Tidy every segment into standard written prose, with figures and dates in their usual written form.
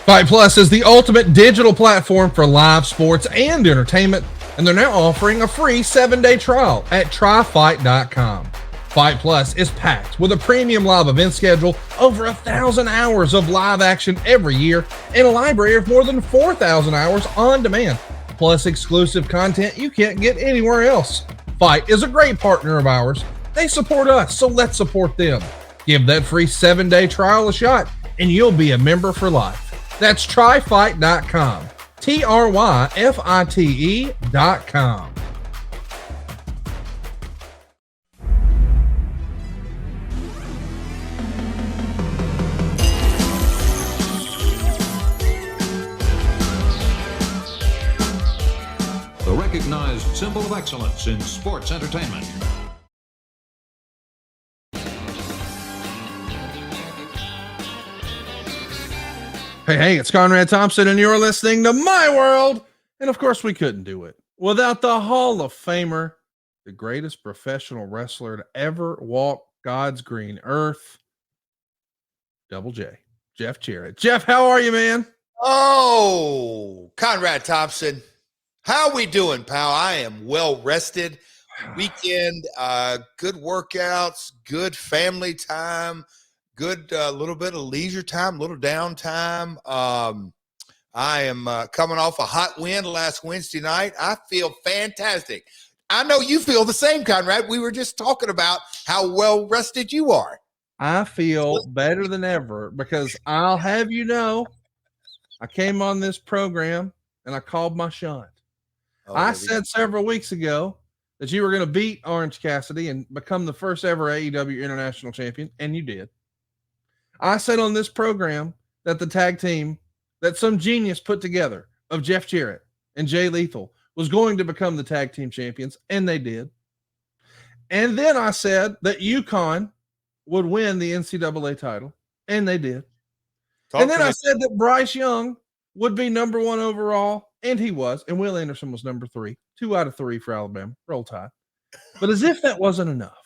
Fight Plus is the ultimate digital platform for live sports and entertainment, and they're now offering a free 7-day trial at tryfight.com. Fight Plus is packed with a premium live event schedule, over 1,000 hours of live action every year, and a library of more than 4,000 hours on demand, plus exclusive content you can't get anywhere else. Fight is a great partner of ours. They support us, so let's support them. Give that free 7-day trial a shot, and you'll be a member for life. That's tryfight.com. TRYFITE.com. The recognized symbol of excellence in sports entertainment. Hey, it's Conrad Thompson, and you're listening to My World. And of course, we couldn't do it without the Hall of Famer, the greatest professional wrestler to ever walk God's green earth, Double J, Jeff JArrett. Jeff, how are you, man? Oh, Conrad Thompson. How we doing, pal? I am well rested. Weekend, good workouts, good family time. Good little bit of leisure time, little downtime. I am coming off a hot win last Wednesday night. I feel fantastic. I know you feel the same, Conrad. We were just talking about how well rested you are. I feel better than ever because I'll have you know, I came on this program and I called my shot. I said several weeks ago that you were going to beat Orange Cassidy and become the first ever AEW International Champion, and you did. I said on this program that the tag team that some genius put together of Jeff Jarrett and Jay Lethal was going to become the tag team champions, and they did. And then I said that UConn would win the NCAA title, and they did. And then I said that Bryce Young would be number 1 overall, and he was, and Will Anderson was number 3. 2 out of 3 for Alabama. Roll Tide. But as if that wasn't enough,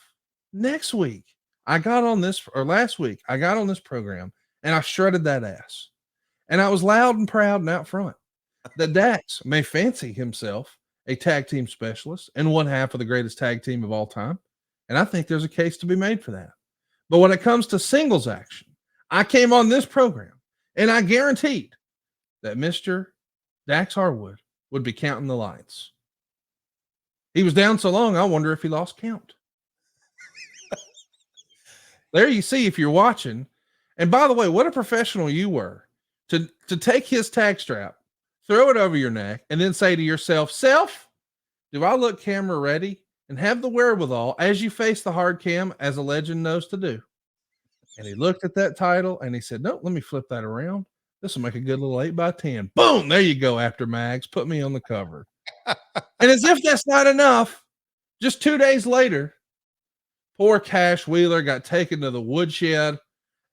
next week, last week, I got on this program and I shredded that ass. And I was loud and proud and out front that Dax may fancy himself a tag team specialist and one half of the greatest tag team of all time. And I think there's a case to be made for that. But when it comes to singles action, I came on this program and I guaranteed that Mr. Dax Harwood would be counting the lights. He was down so long, I wonder if he lost count. There you see if you're watching. And by the way, what a professional you were to take his tag strap, throw it over your neck, and then say to yourself, Self, do I look camera ready? And have the wherewithal as you face the hard cam as a legend knows to do. And he looked at that title and he said, no, let me flip that around. This will make a good little 8x10. Boom, there you go, After Mags. Put me on the cover. And as if that's not enough, just 2 days later, poor Cash Wheeler got taken to the woodshed.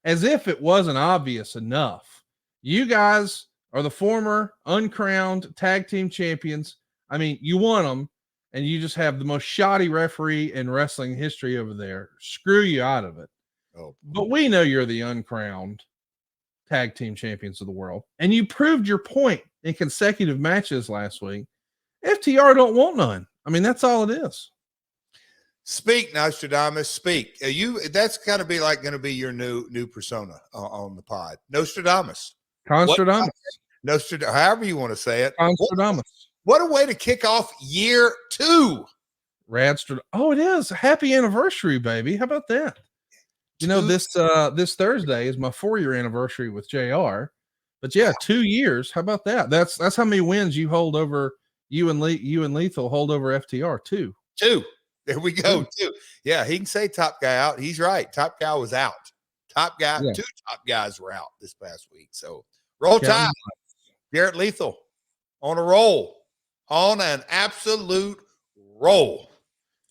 As if it wasn't obvious enough. You guys are the former uncrowned tag team champions. I mean, you won them, and you just have the most shoddy referee in wrestling history over there. Screw you out of it. Oh. But we know you're the uncrowned tag team champions of the world, and you proved your point in consecutive matches last week. FTR don't want none. I mean, that's all it is. Speak, Nostradamus, speak. That's going to be your new persona on the pod. Nostradamus. Constradamus. Nostradamus, however you want to say it. Constradamus. What a way to kick off year 2. Radstrad. Oh, it is. Happy anniversary, baby. How about that? You know, this Thursday is my 4-year anniversary with JR. But yeah, 2 years. How about that? That's how many wins you hold over you and Lethal hold over FTR. 2. There we go. 2. Yeah, he can say top guy out. He's right. Top guy was out. Top guy, yeah. 2 top guys were out this past week. So roll Tide. Jarrett Lethal on a roll. On an absolute roll.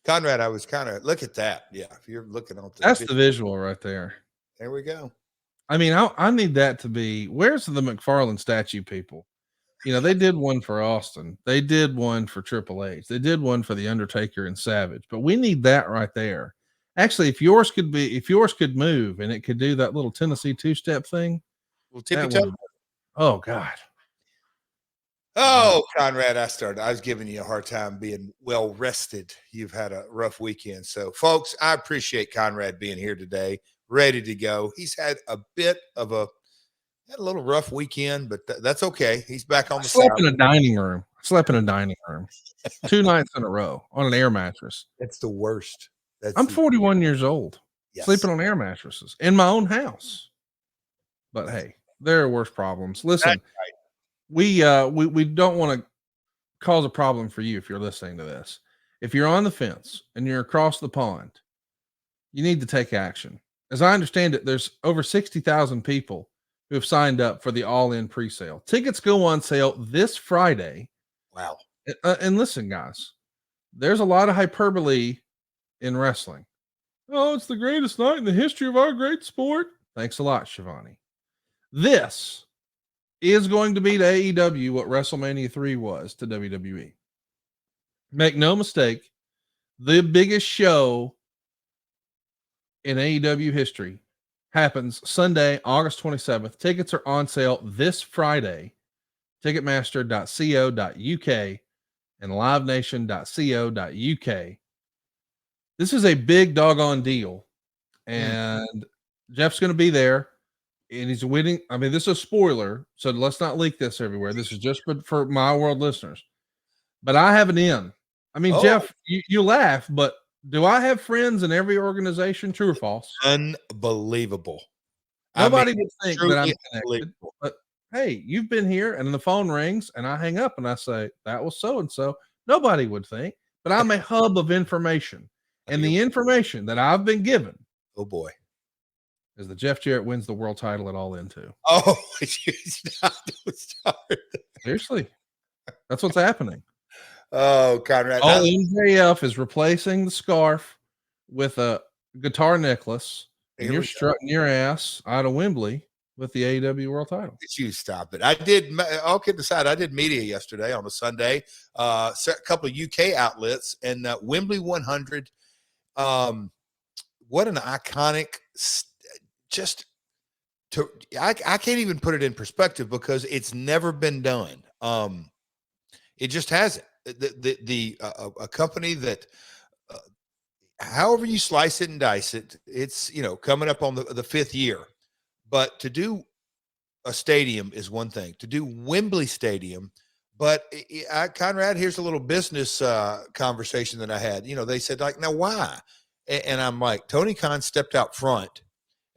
Conrad, I was kind of look at that. Yeah, if you're looking on that's the visual right there. There we go. I mean, I need that to be where's the McFarlane statue people? You know, they did one for Austin. They did one for Triple H. They did one for The Undertaker and Savage. But we need that right there. Actually, if yours could move and it could do that little Tennessee 2-step thing. Well, tippy-toe. Oh God. Oh, Conrad, I was giving you a hard time being well rested. You've had a rough weekend. So, folks, I appreciate Conrad being here today, ready to go. He's had a bit of a little rough weekend, but that's okay. He's back on the Slept in south. a dining room. Slept in a dining room 2 nights in a row on an air mattress. That's the worst. I'm 41 years old, sleeping on air mattresses in my own house. But hey, there are worse problems. Listen, we don't want to cause a problem for you if you're listening to this. If you're on the fence and you're across the pond, you need to take action. As I understand it, there's over 60,000 people who have signed up for the all-in pre-sale. Tickets go on sale this Friday. Wow. And listen, guys, there's a lot of hyperbole in wrestling. Oh, it's the greatest night in the history of our great sport. Thanks a lot, Shivani. This is going to be to AEW what WrestleMania 3 was to WWE. Make no mistake, the biggest show in AEW history happens Sunday, August 27th. Tickets are on sale this Friday. Ticketmaster.co.uk and livenation.co.uk. This is a big doggone deal. And Jeff's going to be there. And he's winning. I mean, this is a spoiler, so let's not leak this everywhere. This is just for my world listeners. But I have an in. I mean, Jeff, you laugh, but do I have friends in every organization? True or false? Unbelievable. Nobody would think that I'm connected. But hey, you've been here, and the phone rings, and I hang up, and I say, that was so-and-so. Nobody would think, but I'm a hub of information. And the information that I've been given, oh boy, is that Jeff Jarrett wins the world title at All In too. Oh, seriously, that's what's happening. Oh, Conrad, All MJF is replacing the scarf with a guitar necklace, and you're strutting your ass out of Wembley with the AEW world title. You stop it. I'll get aside. I did media yesterday on a Sunday, a couple of UK outlets, and Wembley 100. What an iconic, I can't even put it in perspective because it's never been done. It just hasn't. A company that, however you slice it and dice it, it's, coming up on the fifth year. But to do a stadium is one thing. To do Wembley Stadium, but Conrad, here's a little business conversation that I had. They said, like, now why? And I'm like, Tony Khan stepped out front.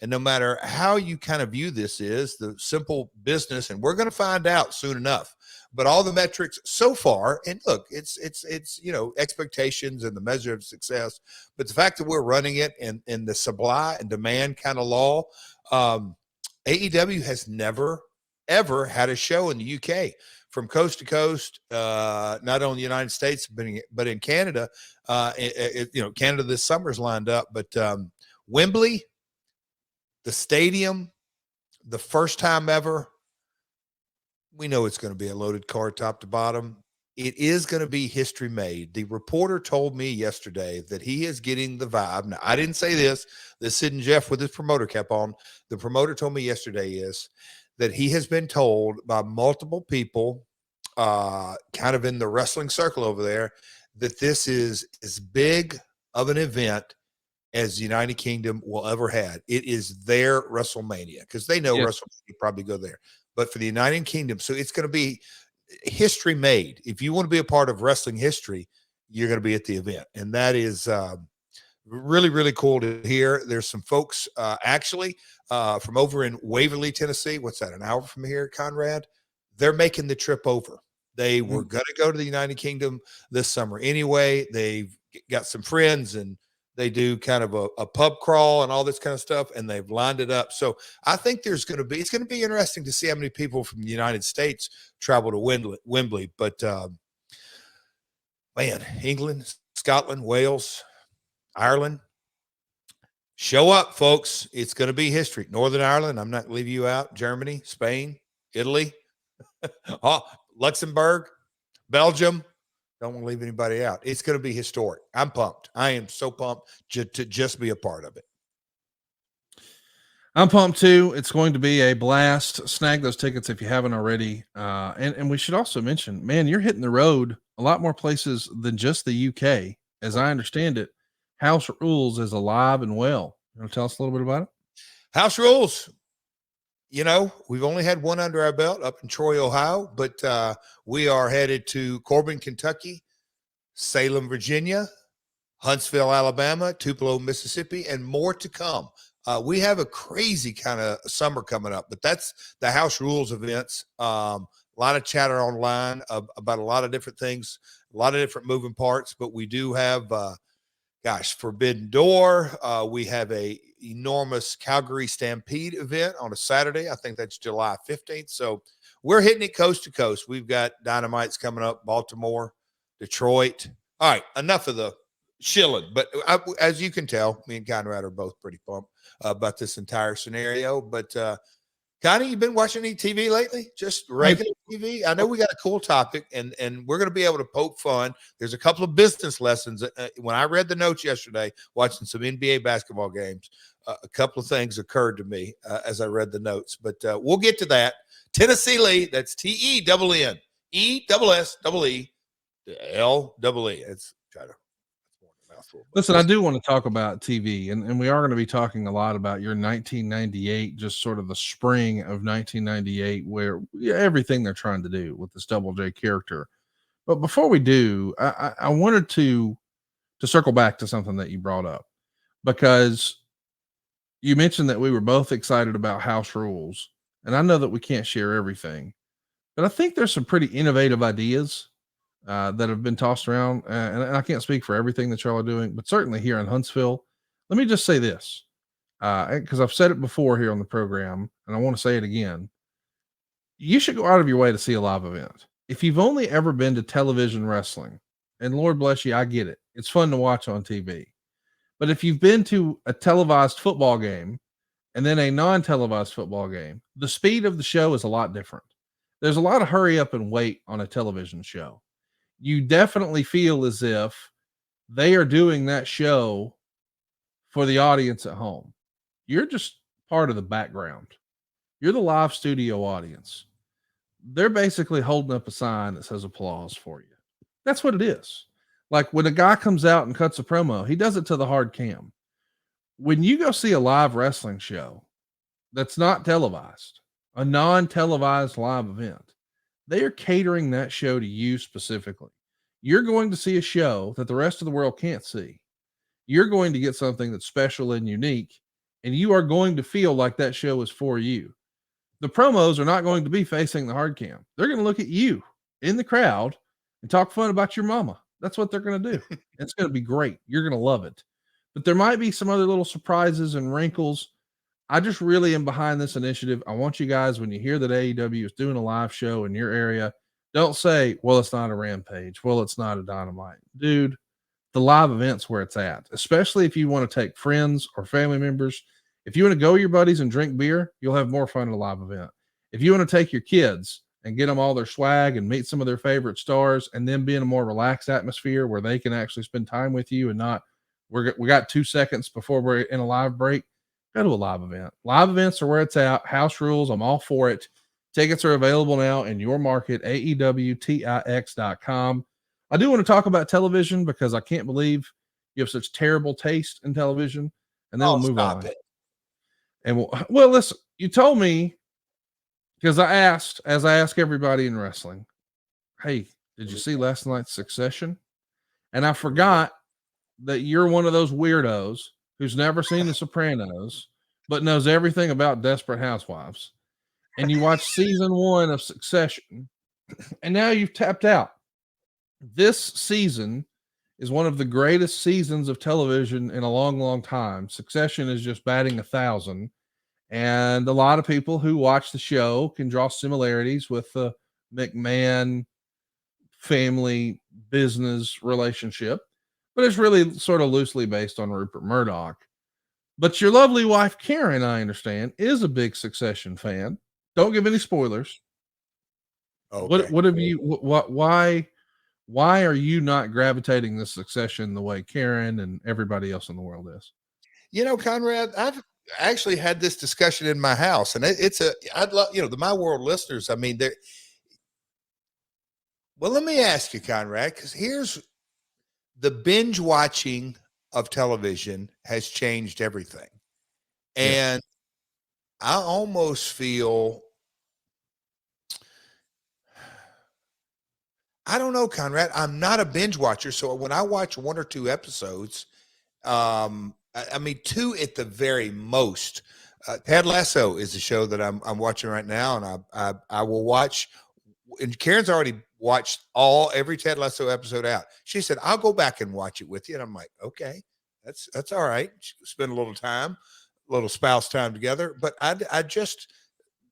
And no matter how you kind of view this is the simple business, and we're going to find out soon enough, but all the metrics so far, and look, it's expectations and the measure of success, but the fact that we're running it in the supply and demand kind of law, AEW has never, ever had a show in the UK from coast to coast, not only the United States, but in Canada. Canada this summer's lined up, but Wembley, the stadium, the first time ever, we know it's going to be a loaded card top to bottom. It is going to be history made. The reporter told me yesterday that he is getting the vibe. Now, I didn't say this. This sitting Jeff with his promoter cap on. The promoter told me yesterday is that he has been told by multiple people kind of in the wrestling circle over there that this is as big of an event as the United Kingdom will ever had. It is their WrestleMania because they know WrestleMania probably go there. But for the United Kingdom, so it's going to be history made. If you want to be a part of wrestling history, you're going to be at the event. And that is really, really cool to hear. There's some folks actually from over in Waverly, Tennessee. What's that, an hour from here, Conrad? They're making the trip over. They were going to go to the United Kingdom this summer anyway. They've got some friends and they do kind of a pub crawl and all this kind of stuff, and they've lined it up. So I think it's going to be interesting to see how many people from the United States travel to Wembley. But man, England, Scotland, Wales, Ireland, show up, folks. It's going to be history. Northern Ireland, I'm not leaving you out. Germany, Spain, Italy, Luxembourg, Belgium. Don't want to leave anybody out. It's going to be historic. I'm pumped. I am so pumped to just be a part of it. I'm pumped too. It's going to be a blast. Snag those tickets if you haven't already. And we should also mention, man, you're hitting the road a lot more places than just the UK. As I understand it, House Rules is alive and well. You want to tell us a little bit about it? House Rules. You know, we've only had one under our belt up in Troy, Ohio, but we are headed to Corbin, Kentucky, Salem, Virginia, Huntsville, Alabama, Tupelo, Mississippi, and more to come. We have a crazy kind of summer coming up, but that's the House Rules events. A lot of chatter online about a lot of different things, a lot of different moving parts, but we do have, Forbidden Door. We have a enormous Calgary Stampede event on a Saturday. I think that's July 15th. So we're hitting it coast to coast. We've got Dynamites coming up, Baltimore, Detroit. All right, enough of the shilling. But as you can tell, me and Conrad are both pretty pumped about this entire scenario. But Connie, you been watching any TV lately? Just regular TV? I know we got a cool topic, and we're going to be able to poke fun. There's a couple of business lessons. When I read the notes yesterday, watching some NBA basketball games, a couple of things occurred to me as I read the notes. But we'll get to that. Tennessee Lee, that's TENN, ESSEE, LEE. It's kind of mouthful. Listen, I do want to talk about TV, and we are going to be talking a lot about your 1998, just sort of the spring of 1998, where everything they're trying to do with this Double J character. But before we do, I wanted to circle back to something that you brought up, because you mentioned that we were both excited about House Rules, and I know that we can't share everything, but I think there's some pretty innovative ideas that have been tossed around. And I can't speak for everything that y'all are doing, but certainly here in Huntsville, let me just say this, because I've said it before here on the program, and I want to say it again. You should go out of your way to see a live event. If you've only ever been to television wrestling, and Lord bless you, I get it. It's fun to watch on TV. But if you've been to a televised football game and then a non-televised football game, the speed of the show is a lot different. There's a lot of hurry up and wait on a television show. You definitely feel as if they are doing that show for the audience at home. You're just part of the background. You're the live studio audience. They're basically holding up a sign that says applause for you. That's what it is. Like when a guy comes out and cuts a promo, he does it to the hard cam. When you go see a live wrestling show that's not televised, a non-televised live event, they are catering that show to you specifically. You're going to see a show that the rest of the world can't see. You're going to get something that's special and unique, and you are going to feel like that show is for you. The promos are not going to be facing the hard cam. They're going to look at you in the crowd and talk fun about your mama. That's what they're going to do. It's going to be great. You're going to love it. But there might be some other little surprises and wrinkles. I just really am behind this initiative. I want you guys, when you hear that AEW is doing a live show in your area, don't say, well, it's not a Rampage. Well, it's not a Dynamite. Dude, the live event's where it's at, especially if you want to take friends or family members. If you want to go with your buddies and drink beer, you'll have more fun at a live event. If you want to take your kids and get them all their swag and meet some of their favorite stars, and then be in a more relaxed atmosphere where they can actually spend time with you and not, we got 2 seconds before we're in a live break, go to a live event. Live events are where it's at. House Rules, I'm all for it. Tickets are available now in your market, AEWTIX.com. I do want to talk about television because I can't believe you have such terrible taste in television. And then we'll move on. And well, listen, you told me, because I asked, as I ask everybody in wrestling, hey, did you see last night's Succession? And I forgot that you're one of those weirdos who's never seen The Sopranos, but knows everything about Desperate Housewives. And you watched season 1 of Succession, and now you've tapped out. This season is one of the greatest seasons of television in a long, long time. Succession is just batting 1,000. And a lot of people who watch the show can draw similarities with the McMahon family business relationship, but it's really sort of loosely based on Rupert Murdoch. But your lovely wife, Karen, I understand, is a big Succession fan. Don't give any spoilers. Okay. What have you, why are you not gravitating this Succession the way Karen and everybody else in the world is? You know, Conrad, actually had this discussion in my house, and I'd love, the My World listeners. I mean, well, let me ask you, Conrad, because here's the binge watching of television has changed everything. And I almost feel, I don't know, Conrad, I'm not a binge watcher. So when I watch 1 or 2 episodes, I mean, 2 at the very most. Ted Lasso is the show that I'm watching right now, and I will watch. And Karen's already watched every Ted Lasso episode out. She said, "I'll go back and watch it with you." And I'm like, "Okay, that's all right." Spend a little time, a little spouse time together. But I just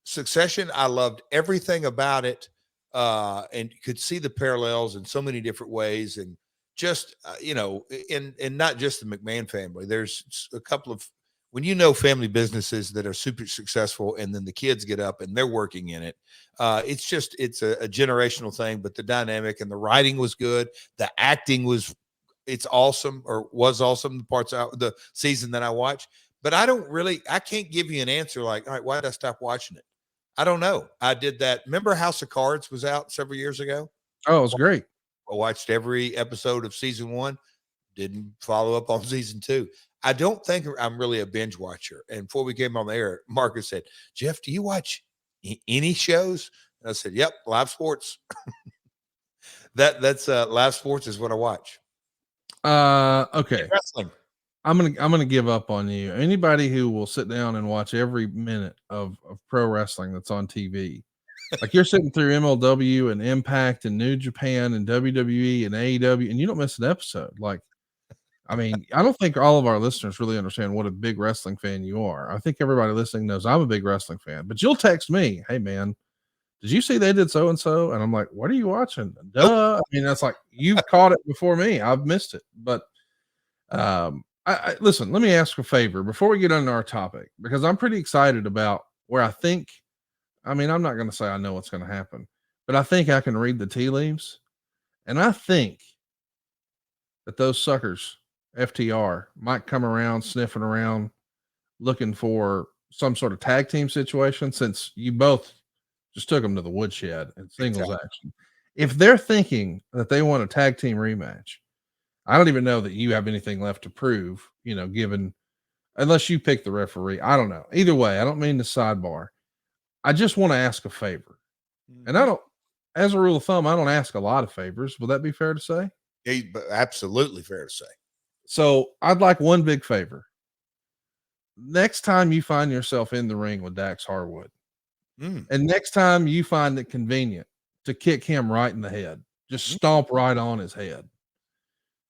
Succession. I loved everything about it, and could see the parallels in so many different ways, and just and not just the McMahon family. There's a couple of when family businesses that are super successful, and then the kids get up and they're working in it. It's a generational thing, but the dynamic and the writing was good. The acting was awesome, or was awesome. The parts out the season that I watched, but I can't give you an answer like, all right, why did I stop watching it? I don't know. I did that. Remember House of Cards was out several years ago? Oh, it was great. I watched every episode of season 1. Didn't follow up on season 2. I don't think I'm really a binge watcher. And before we came on the air, Marcus said, "Jeff, do you watch any shows?" And I said, "Yep, live sports." That's live sports is what I watch. Okay. And wrestling. I'm gonna give up on you. Anybody who will sit down and watch every minute of pro wrestling that's on TV, like you're sitting through MLW and Impact and New Japan and WWE and AEW, and you don't miss an episode. Like, I mean, I don't think all of our listeners really understand what a big wrestling fan you are. I think everybody listening knows I'm a big wrestling fan, but you'll text me, "Hey man, did you see they did so and so?" And I'm like, "What are you watching?" Duh. I mean, that's like you've caught it before me. I've missed it, but I listen, let me ask a favor before we get into our topic, because I'm pretty excited about where I think, I mean, I'm not going to say I know what's going to happen, but I think I can read the tea leaves. And I think that those suckers, FTR, might come around sniffing around looking for some sort of tag team situation, since you both just took them to the woodshed in singles action. If they're thinking that they want a tag team rematch, I don't even know that you have anything left to prove, given unless you pick the referee. I don't know. Either way, I don't mean to sidebar. I just want to ask a favor. And I don't, as a rule of thumb, I don't ask a lot of favors. Will that be fair to say? Yeah, absolutely fair to say. So I'd like one big favor. Next time you find yourself in the ring with Dax Harwood, and next time you find it convenient to kick him right in the head, just stomp right on his head,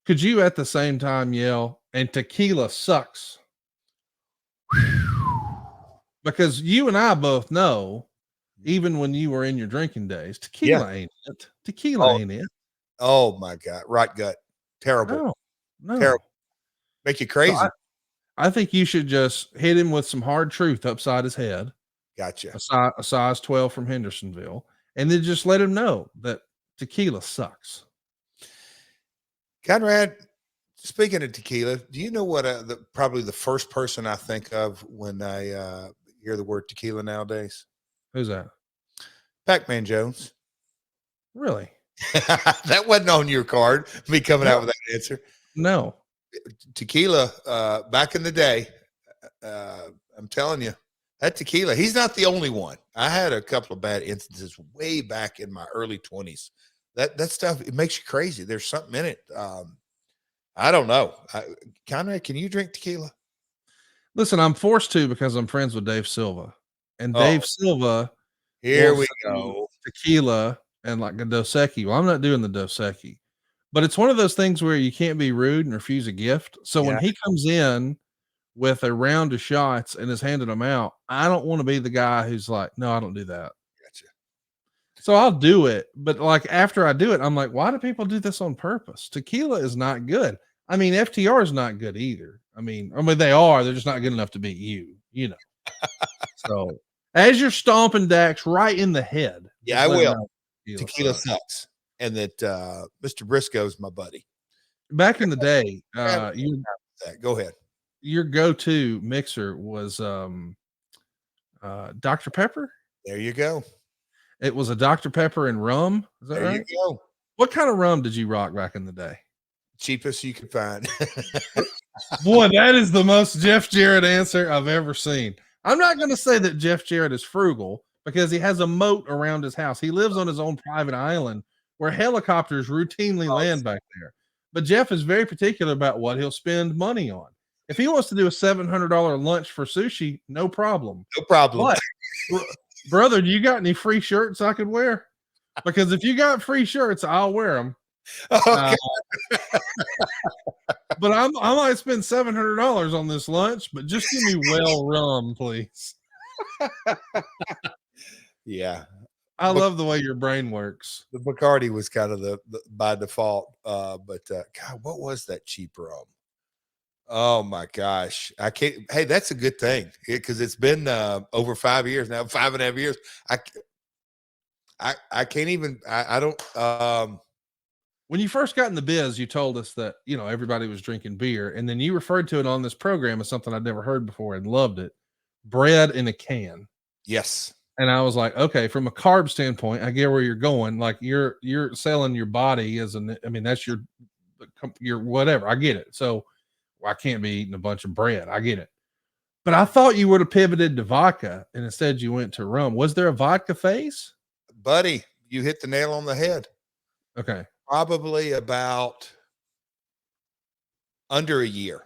could you at the same time yell, "And tequila sucks"? Because you and I both know, even when you were in your drinking days, tequila ain't it. Tequila ain't it. Oh my God. Right gut. Terrible. No. Terrible. Make you crazy. So I think you should just hit him with some hard truth upside his head. Gotcha. A size 12 from Hendersonville. And then just let him know that tequila sucks. Conrad, speaking of tequila, do you know what probably the first person I think of when I hear the word tequila nowadays? Who's that? Pac-Man Jones. Really? That wasn't on your card, me coming out with that answer. No. Tequila, back in the day, I'm telling you, that tequila, he's not the only one. I had a couple of bad instances way back in my early 20s. That stuff, it makes you crazy. There's something in it. I don't know. Conrad, can you drink tequila? Listen, I'm forced to because I'm friends with Dave Silva. And Dave Silva, here we go. Tequila and like a Dos Equis. Well, I'm not doing the Dos Equis. But it's one of those things where you can't be rude and refuse a gift. So when he comes in with a round of shots and is handing them out, I don't want to be the guy who's like, "No, I don't do that." Gotcha. So I'll do it. But like after I do it, I'm like, why do people do this on purpose? Tequila is not good. I mean, FTR is not good either. I mean, they are. They're just not good enough to beat you, So as you're stomping Dax right in the head. Yeah, I will. Tequila sucks. And that Mr. Briscoe's my buddy. Back in the day, go ahead. your go-to mixer was Dr. Pepper. There you go. It was a Dr. Pepper and rum. Is that there right? You go. What kind of rum did you rock back in the day? Cheapest you could find. Boy, that is the most Jeff Jarrett answer I've ever seen. I'm not going to say that Jeff Jarrett is frugal because he has a moat around his house. He lives on his own private island where helicopters routinely land back there. But Jeff is very particular about what he'll spend money on. If he wants to do a $700 lunch for sushi, no problem. No problem. But, brother, do you got any free shirts I could wear? Because if you got free shirts, I'll wear them. Okay. But I might spend $700 on this lunch, but just give me well rum, please. Yeah. I love the way your brain works. The Bacardi was kind of the by default. But God, what was that cheap rum? Oh my gosh. I can't. Hey, that's a good thing because it's been over 5 years now, 5.5 years. I can't even, I don't, when you first got in the biz, you told us that, everybody was drinking beer, and then you referred to it on this program as something I'd never heard before and loved it. Bread in a can. Yes. And I was like, okay, from a carb standpoint, I get where you're going. Like you're selling your body that's your whatever. I get it. So I can't be eating a bunch of bread. I get it. But I thought you would have pivoted to vodka and instead you went to rum. Was there a vodka phase? Buddy, you hit the nail on the head. Okay. Probably about under a year.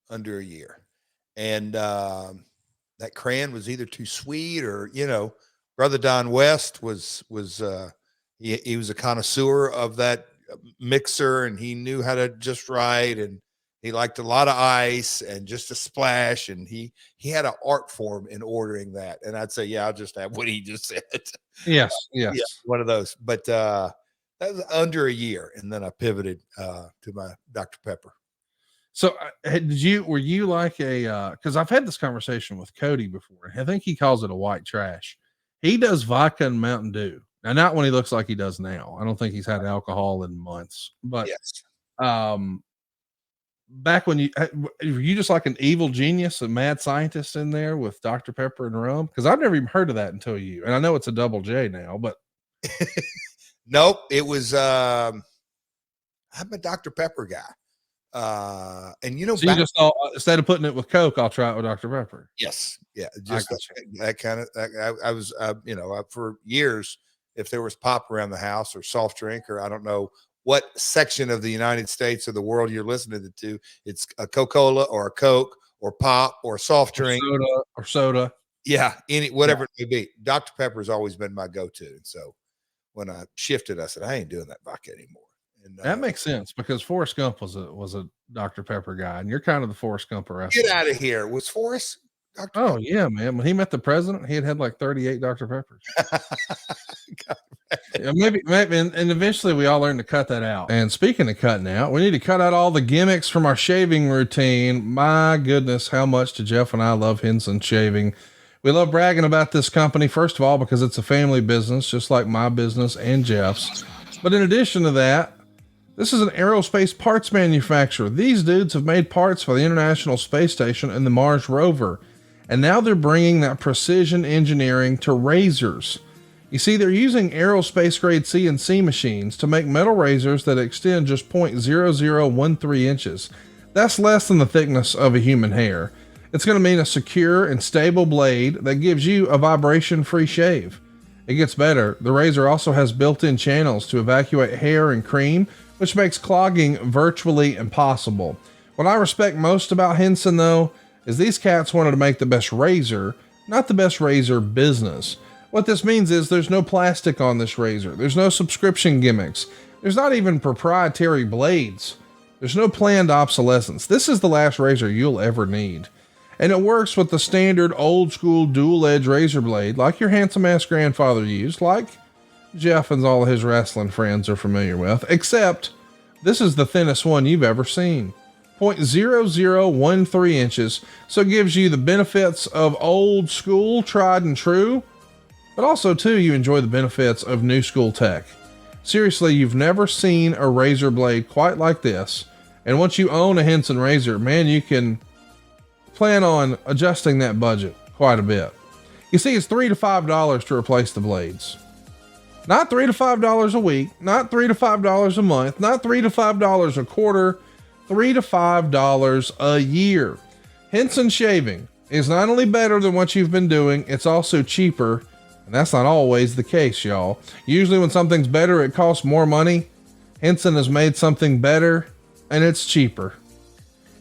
And that crayon was either too sweet or, Brother Don West was he was a connoisseur of that mixer, and he knew how to just right, and he liked a lot of ice and just a splash, and he had an art form in ordering that. And I'd say, yeah, I'll just have what he just said. Yes. Yeah, one of those. But that was under a year, and then I pivoted to my Dr. Pepper. So were you like because I've had this conversation with Cody before. I think he calls it a white trash. He does vodka and Mountain Dew. Now, not when he looks like he does now. I don't think he's had alcohol in months, but yes. Back when were you just like an evil genius, a mad scientist in there with Dr. Pepper and rum? Because I've never even heard of that until you. And I know it's a double J now, but nope. It was I'm a Dr. Pepper guy. And so you just thought instead of putting it with Coke, I'll try it with Dr. Pepper. Yes. Yeah. Just that kind of, I was, for years, if there was pop around the house or soft drink, or I don't know what section of the United States or the world you're listening to, it's a Coca-Cola or a Coke or pop or soft drink or soda. Yeah. Whatever it may be. Dr. Pepper has always been my go-to. And so when I shifted, I said, I ain't doing that vodka anymore. And, that makes sense because Forrest Gump was a Dr. Pepper guy, and you're kind of the Forrest Gump wrestler. Get out of here. Was Forrest? Pepper? Yeah, man. When he met the president, he had like 38 Dr. Peppers. maybe, and eventually we all learned to cut that out. And speaking of cutting out, we need to cut out all the gimmicks from our shaving routine. My goodness, how much do Jeff and I love Henson Shaving. We love bragging about this company, first of all, because it's a family business, just like my business and Jeff's. But in addition to that, this is an aerospace parts manufacturer. These dudes have made parts for the International Space Station and the Mars rover. And now they're bringing that precision engineering to razors. You see, they're using aerospace grade CNC machines to make metal razors that extend just 0.0013 inches. That's less than the thickness of a human hair. It's going to mean a secure and stable blade that gives you a vibration-free shave. It gets better. The razor also has built-in channels to evacuate hair and cream, which makes clogging virtually impossible. What I respect most about Henson, though, is these cats wanted to make the best razor, not the best razor business. What this means is there's no plastic on this razor. There's no subscription gimmicks. There's not even proprietary blades. There's no planned obsolescence. This is the last razor you'll ever need. And it works with the standard old school dual edge razor blade like your handsome ass grandfather used, like Jeff and all of his wrestling friends are familiar with, except this is the thinnest one you've ever seen. 0.0013 inches, so it gives you the benefits of old school, tried and true, but also too, you enjoy the benefits of new school tech. Seriously, you've never seen a razor blade quite like this, And once you own a Henson razor, man, you can plan on adjusting that budget quite a bit. You see, it's $3 to $5 to replace the blades. Not $3 to $5 a week, not $3 to $5 a month, not $3 to $5 a quarter, $3 to $5 a year. Henson shaving is not only better than what you've been doing, it's also cheaper. And that's not always the case, y'all. Usually when something's better, it costs more money. Henson has made something better and it's cheaper.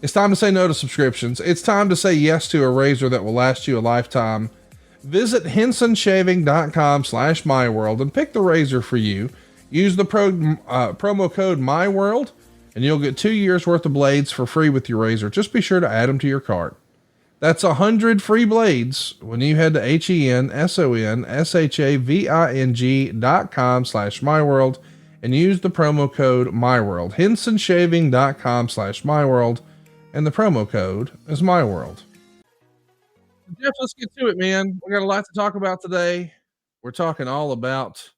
It's time to say no to subscriptions. It's time to say yes to a razor that will last you a lifetime. Visit hensonshaving.com/myworld and pick the razor for you. Use the promo code MYWORLD and you'll get 2 years worth of blades for free with your razor. Just be sure to add them to your cart. That's 100 free blades when you head to hensonshaving.com/myworld and use the promo code MYWORLD. hensonshaving.com/myworld and the promo code is MYWORLD. Jeff, let's get to it, man. We got a lot to talk about today. We're talking all about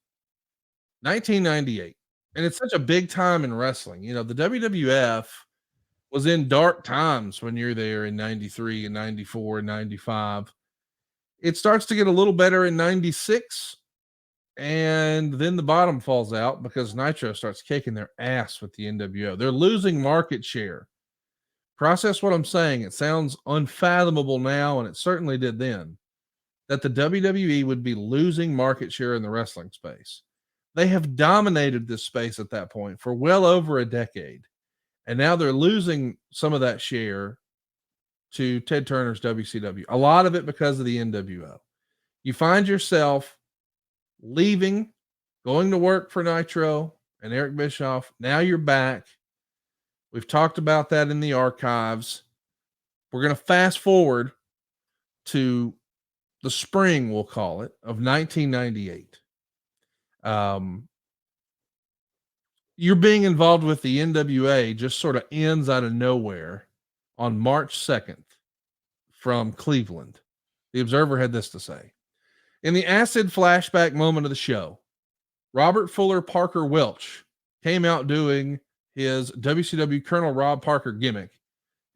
1998. And it's such a big time in wrestling. You know, the WWF was in dark times when you're there in 93 and 94 and 95. It starts to get a little better in 96. And then the bottom falls out because Nitro starts kicking their ass with the NWO. They're losing market share. Process what I'm saying. It sounds unfathomable now, and it certainly did then, that the WWE would be losing market share in the wrestling space. They have dominated this space at that point for well over a decade. And now they're losing some of that share to Ted Turner's WCW. A lot of it because of the NWO. You find yourself leaving, going to work for Nitro and Eric Bischoff. Now you're back. We've talked about that in the archives. We're going to fast forward to the spring, we'll call it, of 1998. You're being involved with the NWA just sort of ends out of nowhere on March 2nd from Cleveland. The Observer had this to say. In the acid flashback moment of the show, Robert Fuller Parker Welch came out doing his WCW Colonel Rob Parker gimmick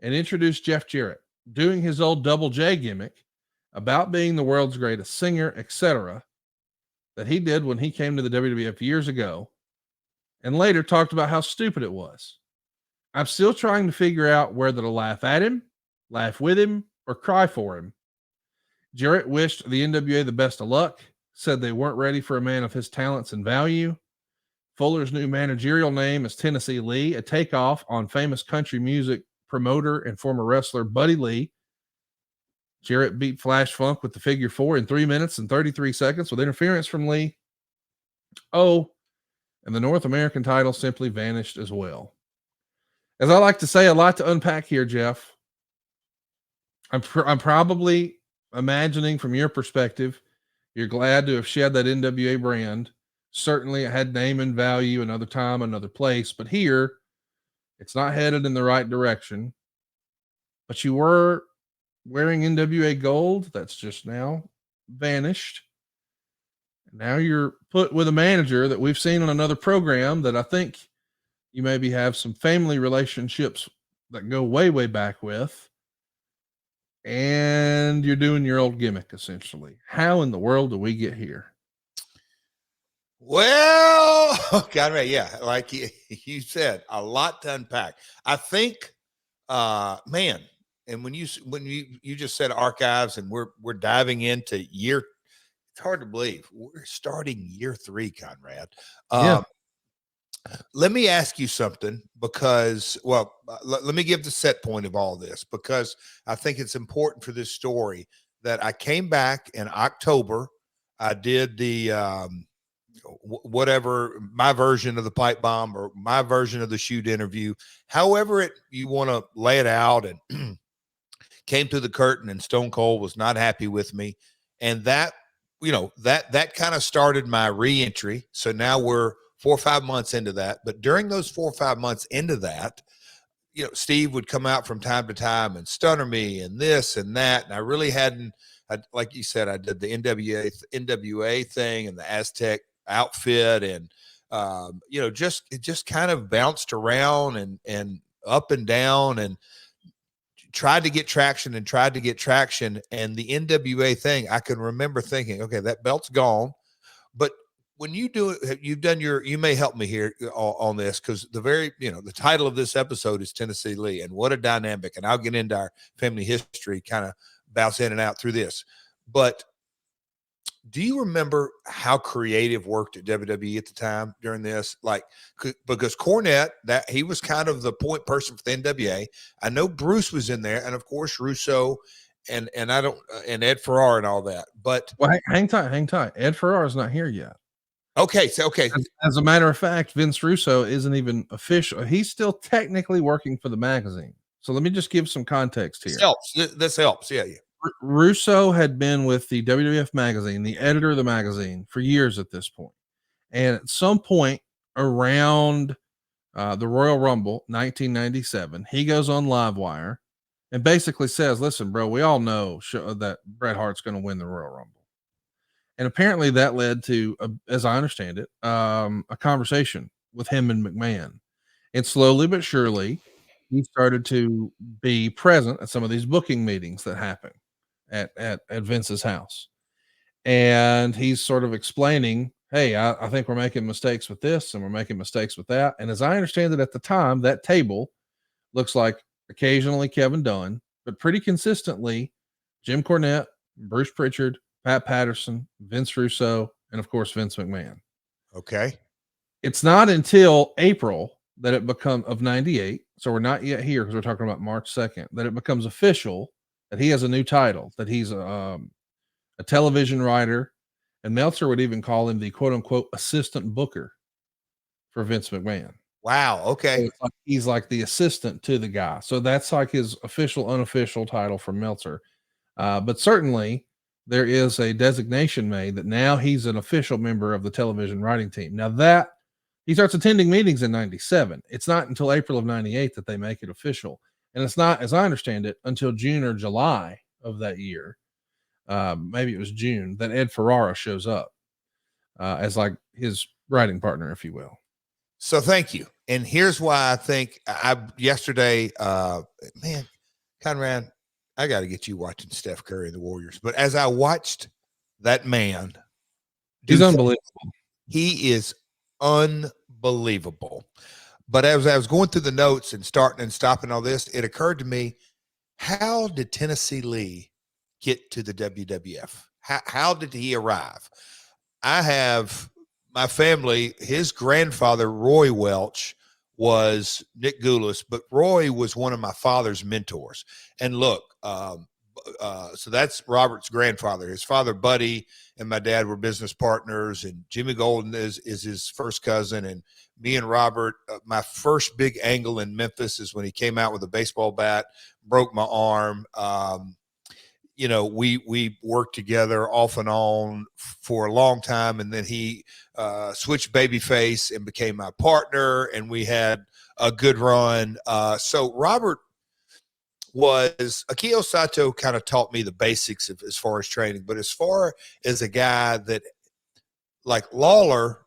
and introduced Jeff Jarrett doing his old Double J gimmick about being the world's greatest singer, etc., that he did when he came to the WWF years ago, and later talked about how stupid it was. I'm still trying to figure out whether to laugh at him, laugh with him, or cry for him. Jarrett wished the NWA the best of luck, said they weren't ready for a man of his talents and value. Fuller's new managerial name is Tennessee Lee, a takeoff on famous country music promoter and former wrestler Buddy Lee. Jarrett beat Flash Funk with the figure 4 in 3 minutes and 33 seconds with interference from Lee. Oh, and the North American title simply vanished as well. As I like to say, a lot to unpack here, Jeff. I'm probably imagining from your perspective, you're glad to have shed that NWA brand. Certainly it had name and value another time, another place, but here it's not headed in the right direction. But you were wearing NWA gold. That's just now vanished. Now you're put with a manager that we've seen on another program that I think you maybe have some family relationships that go way, way back with. And you're doing your old gimmick, essentially. How in the world do we get here? Well, Conrad, yeah, like you said, a lot to unpack. I think, man, and when you just said archives, and we're diving into year, it's hard to believe we're starting year 3, Conrad. Yeah. Let me ask you something because, well, let me give the set point of all this because I think it's important for this story that I came back in October. I did the whatever, my version of the pipe bomb or my version of the shoot interview, however you want to lay it out, and came through the curtain, and Stone Cold was not happy with me. And that, that kind of started my re-entry. So now we're 4 or 5 months into that. But during those 4 or 5 months into that, Steve would come out from time to time and stunner me and this and that. And I really hadn't, like you said, I did the NWA thing and the Aztec outfit, and it just kind of bounced around, and up and down and tried to get traction. And the NWA thing, I can remember thinking, okay, that belt's gone. But when you do it, you may help me here on this, because the title of this episode is Tennessee Lee, and what a dynamic. And I'll get into our family history, kind of bounce in and out through this. But do you remember how creative worked at WWE at the time during this? Like, because Cornette, that he was kind of the point person for the NWA. I know Bruce was in there, and of course Russo, and Ed Ferrara and all that. But hang tight. Ed Ferrara's not here yet. Okay. As a matter of fact, Vince Russo isn't even official. He's still technically working for the magazine. So let me just give some context here. This helps. Yeah. Russo had been with the WWF magazine, the editor of the magazine, for years at this point. And at some point around the Royal Rumble, 1997, he goes on Livewire and basically says, listen, bro, we all know that Bret Hart's going to win the Royal Rumble. And apparently that led to, as I understand it, a conversation with him and McMahon. And slowly but surely, he started to be present at some of these booking meetings that happen at Vince's house. And he's sort of explaining, hey, I think we're making mistakes with this and we're making mistakes with that. And as I understand it at the time, that table looks like occasionally Kevin Dunn, but pretty consistently Jim Cornette, Bruce Pritchard, Pat Patterson, Vince Russo, and of course Vince McMahon. Okay. It's not until April that it becomes of 98. So we're not yet here because we're talking about March 2nd, that it becomes official that he has a new title, that he's a television writer, and Meltzer would even call him the quote unquote assistant booker for Vince McMahon. Wow. Okay. So he's like the assistant to the guy. So that's like his official, unofficial title from Meltzer. But certainly there is a designation made that now he's an official member of the television writing team. Now that he starts attending meetings in 97, it's not until April of 98 that they make it official. And it's not, as I understand it, until June or July of that year. Maybe it was June, that Ed Ferrara shows up as like his writing partner, if you will. So thank you. And here's why I think yesterday, man, Conrad, I got to get you watching Steph Curry and the Warriors. But as I watched that man, he's unbelievable. He is unbelievable. But as I was going through the notes and starting and stopping all this, it occurred to me, how did Tennessee Lee get to the WWF? How did he arrive? I have my family, his grandfather, Roy Welch, was Nick Goulas, but Roy was one of my father's mentors. And look, so that's Robert's grandfather. His father, Buddy, and my dad were business partners, and Jimmy Golden is his first cousin. And me and Robert, my first big angle in Memphis is when he came out with a baseball bat, broke my arm. We worked together off and on for a long time, and then he switched babyface and became my partner, and we had a good run. So Robert was Akio Sato kind of taught me the basics of as far as training, but as far as a guy that, like, Lawler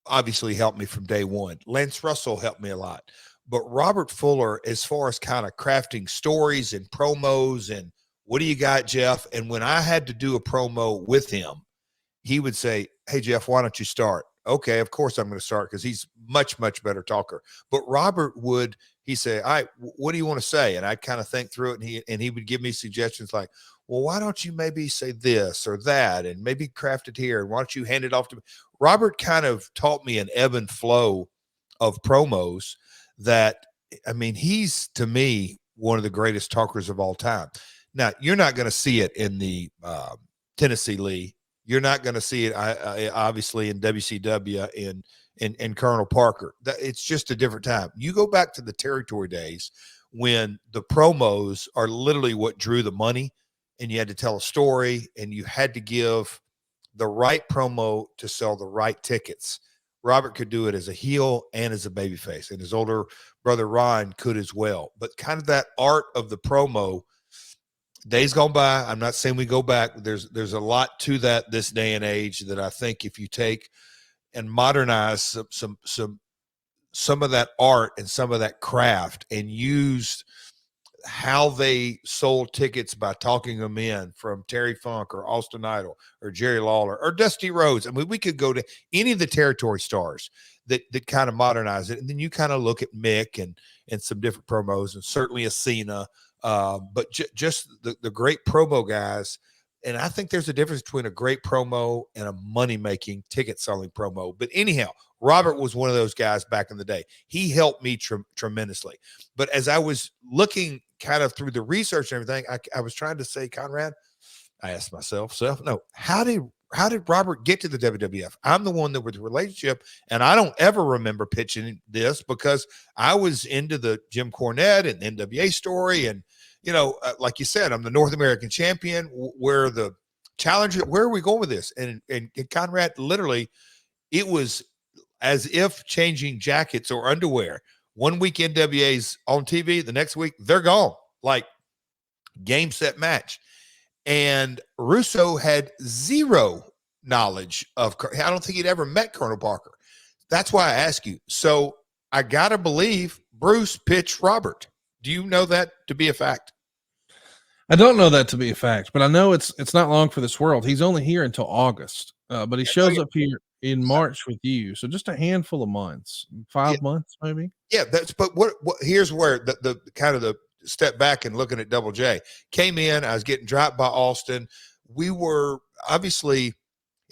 obviously helped me from day one. Lance Russell helped me a lot, but Robert Fuller, as far as kind of crafting stories and promos and what do you got, Jeff? And when I had to do a promo with him, he would say, hey, Jeff, why don't you start? Okay, of course I'm going to start, because he's much, much better talker. But Robert would, he say, all right, what do you want to say? And I'd kind of think through it, and he would give me suggestions like, well, why don't you maybe say this or that, and maybe craft it here, and why don't you hand it off to me? Robert kind of taught me an ebb and flow of promos that, I mean, he's, to me, one of the greatest talkers of all time. Now, you're not going to see it in the Tennessee Lee. You're not going to see it, obviously, in WCW and Colonel Parker. It's just a different time. You go back to the territory days when the promos are literally what drew the money, and you had to tell a story, and you had to give the right promo to sell the right tickets. Robert could do it as a heel and as a babyface, and his older brother Ron could as well. But kind of that art of the promo, days gone by, I'm not saying we go back. There's a lot to that this day and age that I think if you take and modernize some some of that art and some of that craft and used how they sold tickets by talking them in, from Terry Funk or Austin Idol or Jerry Lawler or Dusty Rhodes. I mean, we could go to any of the territory stars that kind of modernize it. And then you kind of look at Mick and some different promos, and certainly a Cena, but just the great promo guys. And I think there's a difference between a great promo and a money-making, ticket-selling promo. But anyhow, Robert was one of those guys back in the day. He helped me tremendously. But as I was looking kind of through the research and everything, I was trying to say, Conrad, I asked myself, no, how did Robert get to the WWF? I'm the one that with the relationship, and I don't ever remember pitching this because I was into the Jim Cornette and NWA story. And, like you said, I'm the North American champion. Where the challenger, where are we going with this? And Conrad, literally, it was as if changing jackets or underwear. 1 week NWA's on TV, the next week they're gone, like game, set, match. And Russo had zero knowledge of, I don't think he'd ever met Colonel Parker. That's why I ask you. So I got to believe Bruce pitched Robert. Do you know that to be a fact? I don't know that to be a fact, but I know it's not long for this world. He's only here until August, but he shows up here in March with you. So just a handful of months, 5 months, maybe. Yeah. But what here's where the kind of the step back and looking at Double J came in. I was getting dropped by Austin. We were obviously,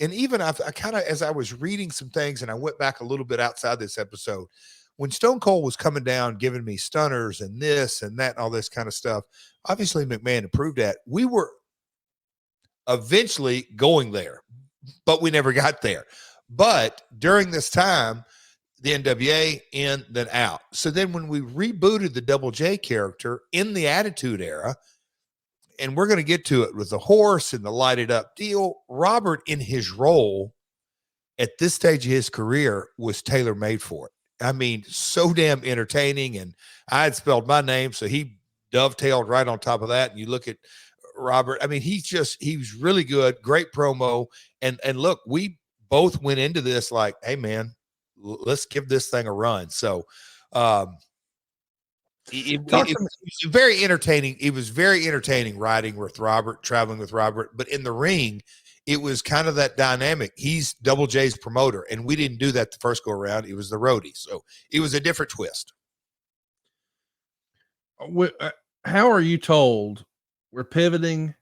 and even I kind of, as I was reading some things and I went back a little bit outside this episode, when Stone Cold was coming down, giving me stunners and this and that, and all this kind of stuff, obviously McMahon approved that. We were eventually going there, but we never got there. But during this time, the NWA in, then out. So then when we rebooted the Double J character in the Attitude Era, and we're going to get to it with the horse and the lighted up deal, Robert in his role at this stage of his career was tailor-made for it. I mean, so damn entertaining. And I had spelled my name, so he dovetailed right on top of that. And you look at Robert, I mean, he was really good, great promo. And look, we both went into this like, hey man, let's give this thing a run. So it was very entertaining. It was very entertaining riding with Robert, traveling with Robert. But in the ring, it was kind of that dynamic. He's Double J's promoter, and we didn't do that the first go around. It was the roadie. So it was a different twist. How are you told we're pivoting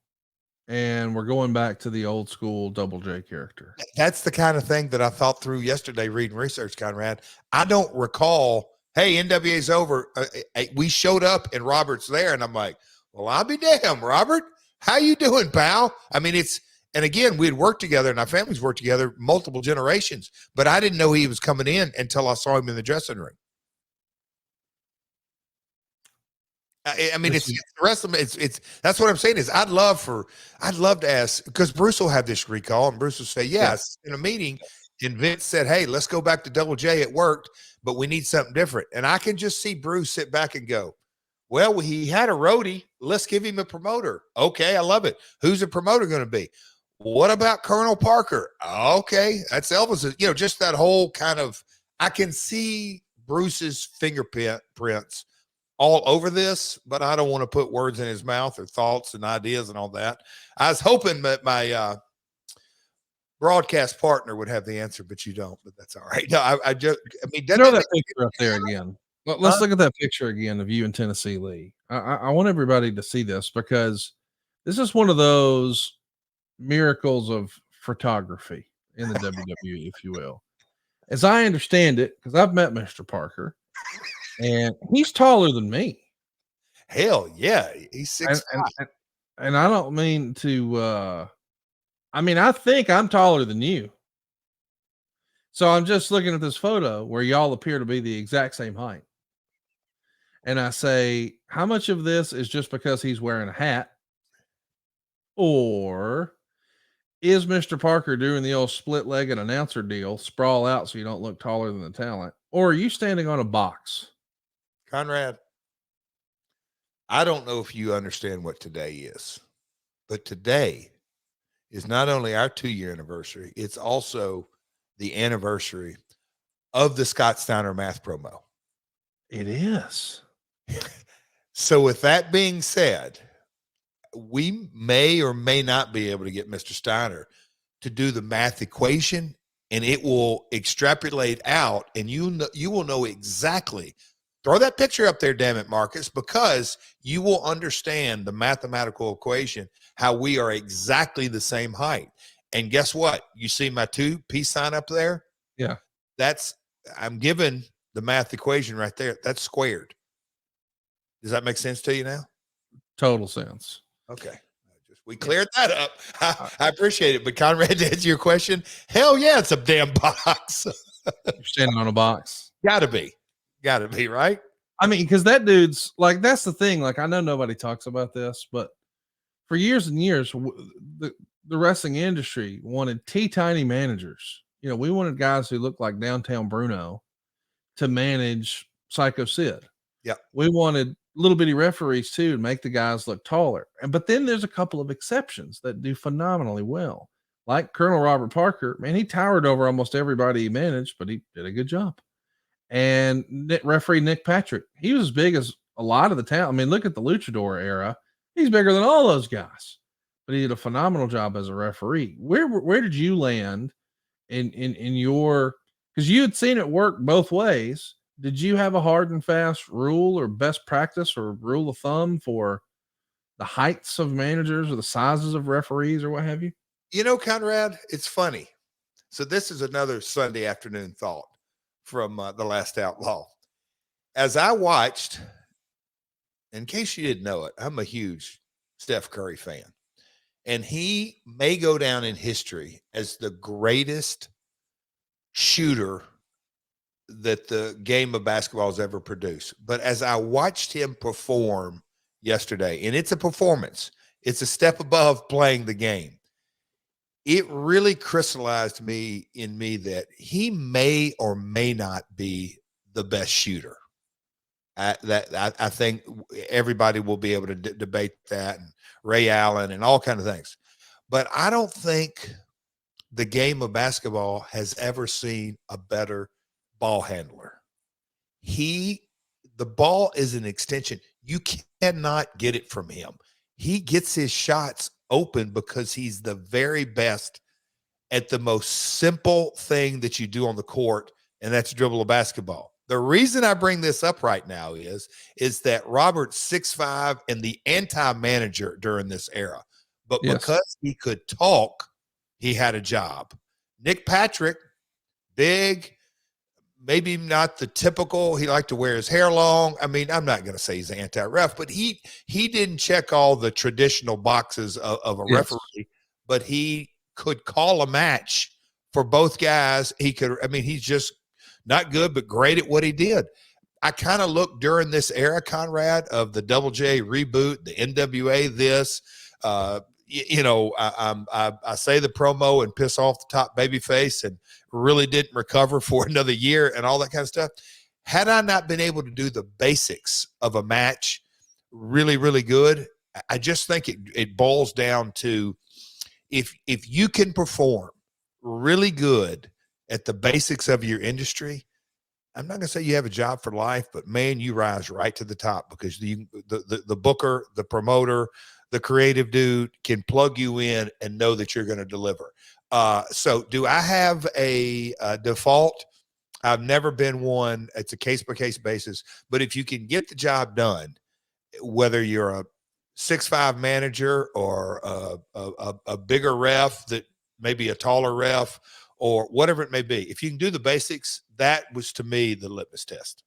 and we're going back to the old school Double J character? That's the kind of thing that I thought through yesterday reading research, Conrad. I don't recall, hey, NWA's over. We showed up and Robert's there, and I'm like, well, I'll be damned, Robert. How you doing, pal? I mean, and again, we had worked together and our families worked together multiple generations, but I didn't know he was coming in until I saw him in the dressing room. I mean, it's the rest of it. That's what I'm saying is I'd love to ask, because Bruce will have this recall and Bruce will say, yes, in a meeting, and Vince said, hey, let's go back to Double J. It worked, but we need something different. And I can just see Bruce sit back and go, well, he had a roadie. Let's give him a promoter. Okay. I love it. Who's the promoter going to be? What about Colonel Parker? Okay. That's Elvis. Just that whole kind of, I can see Bruce's fingerprints all over this, but I don't want to put words in his mouth or thoughts and ideas and all that. I was hoping that my broadcast partner would have the answer, but you don't, but that's all right. No, I mean, throw that picture up there again. Let's look at that picture again of you and Tennessee Lee. I want everybody to see this, because this is one of those miracles of photography in the WWE, if you will. As I understand it, because I've met Mr. Parker, and he's taller than me. Hell yeah, he's 6'5". And I don't mean to. I think I'm taller than you. So I'm just looking at this photo where y'all appear to be the exact same height, and I say, how much of this is just because he's wearing a hat, or is Mr. Parker doing the old split-legged announcer deal, sprawl out so you don't look taller than the talent, or are you standing on a box? Conrad, I don't know if you understand what today is, but today is not only our 2-year anniversary, it's also the anniversary of the Scott Steiner math promo. It is. So with that being said, we may or may not be able to get Mr. Steiner to do the math equation, and it will extrapolate out, and you will know exactly. Throw that picture up there, damn it, Marcus, because you will understand the mathematical equation, how we are exactly the same height. And guess what? You see my 2 peace sign up there? Yeah. I'm given the math equation right there. That's squared. Does that make sense to you now? Total sense. Okay. We cleared that up. I appreciate it. But Conrad, to answer your question, hell yeah, it's a damn box. You're standing on a box. Gotta be, right? I mean, because that dude's like, that's the thing. Like, I know nobody talks about this, but for years and years, the wrestling industry wanted tiny managers. You know, we wanted guys who looked like downtown Bruno to manage Psycho Sid. Yeah. We wanted little bitty referees too, to make the guys look taller. But then there's a couple of exceptions that do phenomenally well. Like Colonel Robert Parker, man, he towered over almost everybody he managed, but he did a good job. And referee Nick Patrick, he was as big as a lot of the talent. I mean, look at the Luchador era. He's bigger than all those guys, but he did a phenomenal job as a referee. Where did you land in your, because you had seen it work both ways. Did you have a hard and fast rule or best practice or rule of thumb for the heights of managers or the sizes of referees or what have you? You know, Conrad, it's funny. So this is another Sunday afternoon thought from The Last Outlaw. As I watched, in case you didn't know it, I'm a huge Steph Curry fan. And he may go down in history as the greatest shooter that the game of basketball has ever produced. But as I watched him perform yesterday, and it's a performance, it's a step above playing the game. It really crystallized in me that he may or may not be the best shooter. I think everybody will be able to debate that, and Ray Allen and all kinds of things. But I don't think the game of basketball has ever seen a better ball handler. The ball is an extension. You cannot get it from him. He gets his shots open because he's the very best at the most simple thing that you do on the court, and that's dribble a basketball. The reason I bring this up right now is that Robert's 6'5" and the anti-manager during this era. But Yes. Because he could talk, he had a job. Nick Patrick, big, maybe not the typical. He liked to wear his hair long. I mean, I'm not going to say he's anti-ref, but he didn't check all the traditional boxes of a referee, but he could call a match for both guys. He's just not good, but great at what he did. I kind of looked during this era, Conrad, of the Double J reboot, the NWA, I say the promo and piss off the top babyface and really didn't recover for another year and all that kind of stuff. Had I not been able to do the basics of a match really, really good, I just think it boils down to if you can perform really good at the basics of your industry, I'm not going to say you have a job for life, but man, you rise right to the top because the booker, the promoter, the creative dude can plug you in and know that you're going to deliver. So do I have a default? I've never been one. It's a case-by-case basis. But if you can get the job done, whether you're a 6'5" manager or a bigger ref that maybe a taller ref or whatever it may be, if you can do the basics, that was to me the litmus test.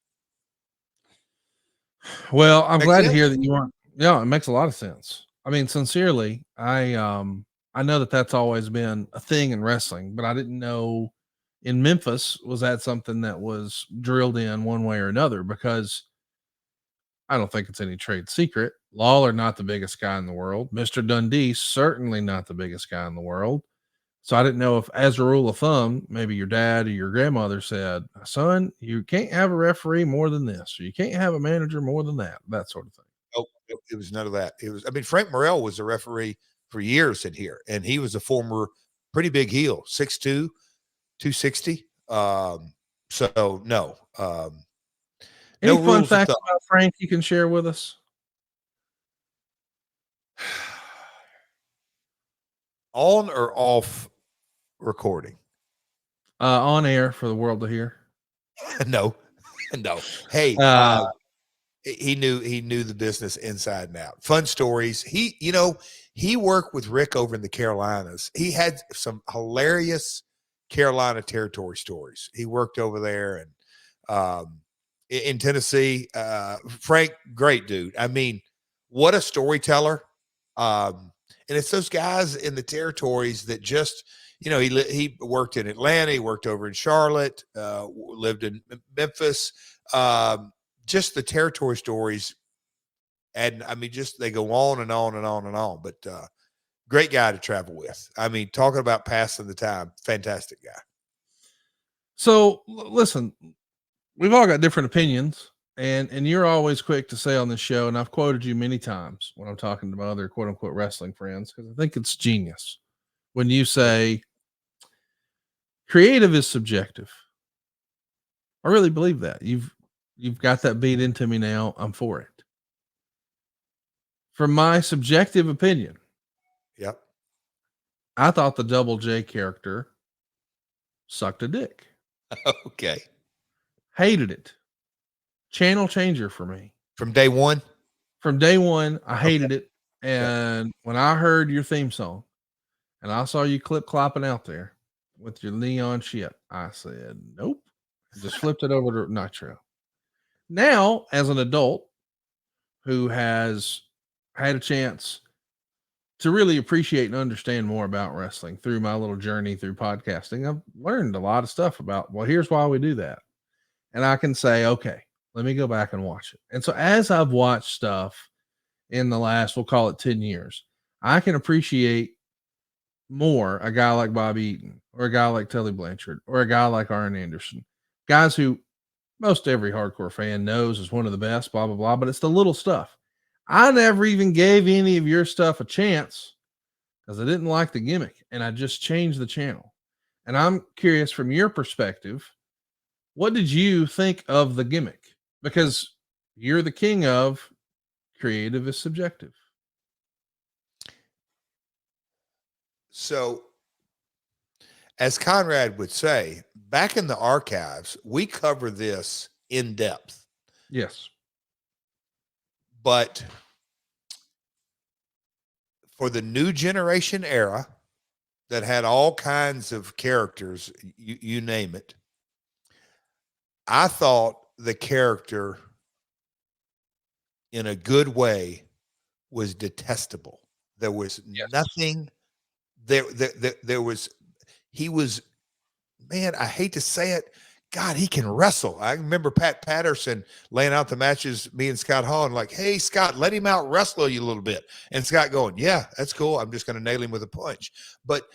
Well, I'm glad to hear that you weren't. Yeah, it makes a lot of sense. I mean, sincerely, I know that that's always been a thing in wrestling, but I didn't know in Memphis was that something that was drilled in one way or another, because I don't think it's any trade secret. Lawler, not the biggest guy in the world. Mr. Dundee, certainly not the biggest guy in the world. So I didn't know if, as a rule of thumb, maybe your dad or your grandmother said, son, you can't have a referee more than this, or you can't have a manager more than that sort of thing. Oh, it was none of that. Frank Morrell was a referee for years in here, and he was a former pretty big heel, 6'2", 260. So no. Any No fun rules of facts thumb. about Frank you can share with us? On or off recording? On air for the world to hear. No. Hey, he knew the business inside and out. Fun stories. He worked with Rick over in the Carolinas. He had some hilarious Carolina territory stories. He worked over there and in Tennessee. Frank, great dude. I mean, what a storyteller. And it's those guys in the territories that just, he worked in Atlanta, he worked over in Charlotte, lived in Memphis. Just the territory stories. And I mean, just they go on and on and on and on. But great guy to travel with. I mean, talking about passing the time, fantastic guy. So listen, we've all got different opinions, and you're always quick to say on this show, and I've quoted you many times when I'm talking to my other quote unquote wrestling friends, because I think it's genius when you say creative is subjective. I really believe that. You've got that beat into me now. I'm for it. From my subjective opinion, Yep. I thought the Double J character sucked a dick. Okay. Hated it. Channel changer for me. From day one? From day one, I hated it. And when I heard your theme song and I saw you clopping out there with your neon shit, I said, nope. Just flipped it over to Nitro. Now, as an adult who has had a chance to really appreciate and understand more about wrestling through my little journey through podcasting, I've learned a lot of stuff about, well, here's why we do that. And I can say, okay, let me go back and watch it. And so as I've watched stuff in the last, we'll call it 10 years, I can appreciate more a guy like Bobby Eaton or a guy like Tully Blanchard or a guy like Arn Anderson, guys who most every hardcore fan knows is one of the best, blah, blah, blah. But it's the little stuff. I never even gave any of your stuff a chance because I didn't like the gimmick and I just changed the channel. And I'm curious from your perspective, what did you think of the gimmick? Because you're the king of creative is subjective. So, as Conrad would say, back in the archives, we cover this in depth. Yes. But for the new generation era that had all kinds of characters, you name it, I thought the character in a good way was detestable. There was nothing there was, he was, man, I hate to say it. God, he can wrestle. I remember Pat Patterson laying out the matches, me and Scott Hall, and like, hey, Scott, let him out wrestle you a little bit. And Scott going, yeah, that's cool. I'm just going to nail him with a punch. But,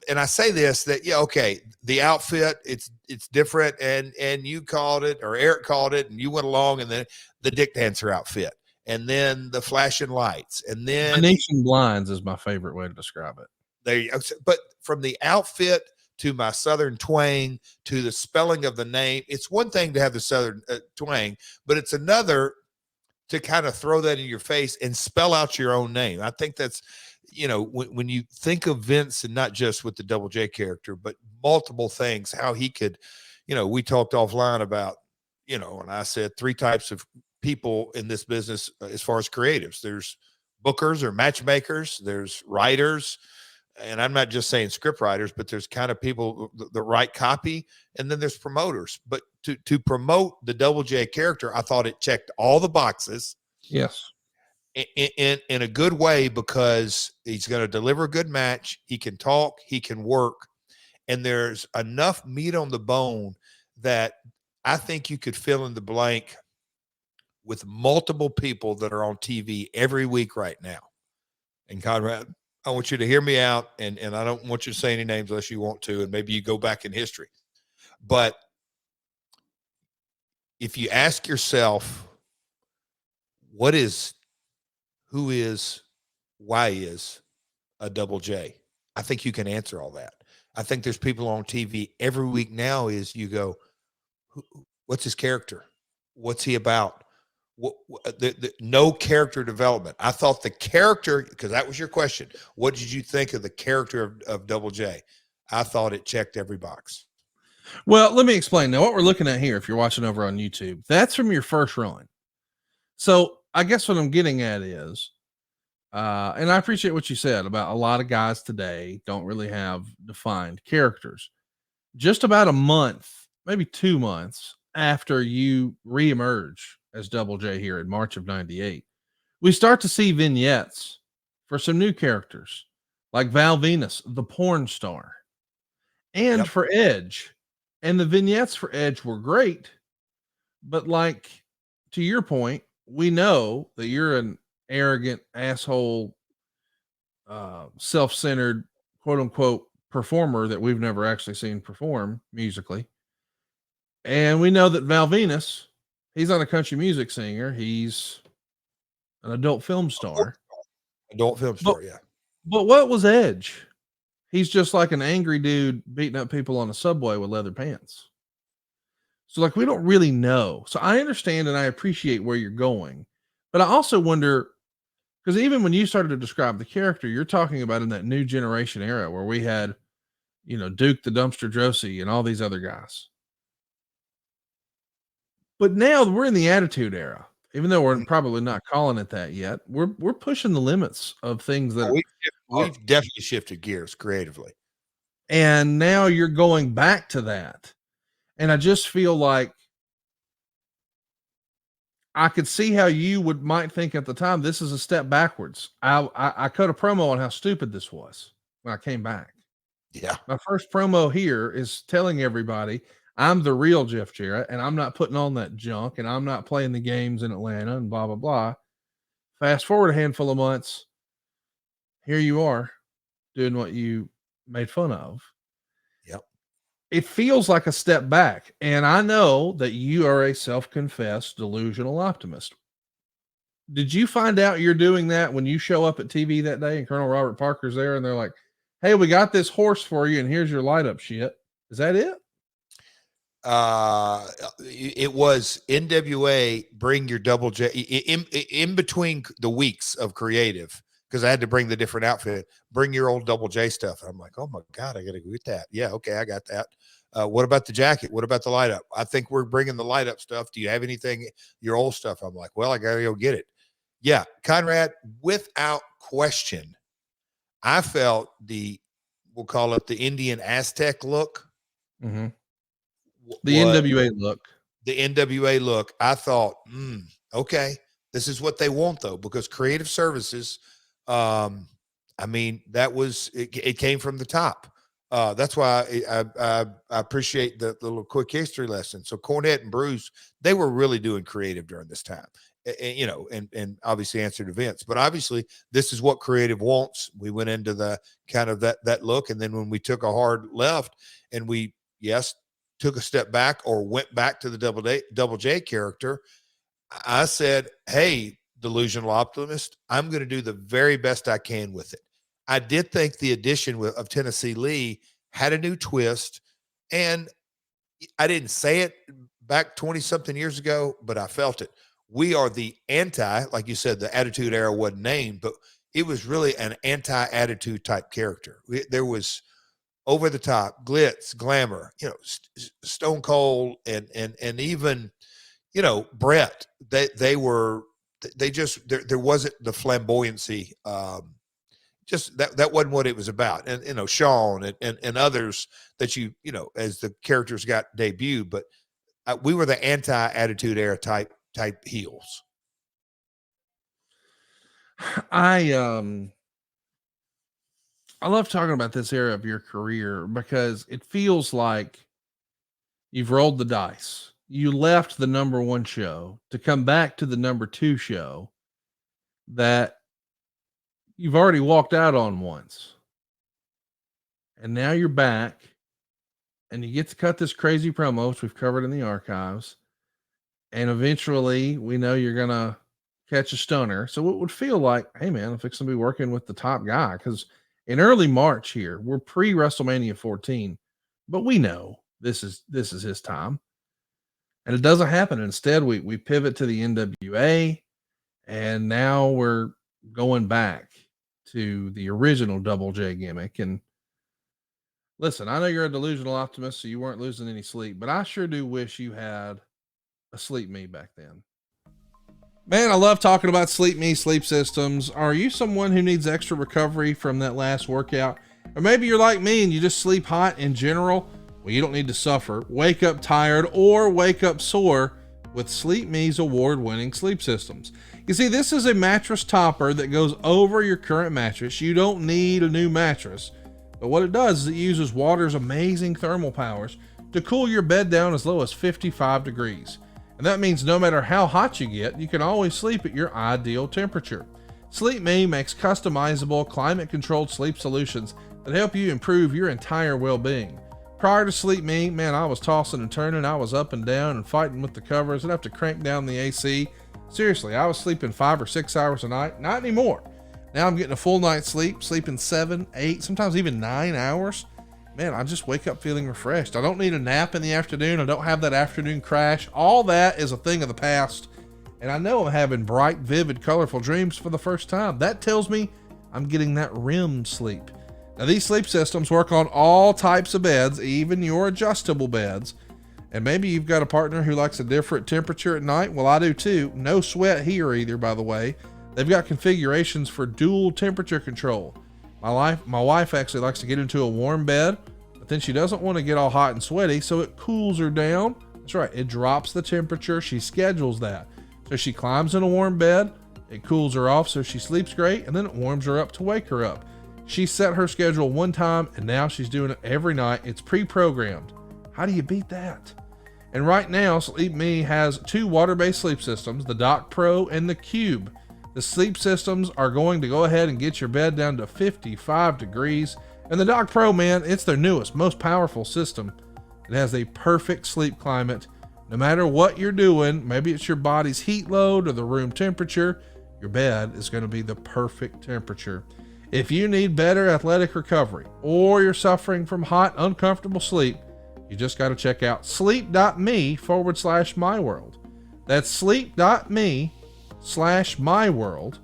and I say this, that, yeah, okay, the outfit, it's different. And you called it, or Eric called it, and you went along, and then the Dick Dancer outfit, and then the flashing lights, and then Venetian blinds is my favorite way to describe it. There you go. But from the outfit to my Southern twang to the spelling of the name, it's one thing to have the Southern twang, but it's another to kind of throw that in your face and spell out your own name. I think that's, when you think of Vince, and not just with the Double J character, but multiple things, how he could, we talked offline about, and I said 3 types of people in this business as far as creatives. There's bookers or matchmakers, there's writers, and I'm not just saying script writers, but there's kind of people that write copy, and then there's promoters. But to promote the Double J character, I thought it checked all the boxes. Yes. In a good way, because he's going to deliver a good match. He can talk, he can work, and there's enough meat on the bone that I think you could fill in the blank with multiple people that are on TV every week right now. And Conrad, I want you to hear me out, and I don't want you to say any names unless you want to, and maybe you go back in history. But if you ask yourself, why is a Double J? I think you can answer all that. I think there's people on TV every week now is you go, What's his character? What's he about? No character development. I thought the character, because that was your question. What did you think of the character of Double J? I thought it checked every box. Well, let me explain. Now, what we're looking at here, if you're watching over on YouTube, that's from your first run. So I guess what I'm getting at is, and I appreciate what you said about a lot of guys today don't really have defined characters. Just about a month, maybe 2 months after you reemerge as Double J here in March of '98, we start to see vignettes for some new characters like Val Venus, the porn star, and for Edge. And the vignettes for Edge were great, but like to your point, we know that you're an arrogant asshole, self-centered, quote unquote, performer that we've never actually seen perform musically. And we know that Val Venus, he's not a country music singer. He's an adult film star. Yeah. But what was Edge? He's just like an angry dude beating up people on a subway with leather pants. So like, we don't really know. So I understand and I appreciate where you're going, but I also wonder, because even when you started to describe the character, you're talking about in that new generation era where we had, Duke the Dumpster Drosy and all these other guys. But now we're in the attitude era, even though we're probably not calling it that yet. We're pushing the limits of things that we've definitely shifted gears creatively. And now you're going back to that. And I just feel like I could see how you might think at the time, this is a step backwards. I cut a promo on how stupid this was when I came back. Yeah. My first promo here is telling everybody I'm the real Jeff Jarrett and I'm not putting on that junk and I'm not playing the games in Atlanta and blah, blah, blah. Fast forward a handful of months. Here you are doing what you made fun of. Yep. It feels like a step back. And I know that you are a self-confessed delusional optimist. Did you find out you're doing that when you show up at TV that day and Colonel Robert Parker's there and they're like, hey, we got this horse for you and here's your light up shit? Is that it? It was NWA bring your Double J in between the weeks of creative, because I had to bring the different outfit, bring your old Double J stuff. And I'm like, oh my God, I got to go get that. Yeah. Okay. I got that. What about the jacket? What about the light up? I think we're bringing the light up stuff. Do you have anything, your old stuff? I'm like, well, I got to go get it. Yeah. Conrad, without question, I felt we'll call it the Indian Aztec look. Mm-hmm. The NWA look. The NWA look. I thought, okay, this is what they want though, because creative services, I mean, that was, it came from the top. That's why I appreciate the little quick history lesson. So Cornette and Bruce, they were really doing creative during this time, and obviously answered events, but obviously this is what creative wants. We went into the kind of that look. And then when we took a hard left and we, took a step back or went back to the Double J character, I said, hey, delusional optimist, I'm going to do the very best I can with it. I did think the addition of Tennessee Lee had a new twist, and I didn't say it back 20 something years ago, but I felt it. We are the like you said, the Attitude Era wasn't named, but it was really an anti-attitude type character. There was over the top, glitz, glamour, Stone Cold and even, Brett, there wasn't the flamboyancy. Just that wasn't what it was about. And, Sean and others that as the characters got debuted, but we were the anti-attitude era type heels. I love talking about this era of your career because it feels like you've rolled the dice. You left the number one show to come back to the number two show that you've already walked out on once. And now you're back and you get to cut this crazy promo, which we've covered in the archives. And eventually we know you're going to catch a stunner. So it would feel like, hey man, I'm fixing to be working with the top guy. Cause in early March here, we're pre WrestleMania 14, but we know this is his time. And it doesn't happen. Instead, we pivot to the NWA, and now we're going back to the original Double J gimmick. And listen, I know you're a delusional optimist, so you weren't losing any sleep, but I sure do wish you had a Sleep Me back then. Man, I love talking about Sleep Me sleep systems. Are you someone who needs extra recovery from that last workout? Or maybe you're like me and you just sleep hot in general? Well, you don't need to suffer, wake up tired, or wake up sore with Sleep Me's award-winning sleep systems. You see, this is a mattress topper that goes over your current mattress. You don't need a new mattress, but what it does is it uses water's amazing thermal powers to cool your bed down as low as 55 degrees. And that means no matter how hot you get, you can always sleep at your ideal temperature. Sleep Me makes customizable, climate-controlled sleep solutions that help you improve your entire well-being. Prior to Sleep Me, man, I was tossing and turning. I was up and down and fighting with the covers. I'd have to crank down the AC. Seriously, I was sleeping 5 or 6 hours a night. Not anymore. Now I'm getting a full night's sleep, sleeping 7, 8, sometimes even 9 hours. Man, I just wake up feeling refreshed. I don't need a nap in the afternoon. I don't have that afternoon crash. All that is a thing of the past. And I know I'm having bright, vivid, colorful dreams for the first time. That tells me I'm getting that REM sleep. Now, these sleep systems work on all types of beds, even your adjustable beds. And maybe you've got a partner who likes a different temperature at night. Well, I do too. No sweat here either, by the way. They've got configurations for dual temperature control. My wife actually likes to get into a warm bed, but then she doesn't want to get all hot and sweaty, so it cools her down. That's right, it drops the temperature. She schedules that. So she climbs in a warm bed, it cools her off so she sleeps great, and then it warms her up to wake her up. She set her schedule one time, and now she's doing it every night. It's pre-programmed. How do you beat that? And right now, Sleep Me has 2 water-based sleep systems, the Dock Pro and the Cube. The sleep systems are going to go ahead and get your bed down to 55 degrees. And the Dock Pro, man, it's their newest, most powerful system. It has a perfect sleep climate. No matter what you're doing, maybe it's your body's heat load or the room temperature, your bed is going to be the perfect temperature. If you need better athletic recovery or you're suffering from hot, uncomfortable sleep, you just got to check out sleep.me/myworld. That's sleep.me/myworld.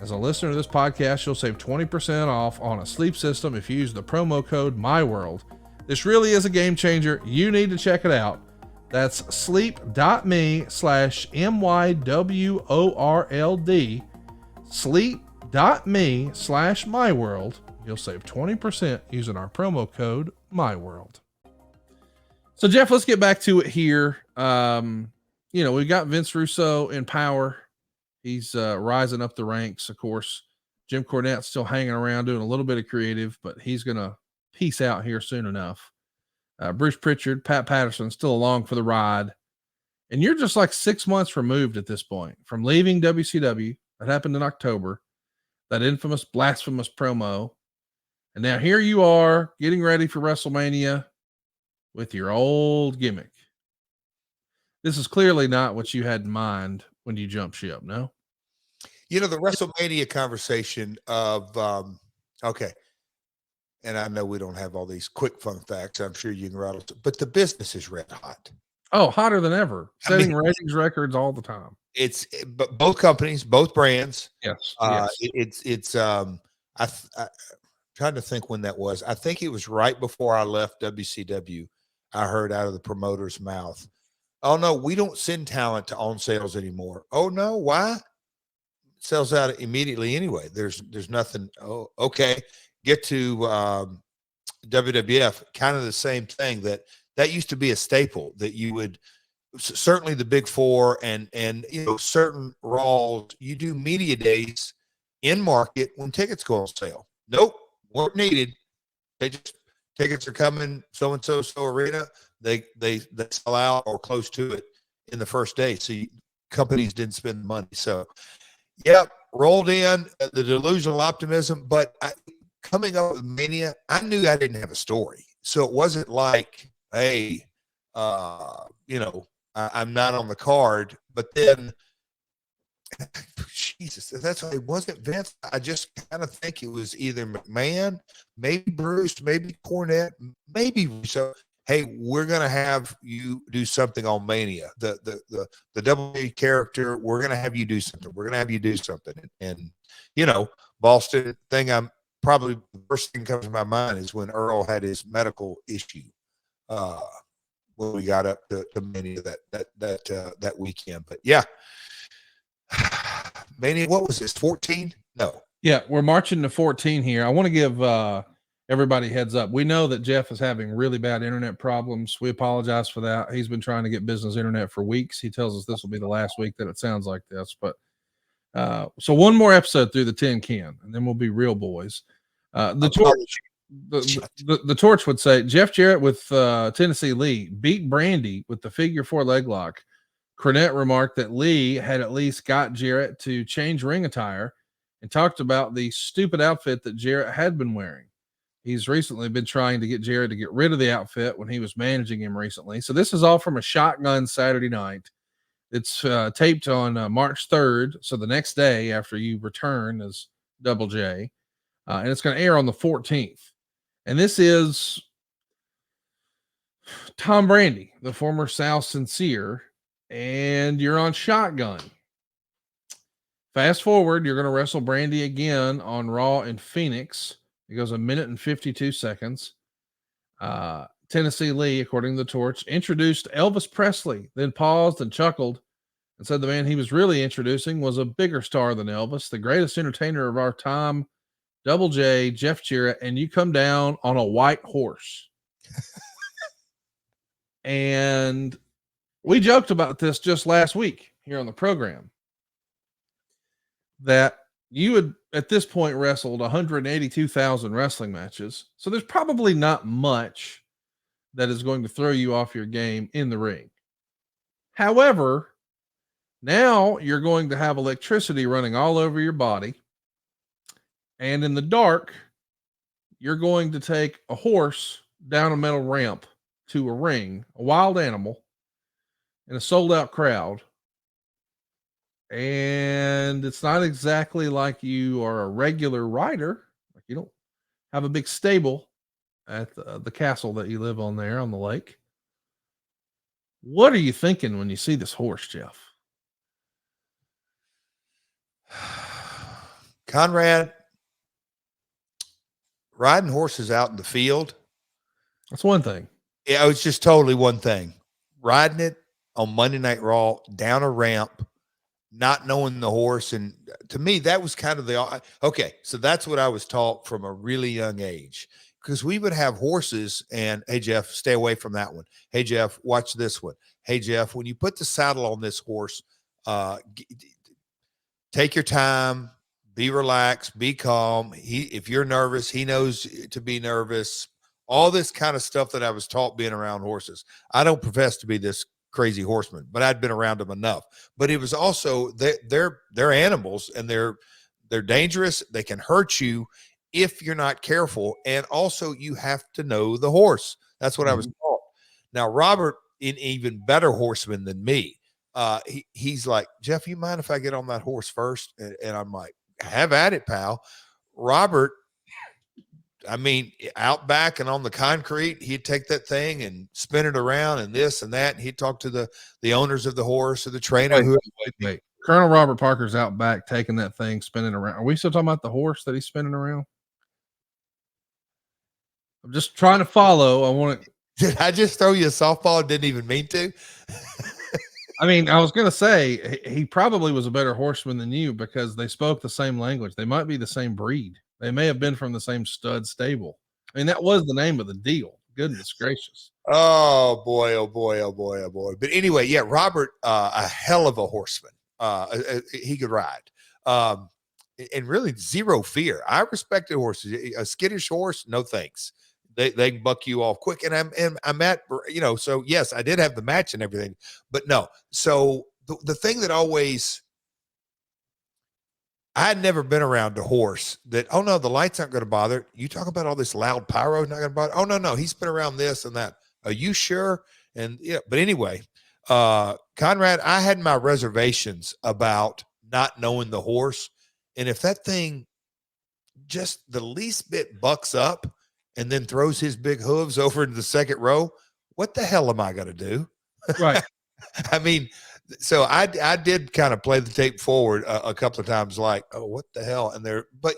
As a listener to this podcast, you'll save 20% off on a sleep system if you use the promo code MyWorld. This really is a game changer. You need to check it out. That's sleep.me/MYWORLD. Sleep.me/MyWorld. You'll save 20% using our promo code MyWorld. So Jeff, let's get back to it here. We've got Vince Russo in power. He's rising up the ranks. Of course, Jim Cornette's still hanging around doing a little bit of creative, but he's going to peace out here soon enough. Bruce Pritchard, Pat Patterson still along for the ride. And you're just like 6 months removed at this point from leaving WCW. That happened in October. That infamous, blasphemous promo. And now here you are getting ready for WrestleMania with your old gimmick. This is clearly not what you had in mind when you jumped ship, no? The WrestleMania conversation of, okay, and I know we don't have all these quick fun facts. I'm sure you can rattle, but the business is red hot. Oh, hotter than ever. Setting ratings records all the time. But both companies, both brands. Yes. I'm trying to think when that was. I think it was right before I left WCW. I heard out of the promoter's mouth, "Oh no, we don't send talent to on sales anymore." Oh no, why? Sells out immediately anyway. There's nothing. Oh, okay. Get to WWF, kind of the same thing. That used to be a staple that you would certainly the Big Four and certain Raws. You do media days in market when tickets go on sale. Nope, weren't needed. They just tickets are coming so and so arena. They sell out or close to it in the first day. So companies didn't spend the money. So, rolled in the delusional optimism. But coming up with Mania, I knew I didn't have a story. So it wasn't like, hey, I'm not on the card. But then, Jesus, that's why it wasn't Vince. I just kind of think it was either McMahon, maybe Bruce, maybe Cornette, maybe Russo. hey, we're going to have you do something on Mania. The WWF character, we're going to have you do something. We're going to have you do something. And Boston thing, probably the first thing that comes to my mind is when Earl had his medical issue. When we got up to Mania that weekend. But yeah. Mania, what was this? 14? No. Yeah, we're marching to 14 here. I want to give everybody heads up. We know that Jeff is having really bad internet problems. We apologize for that. He's been trying to get business internet for weeks. He tells us this will be the last week that it sounds like this. But so one more episode through the 10 can, and then we'll be real boys. The Torch would say Jeff Jarrett with Tennessee Lee beat Brandy with the figure 4 leg lock. Cornette remarked that Lee had at least got Jarrett to change ring attire and talked about the stupid outfit that Jarrett had been wearing. He's recently been trying to get Jarrett to get rid of the outfit when he was managing him recently. So this is all from a Shotgun Saturday night. It's taped on March 3rd. So the next day after you return as Double J. And it's going to air on the 14th. And this is Tom Brandy, the former South Sincere, and you're on Shotgun. Fast forward, you're going to wrestle Brandy again on Raw in Phoenix. It goes 1 minute and 52 seconds. Tennessee Lee, according to the Torch, introduced Elvis Presley, then paused and chuckled and said the man he was really introducing was a bigger star than Elvis, the greatest entertainer of our time, Double J, Jeff Jarrett, and you come down on a white horse. And we joked about this just last week here on the program, that you had at this point wrestled 182,000 wrestling matches. So there's probably not much that is going to throw you off your game in the ring. However, now you're going to have electricity running all over your body. And in the dark, you're going to take a horse down a metal ramp to a ring, a wild animal, in a sold out crowd. And it's not exactly like you are a regular rider. Like you don't have a big stable at the castle that you live on there on the lake. What are you thinking when you see this horse, Jeff? Conrad, riding horses out in the field. That's one thing. Yeah, it's just totally one thing. Riding it on Monday Night Raw down a ramp, not knowing the horse. And to me, that was kind of okay. So that's what I was taught from a really young age, because we would have horses and, hey, Jeff, stay away from that one. Hey, Jeff, watch this one. Hey, Jeff, when you put the saddle on this horse, take your time, be relaxed, be calm. If you're nervous, he knows to be nervous. All this kind of stuff that I was taught being around horses. I don't profess to be this crazy horseman, but I'd been around them enough. But it was also they're animals, and they're dangerous. They can hurt you if you're not careful, and also you have to know the horse. That's what I was taught. Now Robert, an even better horseman than me, he's like, Jeff, you mind if I get on that horse first? And I'm like, have at it, pal. Robert, I mean, out back and on the concrete, he'd take that thing and spin it around and this and that. And he'd talk to the owners of the horse or the trainer. Wait. Colonel Robert Parker's out back taking that thing, spinning around. Are we still talking about the horse that he's spinning around? I'm just trying to follow. I want to. Did I just throw you a softball and didn't even mean to? I mean, I was going to say he probably was a better horseman than you because they spoke the same language. They might be the same breed. They may have been from the same stud stable. I mean, that was the name of the deal. Goodness gracious. Oh boy, oh boy, oh boy, oh boy. But anyway, yeah, Robert, a hell of a horseman. He could ride. And really zero fear. I respected horses. A skittish horse, no thanks. They can buck you off quick. And I'm at, so yes, I did have the match and everything, but no. So the thing that always, I had never been around a horse that, oh no, the lights aren't going to bother. You talk about all this loud pyro, not going to bother. Oh no, he's been around this and that. Are you sure? And yeah, but anyway, Conrad, I had my reservations about not knowing the horse. And if that thing just the least bit bucks up and then throws his big hooves over into the second row, what the hell am I going to do? Right. I mean, so I did kind of play the tape forward a couple of times, like, oh, what the hell? And but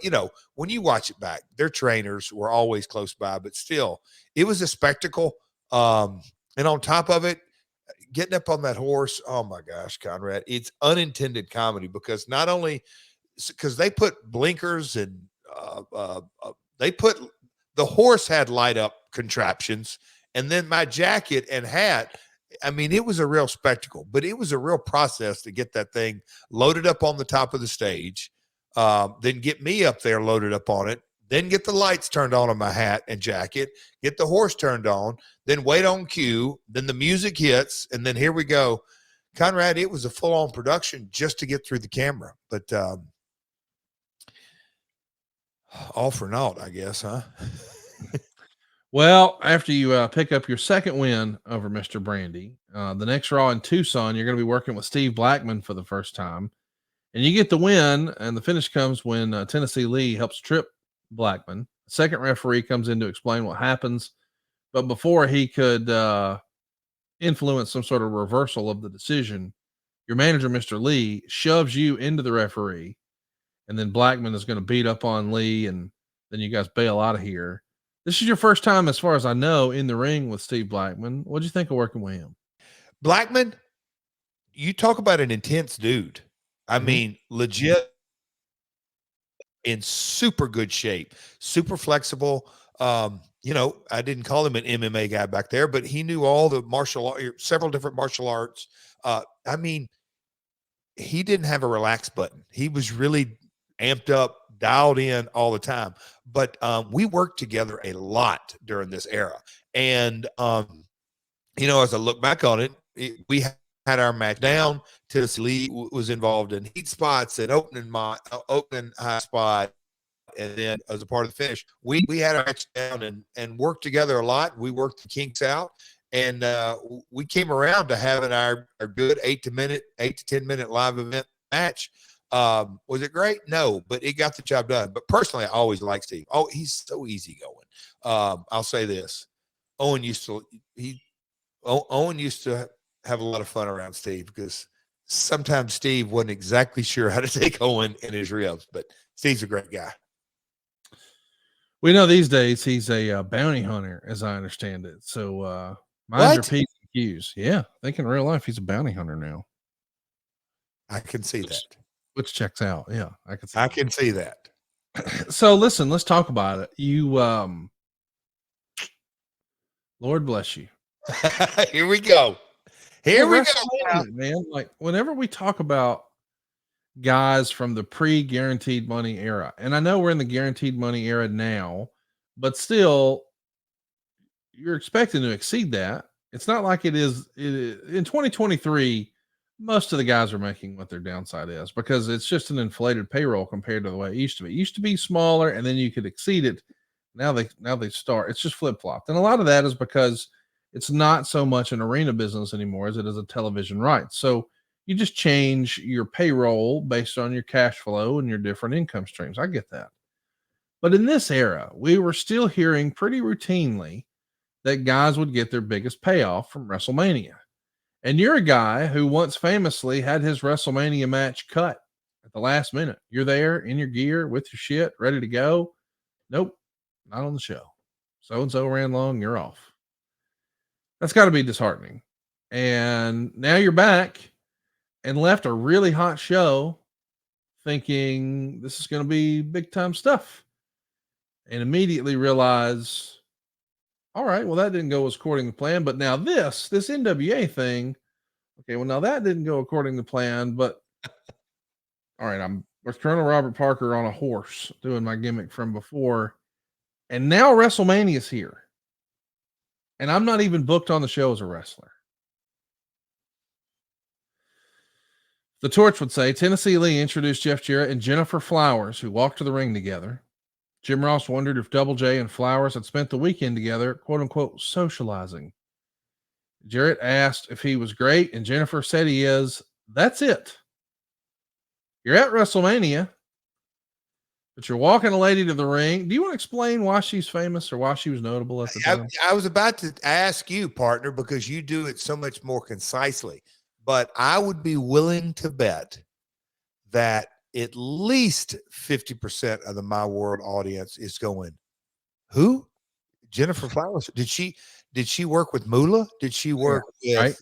when you watch it back, their trainers were always close by, but still, it was a spectacle. And on top of it, getting up on that horse, oh my gosh, Conrad, it's unintended comedy, because not only because they put blinkers and they put the horse had light up contraptions, and then my jacket and hat. I mean, it was a real spectacle, but it was a real process to get that thing loaded up on the top of the stage, then get me up there loaded up on it, then get the lights turned on my hat and jacket, get the horse turned on, then wait on cue, then the music hits, and then here we go. Conrad, it was a full-on production just to get through the camera, but all for naught, I guess, huh? Well, after you pick up your second win over Mr. Brandy, the next Raw in Tucson, you're going to be working with Steve Blackman for the first time. And you get the win, and the finish comes when Tennessee Lee helps trip Blackman. The second referee comes in to explain what happens. But before he could influence some sort of reversal of the decision, your manager, Mr. Lee, shoves you into the referee. And then Blackman is going to beat up on Lee, and then you guys bail out of here. This is your first time, as far as I know, in the ring with Steve Blackman. What'd you think of working with him? Blackman, you talk about an intense dude. I mean, legit in super good shape, super flexible. I didn't call him an MMA guy back there, but he knew all the several different martial arts. I mean, he didn't have a relax button. He was really amped up, dialed in all the time. But we worked together a lot during this era. And, as I look back on it, we had our match down. Tennessee Lee was involved in heat spots and opening high spot. And then as a part of the finish, we had our match down and worked together a lot. We worked the kinks out. And we came around to having our good 8 to 10 minute live event match. Was it great? No, but it got the job done. But personally, I always liked Steve. Oh, he's so easygoing. I'll say this: Owen used to have a lot of fun around Steve, because sometimes Steve wasn't exactly sure how to take Owen in his ribs, but Steve's a great guy. We know these days he's a bounty hunter, as I understand it. So mind your P's and Q's. Yeah, I think in real life he's a bounty hunter now. I can see that. Which checks out. Yeah, I can see that. So listen, let's talk about it. You, Lord bless you. Here we go. Here we go, man. Like, whenever we talk about guys from the pre-guaranteed money era, and I know we're in the guaranteed money era now, but still, you're expecting to exceed that. It's not like it is in 2023. Most of the guys are making what their downside is, because it's just an inflated payroll compared to the way it used to be. It used to be smaller, and then you could exceed it. Now they start. It's just flip-flopped. And a lot of that is because it's not so much an arena business anymore as it is a television right. So you just change your payroll based on your cash flow and your different income streams. I get that. But in this era, we were still hearing pretty routinely that guys would get their biggest payoff from WrestleMania. And you're a guy who once famously had his WrestleMania match cut at the last minute. You're there in your gear with your shit, ready to go. Nope, not on the show. So-and-so ran long, you're off. That's got to be disheartening. And now you're back and left a really hot show thinking this is going to be big time stuff. And immediately realize, all right, well, that didn't go as according to plan. But now this NWA thing, okay, well, now that didn't go according to plan. But all right, I'm with Colonel Robert Parker on a horse doing my gimmick from before. And now WrestleMania is here. And I'm not even booked on the show as a wrestler. The Torch would say Tennessee Lee introduced Jeff Jarrett and Jennifer Flowers, who walked to the ring together. Jim Ross wondered if Double J and Flowers had spent the weekend together, quote unquote, socializing. Jarrett asked if he was great, and Jennifer said he is. That's it. You're at WrestleMania. But you're walking a lady to the ring. Do you want to explain why she's famous or why she was notable at the time? I was about to ask you, partner, because you do it so much more concisely. But I would be willing to bet that at least 50% of the My World audience is going, who? Jennifer Flowers. Did she work with Moolah? Did she work with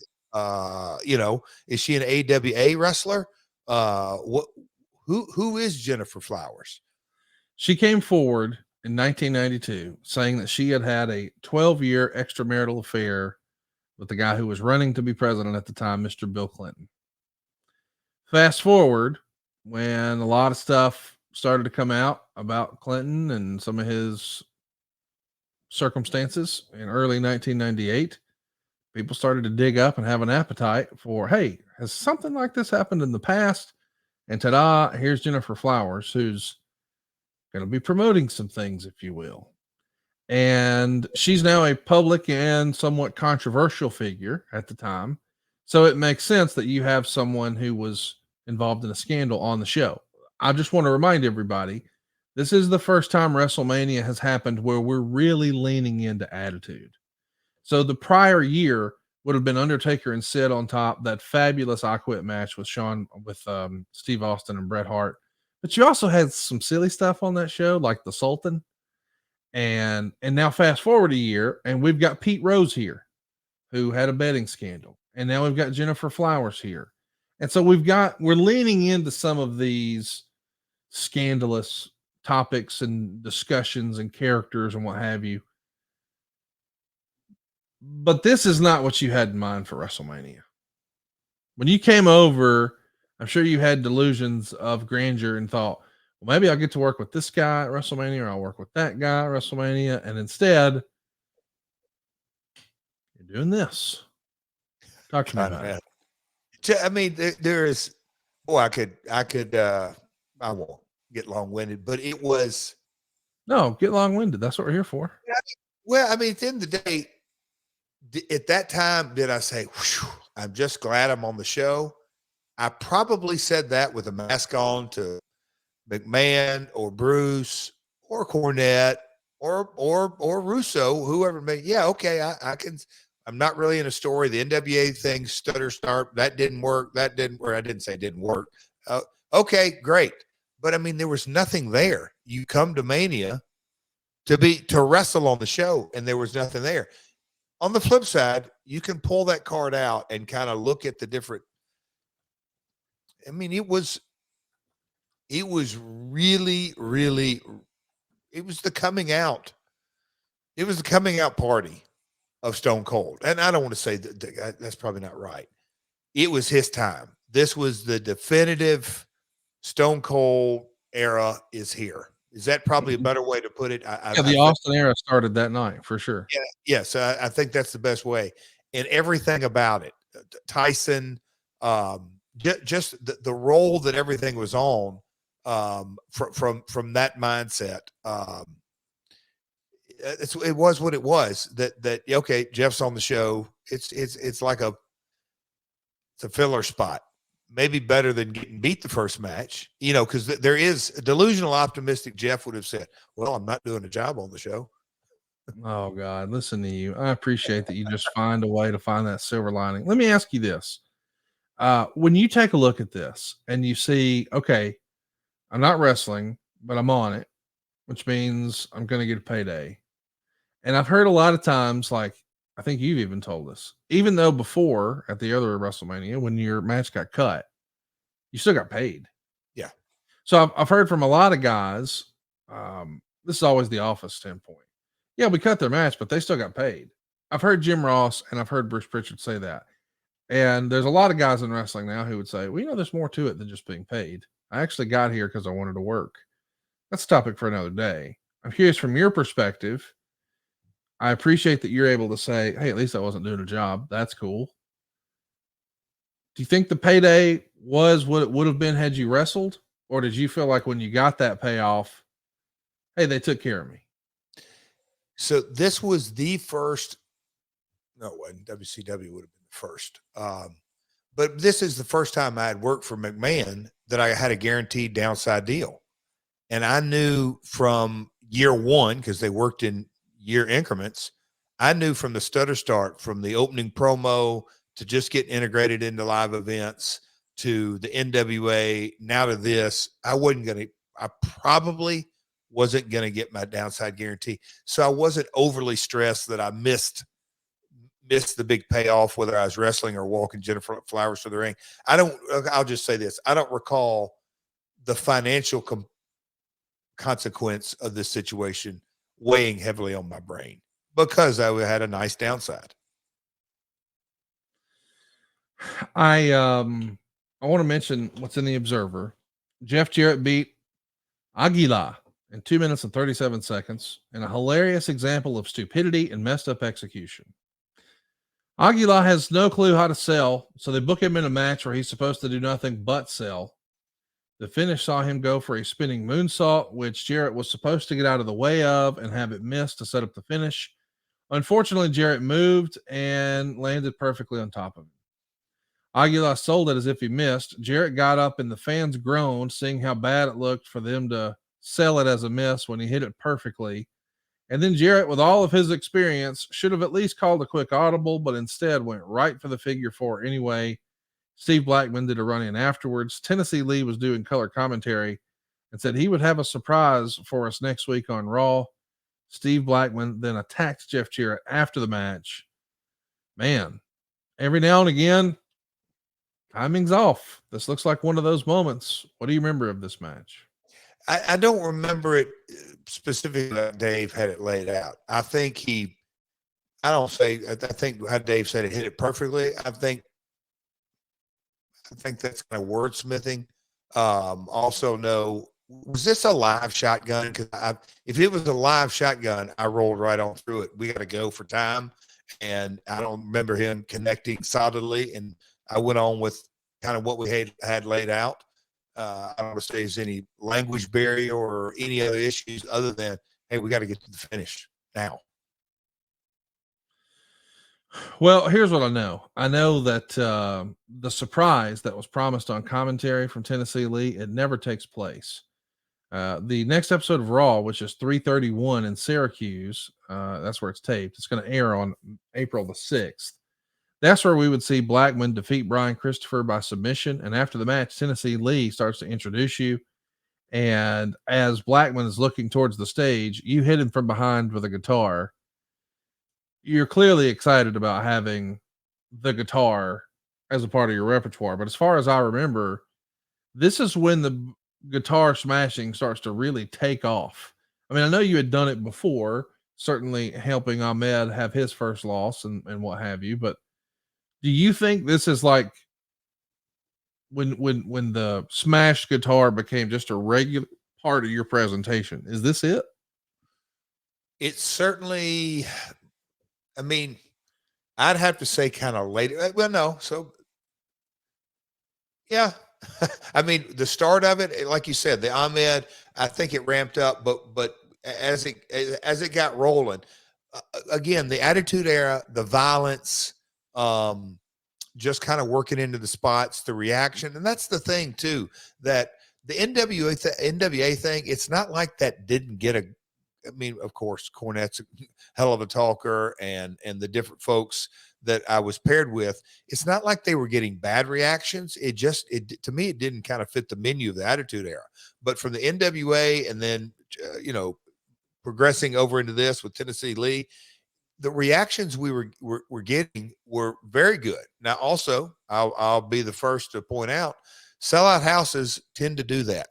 is she an AWA wrestler? Who is Jennifer Flowers? She came forward in 1992 saying that she had a 12-year extramarital affair with the guy who was running to be president at the time, Mr. Bill Clinton. Fast forward, when a lot of stuff started to come out about Clinton and some of his circumstances in early 1998, people started to dig up and have an appetite for, hey, has something like this happened in the past? And ta-da, here's Jennifer Flowers, who's going to be promoting some things, if you will. And she's now a public and somewhat controversial figure at the time. So it makes sense that you have someone who was involved in a scandal on the show. I just want to remind everybody, this is the first time WrestleMania has happened where we're really leaning into attitude. So the prior year would have been Undertaker and Sid on top, that fabulous I Quit match with Steve Austin and Bret Hart. But you also had some silly stuff on that show, like the Sultan. And now fast forward a year, and we've got Pete Rose here, who had a betting scandal. And now we've got Jennifer Flowers here. And so we're leaning into some of these scandalous topics and discussions and characters and what have you. But this is not what you had in mind for WrestleMania. When you came over, I'm sure you had delusions of grandeur and thought, well, maybe I'll get to work with this guy at WrestleMania, or I'll work with that guy at WrestleMania. And instead, you're doing this. Talk to me about it. I mean, there is, I won't get long-winded, but it was. No, get long-winded. That's what we're here for. Well, I mean, at the end of the day, at that time, did I say, I'm just glad I'm on the show? I probably said that with a mask on to McMahon or Bruce or Cornette or Russo, whoever made. Yeah, okay, I can. I'm not really in a story. The NWA thing, stutter start, that didn't work. That didn't, or I didn't say it didn't work. Okay, great. But I mean, there was nothing there. You come to Mania to wrestle on the show, and there was nothing there. On the flip side, you can pull that card out and kind of look at the different. I mean, it was really, really, it was the coming out. It was the coming out party of Stone Cold. And I don't want to say that's probably not right. It was his time. This was the definitive Stone Cold era is here. Is that probably a better way to put it? The Austin era started that night for sure. Yeah, yes, I think that's the best way. And everything about it, Tyson, just the role that everything was on, from that mindset. It was what it was. That okay, Jeff's on the show. It's like it's a filler spot. Maybe better than getting beat the first match, because there is a delusional optimistic Jeff would have said, well, I'm not doing a job on the show. Oh God, listen to you. I appreciate that you just find a way to find that silver lining. Let me ask you this. When you take a look at this and you see, okay, I'm not wrestling, but I'm on it, which means I'm going to get a payday. And I've heard a lot of times, like, I think you've even told us, even though before at the other WrestleMania, when your match got cut, you still got paid. Yeah. So I've heard from a lot of guys. This is always the office standpoint. Yeah, we cut their match, but they still got paid. I've heard Jim Ross and I've heard Bruce Pritchard say that. And there's a lot of guys in wrestling now who would say, well, there's more to it than just being paid. I actually got here because I wanted to work. That's a topic for another day. I'm curious from your perspective. I appreciate that you're able to say, hey, at least I wasn't doing a job. That's cool. Do you think the payday was what it would have been had you wrestled? Or did you feel like when you got that payoff, hey, they took care of me? So this was the first. No, it wasn't. WCW would have been the first. But this is the first time I had worked for McMahon that I had a guaranteed downside deal. And I knew from year one, because they worked in year increments, I knew from the stutter start, from the opening promo to just getting integrated into live events to the NWA, now to this, I probably wasn't going to get my downside guarantee. So I wasn't overly stressed that I missed the big payoff, whether I was wrestling or walking Jennifer Flowers to the ring. I'll just say this. I don't recall the financial consequence of this situation weighing heavily on my brain because I had a nice downside. I want to mention what's in the Observer. Jeff Jarrett beat Aguila in 2 minutes and 37 seconds in a hilarious example of stupidity and messed up execution. Aguila has no clue how to sell, so they book him in a match where he's supposed to do nothing but sell. The finish saw him go for a spinning moonsault, which Jarrett was supposed to get out of the way of and have it missed to set up the finish. Unfortunately, Jarrett moved and landed perfectly on top of him. Aguila sold it as if he missed. Jarrett got up and the fans groaned, seeing how bad it looked for them to sell it as a miss when he hit it perfectly. And then Jarrett, with all of his experience, should have at least called a quick audible, but instead went right for the figure four anyway. Steve Blackman did a run-in afterwards. Tennessee Lee was doing color commentary and said he would have a surprise for us next week on Raw. Steve Blackman then attacked Jeff Jarrett after the match. Man, every now and again, timing's off. This looks like one of those moments. What do you remember of this match? I don't remember it specifically that Dave had it laid out. I think how Dave said it, hit it perfectly. I think that's kind of wordsmithing. Also, no, was this a live shotgun? Because if it was a live shotgun, I rolled right on through it. We got to go for time. And I don't remember him connecting solidly. And I went on with kind of what we had laid out. I don't want to say there's any language barrier or any other issues other than, hey, we got to get to the finish now. Well, here's what I know. I know that the surprise that was promised on commentary from Tennessee Lee, it never takes place. The next episode of Raw, which is 331 in Syracuse, that's where it's taped. It's going to air on April the 6th. That's where we would see Blackman defeat Brian Christopher by submission. And after the match, Tennessee Lee starts to introduce you. And as Blackman is looking towards the stage, you hit him from behind with a guitar. You're clearly excited about having the guitar as a part of your repertoire. But as far as I remember, this is when the guitar smashing starts to really take off. I mean, I know you had done it before, certainly helping Ahmed have his first loss and what have you, but do you think this is like when the smashed guitar became just a regular part of your presentation? Is this it? It's certainly, I mean, I'd have to say kind of later. Well, no. So, yeah. I mean, the start of it, like you said, the Ahmed, I think it ramped up, but as it got rolling, again, the Attitude Era, the violence, just kind of working into the spots, the reaction. And that's the thing too, that the NWA thing, it's not like that didn't get I mean, of course, Cornette's a hell of a talker and the different folks that I was paired with, it's not like they were getting bad reactions. To me, it didn't kind of fit the menu of the Attitude Era. But from the NWA and then, progressing over into this with Tennessee Lee, the reactions we were getting were very good. Now, also, I'll be the first to point out, sellout houses tend to do that.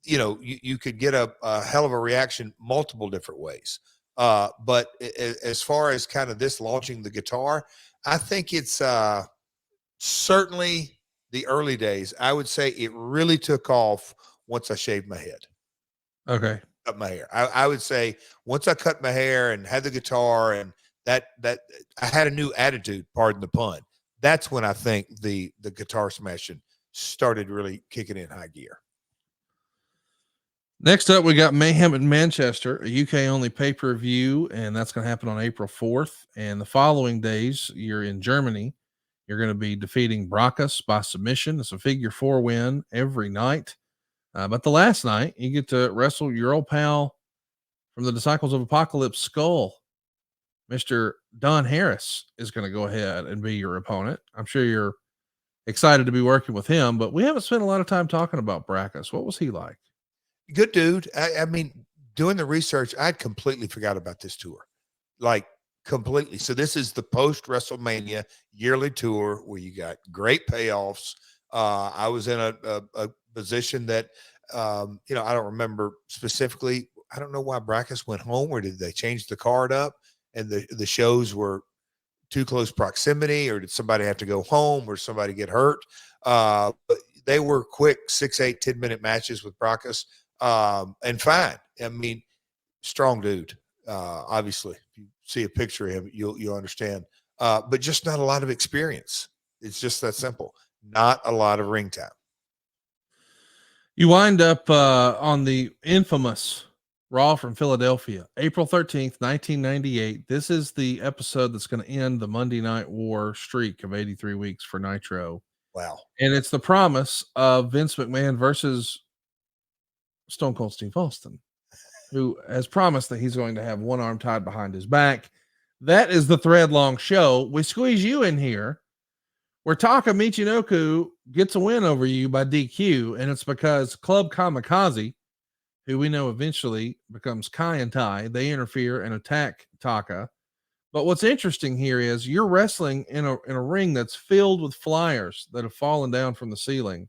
You could get a hell of a reaction multiple different ways. But as far as kind of this launching the guitar, I think it's certainly the early days. I would say it really took off once I shaved my head. Okay. Cut my hair. I would say once I cut my hair and had the guitar and that I had a new attitude, pardon the pun. That's when I think the guitar smashing started really kicking in high gear. Next up, we got Mayhem in Manchester, a UK only pay-per-view, and that's going to happen on April 4th. And the following days, you're in Germany. You're going to be defeating Brackus by submission. It's a figure 4 win every night. But the last night, you get to wrestle your old pal from the Disciples of Apocalypse, Skull. Mr. Don Harris is going to go ahead and be your opponent. I'm sure you're excited to be working with him, but we haven't spent a lot of time talking about Brackus. What was he like? Good dude. I mean, doing the research, I'd completely forgot about this tour. Like, completely. So this is the post WrestleMania yearly tour where you got great payoffs. I was in a position that, I don't remember specifically. I don't know why Brackus went home, or did they change the card up and the shows were too close proximity, or did somebody have to go home, or somebody get hurt? But they were quick 6, 8, 10-minute matches with Brackus, and fine. I mean, strong dude. Obviously, if you see a picture of him, you'll understand. But just not a lot of experience. It's just that simple. Not a lot of ring time. You wind up on the infamous Raw from Philadelphia, April 13th, 1998. This is the episode that's going to end the Monday Night War streak of 83 weeks for Nitro. Wow. And it's the promise of Vince McMahon versus Stone Cold Steve Austin, who has promised that he's going to have one arm tied behind his back. That is the thread long show. We squeeze you in here where Taka Michinoku gets a win over you by DQ. And it's because Club Kamikaze, who we know eventually becomes Kai and Tai, they interfere and attack Taka. But what's interesting here is you're wrestling in a ring that's filled with flyers that have fallen down from the ceiling.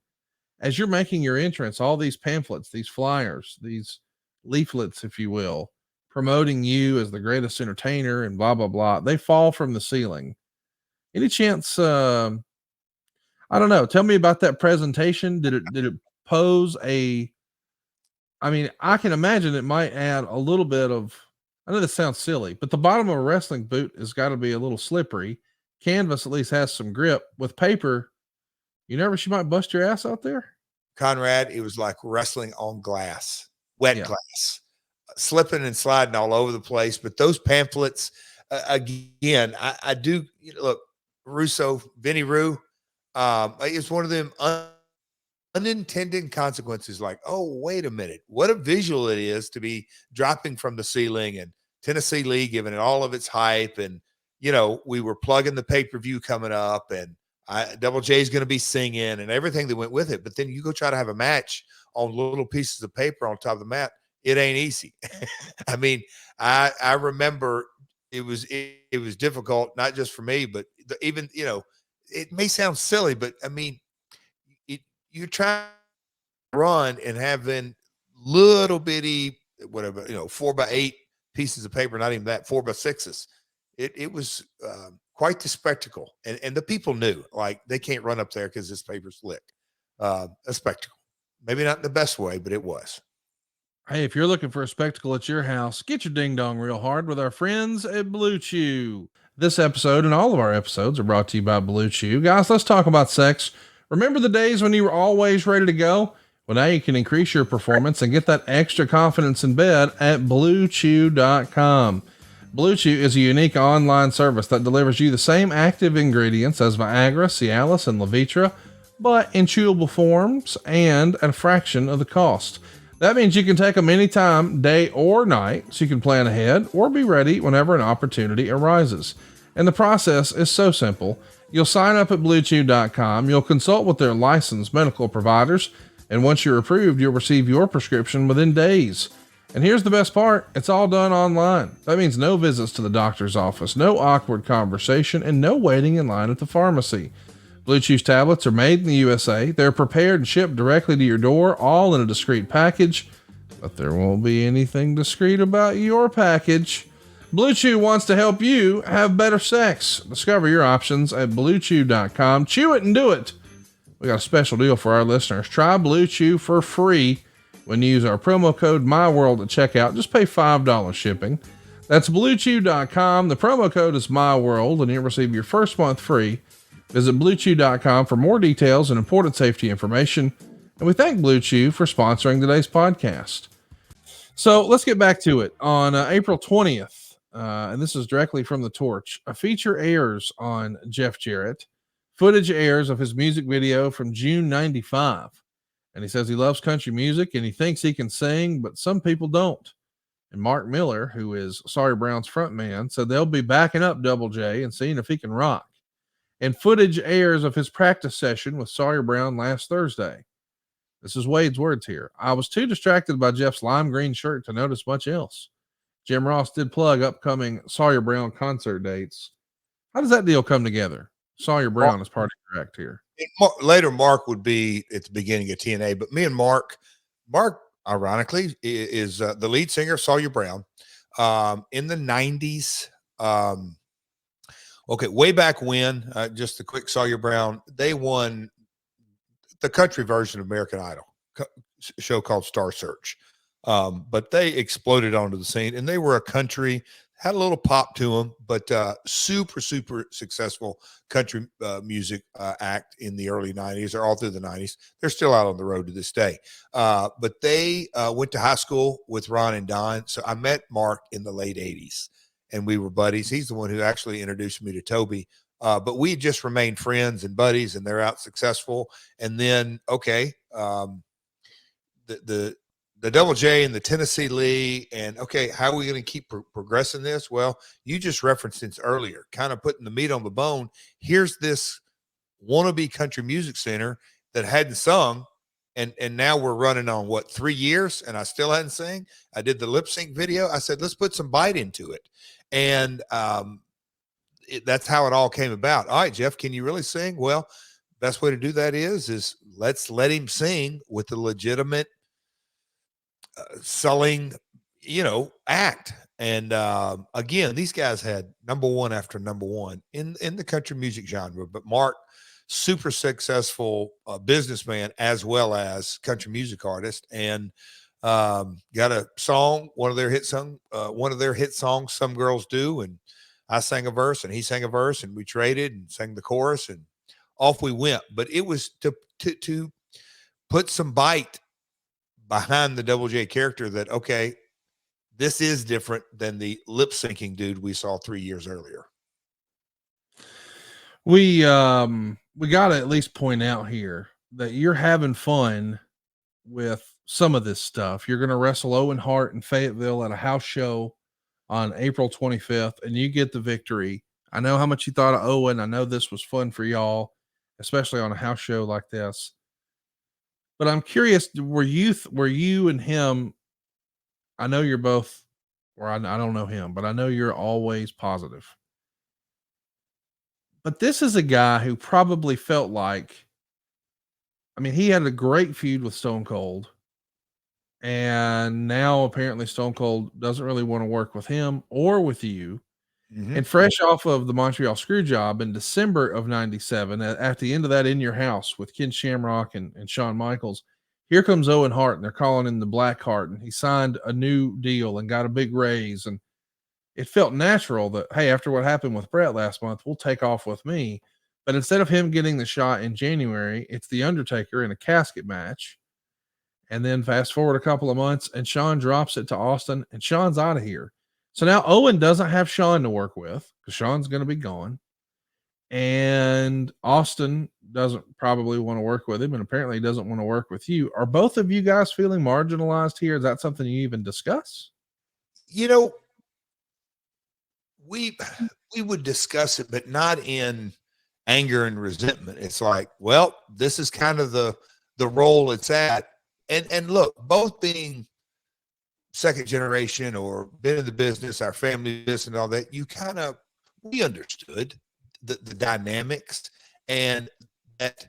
As you're making your entrance, all these pamphlets, these flyers, these leaflets, if you will, promoting you as the greatest entertainer and blah, blah, blah, they fall from the ceiling. Any chance, I don't know, tell me about that presentation. Did it pose I mean, I can imagine it might add a little bit of, I know this sounds silly, but the bottom of a wrestling boot has got to be a little slippery. Canvas at least has some grip. With paper, you nervous you might bust your ass out there? Conrad, it was like wrestling on glass, wet glass, slipping and sliding all over the place. But those pamphlets, again, I do, look, Russo, Vinny Roo, it's one of them unintended consequences. Like, oh, wait a minute, what a visual it is to be dropping from the ceiling, and Tennessee Lee giving it all of its hype. And, we were plugging the pay-per-view coming up, and Double J is going to be singing and everything that went with it. But then you go try to have a match on little pieces of paper on top of the mat. It ain't easy. I mean, I remember it was difficult, not just for me, but even, it may sound silly, but I mean, you're trying to run and having little bitty, whatever, 4x8 pieces of paper, not even that, 4x6s. It was quite the spectacle. And the people knew, like, they can't run up there because this paper's slick. A spectacle. Maybe not in the best way, but it was. Hey, if you're looking for a spectacle at your house, get your ding dong real hard with our friends at BlueChew. This episode and all of our episodes are brought to you by BlueChew. Guys, let's talk about sex. Remember the days when you were always ready to go? Well, now you can increase your performance and get that extra confidence in bed at BlueChew.com. BlueChew is a unique online service that delivers you the same active ingredients as Viagra, Cialis, and Levitra, but in chewable forms and at a fraction of the cost. That means you can take them anytime, day or night, so you can plan ahead or be ready whenever an opportunity arises. And the process is so simple. You'll sign up at BlueChew.com, you'll consult with their licensed medical providers, and once you're approved, you'll receive your prescription within days. And here's the best part, it's all done online. That means no visits to the doctor's office, no awkward conversation, and no waiting in line at the pharmacy. BlueChew's tablets are made in the USA. They're prepared and shipped directly to your door, all in a discreet package. But there won't be anything discreet about your package. BlueChew wants to help you have better sex. Discover your options at BlueChew.com. Chew it and do it. We got a special deal for our listeners. Try BlueChew for free when you use our promo code MyWorld at checkout. Just pay $5 shipping. That's BlueChew.com. The promo code is MyWorld, and you'll receive your first month free. Visit BlueChew.com for more details and important safety information. And we thank BlueChew for sponsoring today's podcast. So let's get back to it. On April 20th, and this is directly from the Torch, a feature airs on Jeff Jarrett. Footage airs of his music video from June 95. And he says he loves country music and he thinks he can sing, but some people don't. And Mark Miller, who is Sawyer Brown's front man, said they'll be backing up Double J and seeing if he can rock. And footage airs of his practice session with Sawyer Brown last Thursday. This is Wade's words here. I was too distracted by Jeff's lime green shirt to notice much else. Jim Ross did plug upcoming Sawyer Brown concert dates. How does that deal come together? Sawyer Brown is part of your act here. Later, Mark would be at the beginning of TNA, but me and Mark, ironically, is the lead singer of Sawyer Brown in the 90s. Okay, way back when, just a quick Sawyer Brown, they won the country version of American Idol show called Star Search. But they exploded onto the scene, and they were a country, had a little pop to them, but super, super successful country music act in the early 90s or all through the 90s. They're still out on the road to this day. But they went to high school with Ron and Don. So I met Mark in the late 80s, and we were buddies. He's the one who actually introduced me to Toby. But we just remained friends and buddies, and they're out successful. And then, okay, the Double J and the Tennessee Lee, and okay, how are we going to keep progressing this? Well, you just referenced this earlier, kind of putting the meat on the bone. Here's this wannabe country music center that hadn't sung, and now we're running on what, 3 years, and I still hadn't sang. I did the lip sync video. I said, let's put some bite into it, and that's how it all came about. All right, Jeff, can you really sing? Well, best way to do that is let's let him sing with the legitimate selling, act. And again, these guys had number one after number one in the country music genre. But Mark, super successful businessman as well as country music artist, and got a song, one of their hit songs, Some Girls Do, and I sang a verse and he sang a verse, and we traded and sang the chorus, and off we went. But it was to put some bite behind the Double J character that, okay, this is different than the lip syncing dude we saw 3 years earlier. We got to at least point out here that you're having fun with some of this stuff. You're going to wrestle Owen Hart in Fayetteville at a house show on April 25th, and you get the victory. I know how much you thought of Owen. I know this was fun for y'all, especially on a house show like this. But I'm curious, were you and him, I know you're both, or I don't know him, but I know you're always positive. But this is a guy who probably felt like, he had a great feud with Stone Cold, and now apparently Stone Cold doesn't really want to work with him or with you. Mm-hmm. And fresh off of the Montreal Screwjob in December of 97, at the end of that In Your House with Ken Shamrock and Shawn Michaels, here comes Owen Hart, and they're calling him the Black Heart, and he signed a new deal and got a big raise. And it felt natural that, hey, after what happened with Brett last month, we'll take off with me. But instead of him getting the shot in January, it's The Undertaker in a casket match. And then fast forward a couple of months, and Shawn drops it to Austin, and Shawn's out of here. So now Owen doesn't have Shawn to work with because Shawn's going to be gone. And Austin doesn't probably want to work with him, and apparently he doesn't want to work with you. Are both of you guys feeling marginalized here? Is that something you even discuss? We would discuss it, but not in anger and resentment. It's like, well, this is kind of the role it's at. And look, both being second generation or been in the business, our family business and all that, we understood the dynamics, and that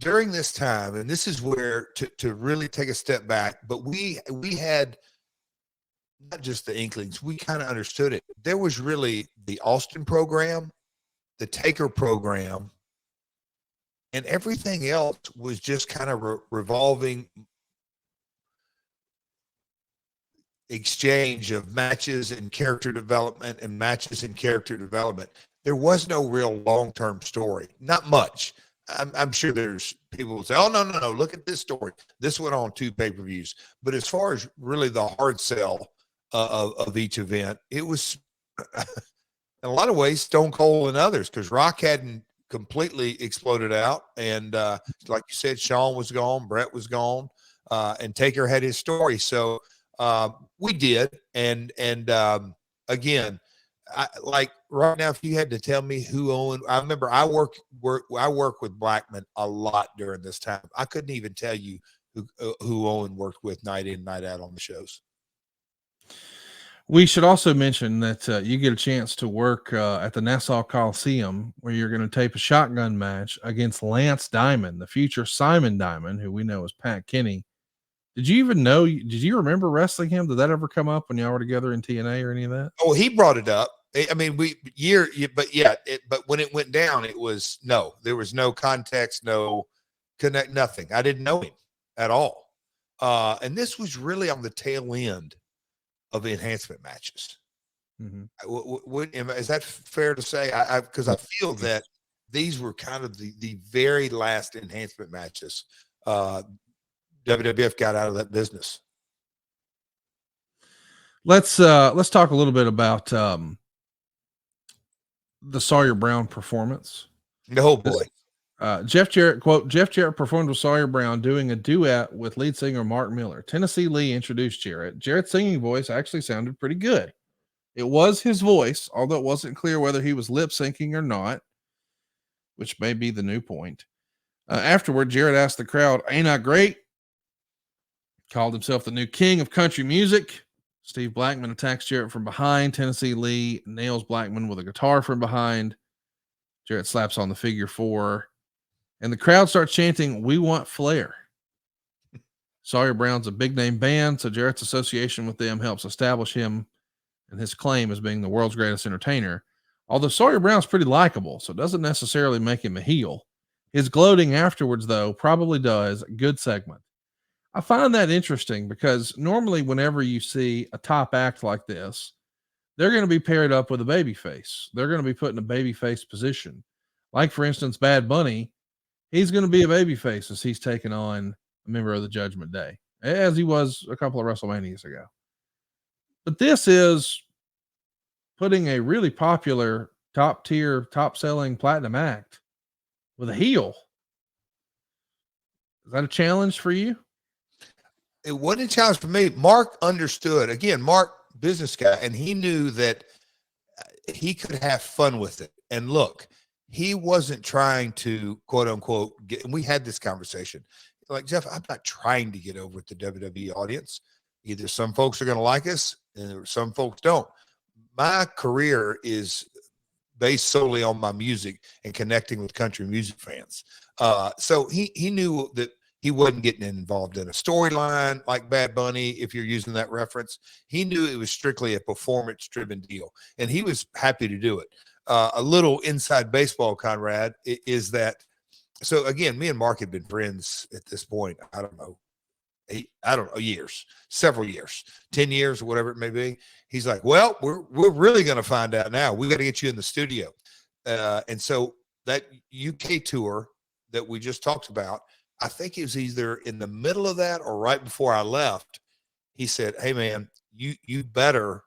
during this time, and this is where to really take a step back, but we had not just the inklings, we kind of understood it. There was really the Austin program, the Taker program, and everything else was just kind of revolving exchange of matches and character development and matches and character development. There was no real long-term story, not much. I'm sure there's people who say, oh, no, look at this story. This went on 2 pay-per-views. But as far as really the hard sell of each event, it was in a lot of ways Stone Cold and others, because Rock hadn't completely exploded out. And like you said, Sean was gone, Brett was gone, and Taker had his story. So we did. And again, like right now, if you had to tell me who Owen, I remember I work with Blackman a lot during this time. I couldn't even tell you who Owen worked with night in, night out on the shows. We should also mention that you get a chance to work at the Nassau Coliseum, where you're going to tape a shotgun match against Lance Diamond, the future Simon Diamond, who we know as Pat Kenny. Did you remember wrestling him? Did that ever come up when y'all were together in TNA or any of that? Oh, he brought it up. I mean, but when it went down, there was no context, no connect, nothing. I didn't know him at all. And this was really on the tail end of enhancement matches. Mm-hmm. Is that fair to say? Because I feel that these were kind of the very last enhancement matches. WWF got out of that business. Let's talk a little bit about the Sawyer Brown performance. Oh boy. Jeff Jarrett, quote, Jeff Jarrett performed with Sawyer Brown doing a duet with lead singer Mark Miller. Tennessee Lee introduced Jarrett. Jarrett's singing voice actually sounded pretty good. It was his voice, although it wasn't clear whether he was lip syncing or not, which may be the new point. Afterward, Jarrett asked the crowd, "Ain't I great?" Called himself the new king of country music. Steve Blackman attacks Jarrett from behind. Tennessee Lee nails Blackman with a guitar from behind. Jarrett slaps on the figure 4. And the crowd starts chanting, "We want Flair." Sawyer Brown's a big name band, so Jarrett's association with them helps establish him and his claim as being the world's greatest entertainer. Although Sawyer Brown's pretty likable, so it doesn't necessarily make him a heel. His gloating afterwards, though, probably does. Good segment. I find that interesting because normally whenever you see a top act like this, they're going to be paired up with a babyface. They're going to be put in a babyface position. Like, for instance, Bad Bunny, he's going to be a babyface as he's taken on a member of the Judgment Day, as he was a couple of WrestleManias ago. But this is putting a really popular, top tier, top selling platinum act with a heel. Is that a challenge for you? It wasn't a challenge for me. Mark understood. Again, Mark, business guy, and he knew that he could have fun with it. And look, he wasn't trying to, quote unquote, and we had this conversation. Like, Jeff, I'm not trying to get over with the WWE audience. Either some folks are going to like us and some folks don't. My career is based solely on my music and connecting with country music fans. So he knew that he wasn't getting involved in a storyline like Bad Bunny, if you're using that reference. He knew it was strictly a performance-driven deal, and he was happy to do it. A little inside baseball, Conrad, is that, so again, me and Mark had been friends at this point, I don't know, years, several years, 10 years or whatever it may be. He's like, "Well, we're really going to find out now. We got to get you in the studio." And so that UK tour that we just talked about, I think it was either in the middle of that or right before I left. He said, "Hey man, you better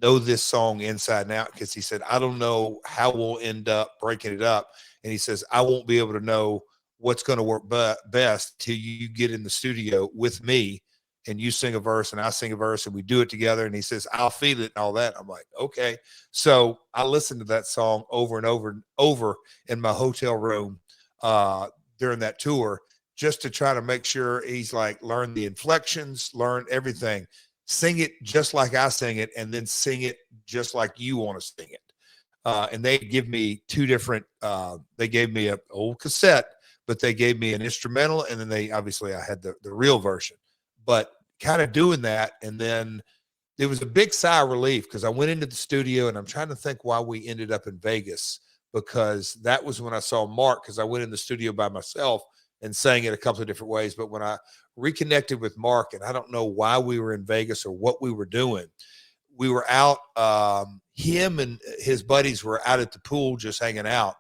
know this song inside and out," because he said, "I don't know how we'll end up breaking it up." And he says, "I won't be able to know what's going to work best till you get in the studio with me and you sing a verse and I sing a verse and we do it together." And he says, "I'll feel it," and all that. I'm like, okay. So I listened to that song over and over and over in my hotel room during that tour, just to try to make sure he's like, learn the inflections, learn everything, sing it just like I sing it, and then sing it just like you want to sing it. And they give me two different, they gave me an old cassette, but they gave me an instrumental, and then I had the real version. But kind of doing that, and then there was a big sigh of relief because I went into the studio, and I'm trying to think why we ended up in Vegas, because that was when I saw Mark, because I went in the studio by myself and sang it a couple of different ways. But when I reconnected with Mark, and I don't know why we were in Vegas or what we were doing, we were out, him and his buddies were out at the pool just hanging out,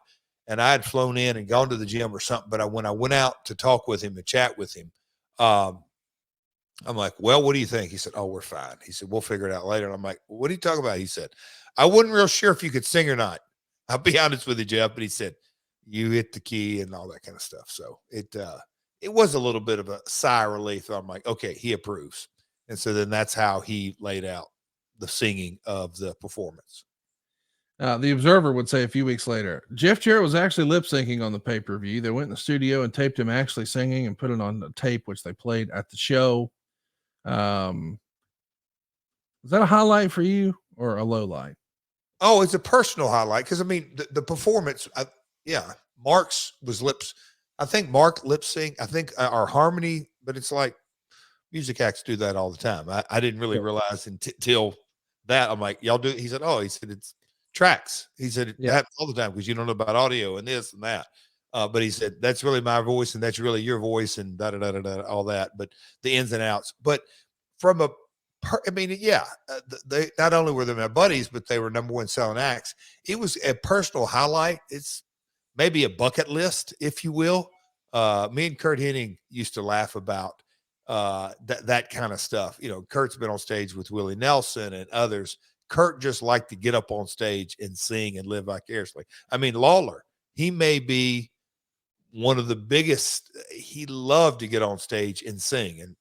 and I had flown in and gone to the gym or something. But when I went out to talk with him and chat with him, I'm like, "Well, what do you think?" He said, "Oh, we're fine." He said, "We'll figure it out later." And I'm like, "What are you talking about?" He said, "I wasn't real sure if you could sing or not. I'll be honest with you, Jeff." But he said, you hit the key and all that kind of stuff. So it was a little bit of a sigh of relief. I'm like, okay, he approves. And so then that's how he laid out the singing of the performance. The Observer would say a few weeks later, Jeff Jarrett was actually lip syncing on the pay-per-view. They went in the studio and taped him actually singing and put it on the tape, which they played at the show. Was that a highlight for you or a low light? Oh, it's a personal highlight. Cause I mean, the performance, Mark's was I think Mark lip sync, I think our harmony, but it's like music acts do that all the time. I didn't really realize until that. I'm like, y'all do it. He said, it's tracks. He said it happens all the time because you don't know about audio and this and that. But he said, that's really my voice and that's really your voice and all that, but the ins and outs. But from they not only were they my buddies, but they were #1 selling acts. It was a personal highlight. It's maybe a bucket list, if you will. Me and Kurt Hennig used to laugh about that kind of stuff. You know, Kurt's been on stage with Willie Nelson and others. Kurt just liked to get up on stage and sing and live vicariously. I mean, Lawler, he may be one of the biggest. He loved to get on stage and sing, and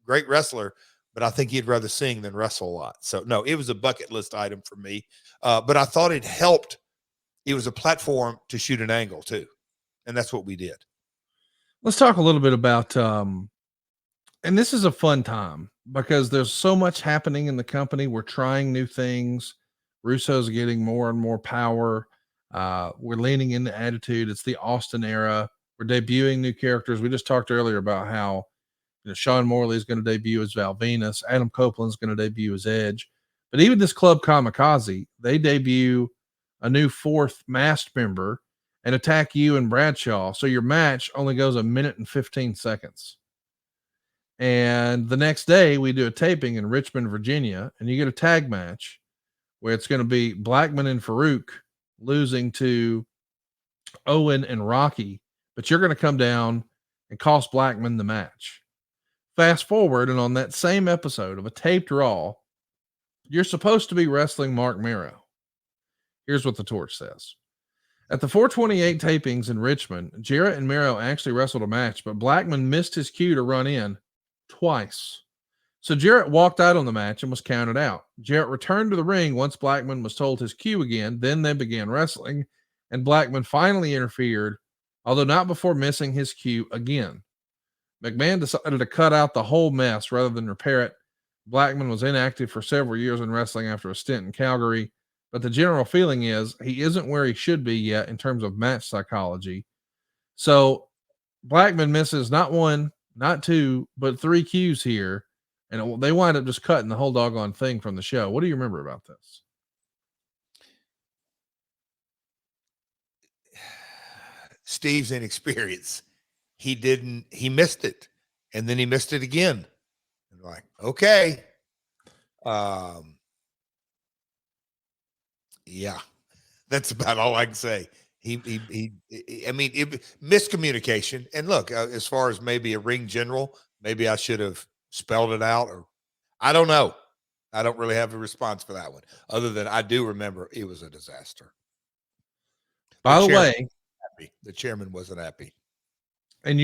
great wrestler, but I think he'd rather sing than wrestle a lot. So no, it was a bucket list item for me. But I thought it helped. It was a platform to shoot an angle too. And that's what we did. Let's talk a little bit about, and this is a fun time because there's so much happening in the company. We're trying new things. Russo's getting more and more power. We're leaning into attitude. It's the Austin era. We're debuting new characters. We just talked earlier about how, Sean Morley is going to debut as Val Venus. Adam Copeland's going to debut as Edge. But even this Club Kamikaze, they debut a new 4th masked member and attack you and Bradshaw. So your match only goes 1 minute and 15 seconds. And the next day we do a taping in Richmond, Virginia, and you get a tag match where it's going to be Blackman and Farouk losing to Owen and Rocky, but you're going to come down and cost Blackman the match. Fast forward, and on that same episode of a taped Raw, you're supposed to be wrestling Mark Mero. Here's what the Torch says. At the 428 tapings in Richmond, Jarrett and Mero actually wrestled a match, but Blackman missed his cue to run in twice. So Jarrett walked out on the match and was counted out. Jarrett returned to the ring once Blackman was told his cue again. Then they began wrestling, and Blackman finally interfered, although not before missing his cue again. McMahon decided to cut out the whole mess rather than repair it. Blackman was inactive for several years in wrestling after a stint in Calgary, but the general feeling is he isn't where he should be yet in terms of match psychology. So Blackman misses not 1, not 2, but 3 cues here, and they wind up just cutting the whole doggone thing from the show. What do you remember about this? Steve's inexperience. He missed it, and then he missed it again. And like, okay. Yeah, that's about all I can say. Miscommunication. And look, as far as maybe a ring general, maybe I should have spelled it out, or I don't know. I don't really have a response for that one, other than I do remember it was a disaster. By the way, the chairman wasn't happy. And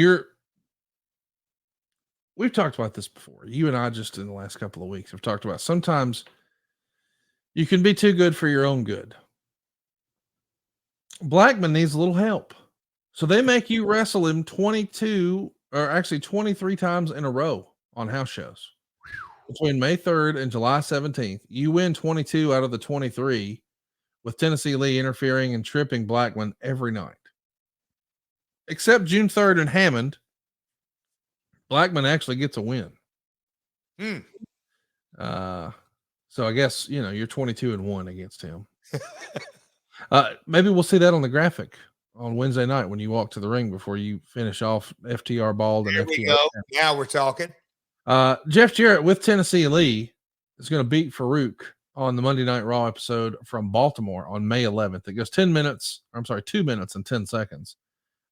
we've talked about this before. You and I just in the last couple of weeks have talked about sometimes you can be too good for your own good. Blackman needs a little help. So they make you wrestle him 23 times in a row on house shows. Between May 3rd and July 17th, you win 22 out of the 23 with Tennessee Lee interfering and tripping Blackman every night. Except June 3rd in Hammond, Blackman actually gets a win. So I guess, you're 22-1 against him. Maybe we'll see that on the graphic on Wednesday night when you walk to the ring before you finish off FTR Bald and there FTR. We go. Now we're talking. Jeff Jarrett with Tennessee Lee is going to beat Farouk on the Monday Night Raw episode from Baltimore on May 11th. It goes 2 minutes and 10 seconds.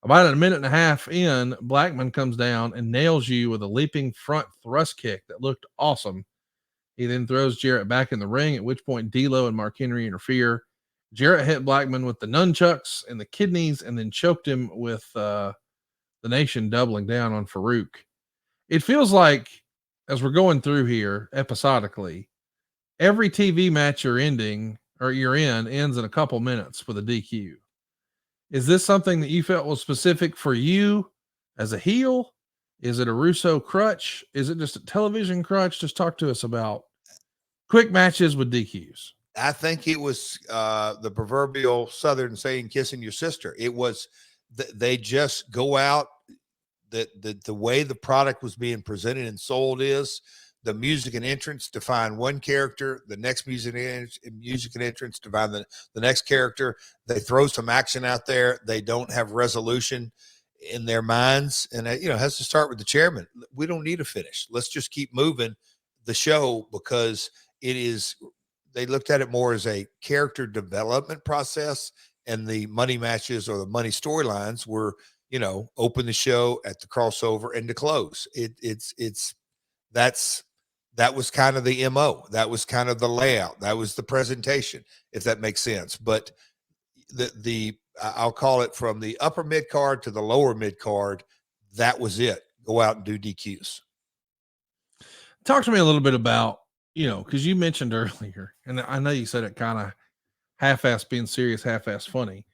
About a minute and a half in, Blackman comes down and nails you with a leaping front thrust kick that looked awesome. He then throws Jarrett back in the ring, at which point D'Lo and Mark Henry interfere, JArrett hit Blackman with the nunchucks and the kidneys and then choked him with the Nation doubling down on Farouk. It feels like, as we're going through here episodically, every TV match you're in ends in a couple minutes with a DQ. Is this something that you felt was specific for you as a heel? Is it a Russo crutch? Is it just a television crutch? Just talk to us about quick matches with DQs. I think it was the proverbial Southern saying, kissing your sister. It was, they just go out. The way the product was being presented and sold is the music and entrance define one character, the next music and entrance define the next character. They throw some action out there. They don't have resolution in their minds. And, it has to start with the chairman. We don't need a finish. Let's just keep moving the show, because they looked at it more as a character development process, and the money matches or the money storylines were, open the show at the crossover and to close. That was kind of the MO. That was kind of the layout. That was the presentation, if that makes sense. But I'll call it from the upper mid card to the lower mid card. That was it. Go out and do DQs. Talk to me a little bit about, because you mentioned earlier, and I know you said it kind of half-ass being serious, half-ass funny,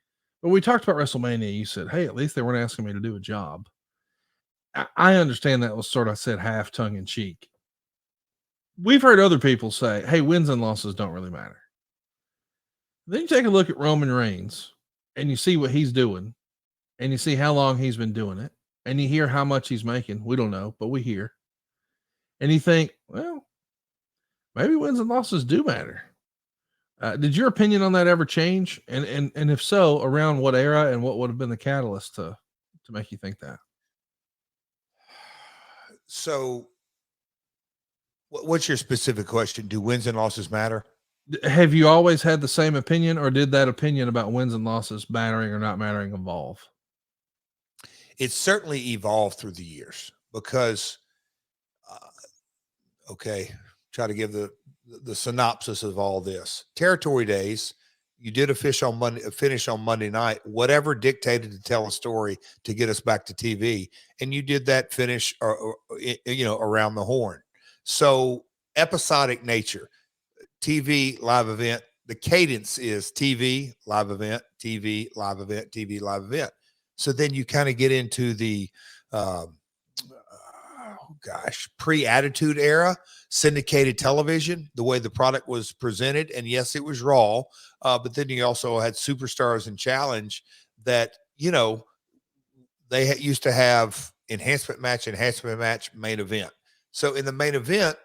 but we talked about WrestleMania. You said, hey, at least they weren't asking me to do a job. I understand that was sort of said half tongue in cheek. We've heard other people say, hey, wins and losses don't really matter. Then you take a look at Roman Reigns and you see what he's doing, and you see how long he's been doing it, and you hear how much he's making. We don't know, but we hear. And you think, well, maybe wins and losses do matter. Did your opinion on that ever change? And if so, around what era, and what would have been the catalyst to make you think that? So what's your specific question? Do wins and losses matter? Have you always had the same opinion, or did that opinion about wins and losses mattering or not mattering evolve? It's certainly evolved through the years, because, try to give the synopsis of all this. Territory days, you did a finish on Monday night, whatever dictated to tell a story to get us back to TV, and you did that finish around the horn. So episodic nature, TV, live event. The cadence is TV, live event, TV, live event, TV, live event. So then you kind of get into the pre-Attitude Era, syndicated television, the way the product was presented. And yes, it was Raw, but then you also had Superstars and Challenge that, they used to have enhancement match, main event. So in the main event,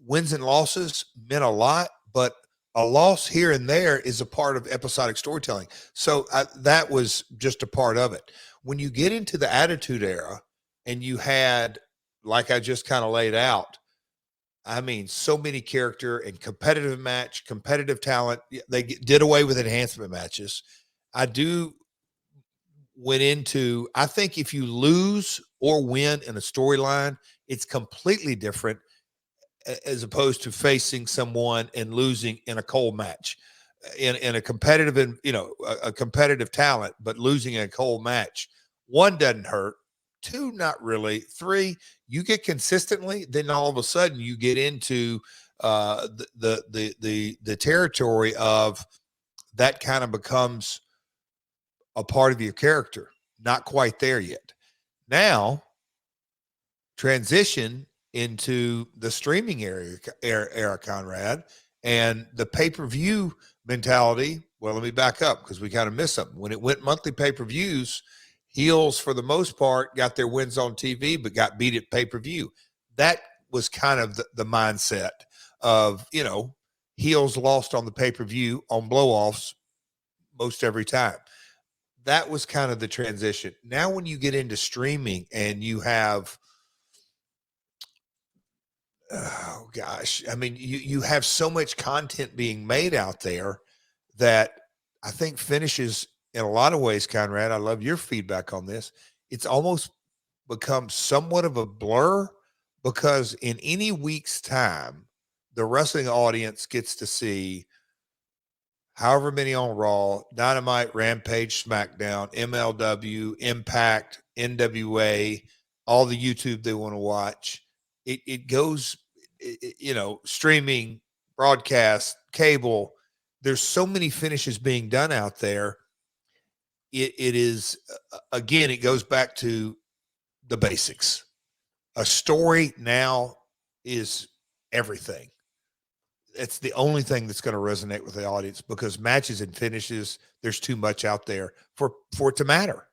wins and losses meant a lot, but a loss here and there is a part of episodic storytelling. So that was just a part of it. When you get into the Attitude Era, and you had, like I just kind of laid out, I mean, so many character and competitive talent. They did away with enhancement matches. I think if you lose or win in a storyline, it's completely different, as opposed to facing someone and losing in a cold match, in a competitive, and a competitive talent, but losing in a cold match. One doesn't hurt. Two, not really. Three, you get consistently, then all of a sudden you get into the territory of that kind of becomes a part of your character. Not quite there yet. Now, transition into the streaming era, Conrad, and the pay-per-view mentality. Well, let me back up, because we kind of missed something. When it went monthly pay-per-views, heels, for the most part, got their wins on TV, but got beat at pay-per-view. That was kind of the mindset of, heels lost on the pay-per-view on blow-offs most every time. That was kind of the transition. Now, when you get into streaming and you have, oh gosh, I mean, you have so much content being made out there that I think finishes, in a lot of ways, Conrad, I love your feedback on this. It's almost become somewhat of a blur, because in any week's time, the wrestling audience gets to see however many on Raw, Dynamite, Rampage, SmackDown, MLW, Impact, NWA, all the YouTube they want to watch. It goes, streaming, broadcast, cable. There's so many finishes being done out there. It is, again, it goes back to the basics. A story now is everything. It's the only thing that's going to resonate with the audience, because matches and finishes, there's too much out there for it to matter.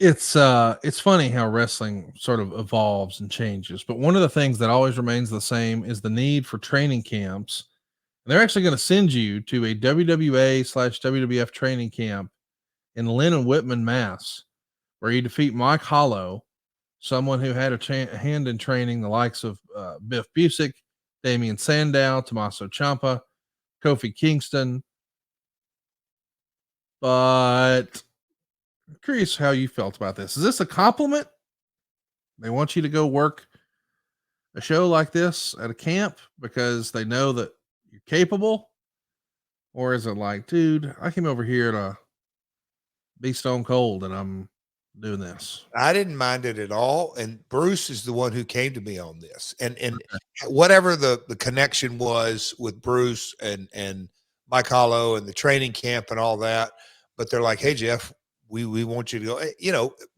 It's funny how wrestling sort of evolves and changes, but one of the things that always remains the same is the need for training camps. And they're actually going to send you to a WWA/WWF training camp in Lynn and Whitman, Mass, where you defeat Mike Hollow, someone who had a hand in training the likes of Biff Busick, Damian Sandow, Tommaso Ciampa, Kofi Kingston. But I'm curious how you felt about this. Is this a compliment? They want you to go work a show like this at a camp because they know that you're capable? Or is it like, dude, I came over here to be stone cold and I'm doing this? I didn't mind it at all. And Bruce is the one who came to me on this. And whatever the connection was with Bruce and Mike Hollow and the training camp and all that, but they're like, hey, Jeff, we want you to go,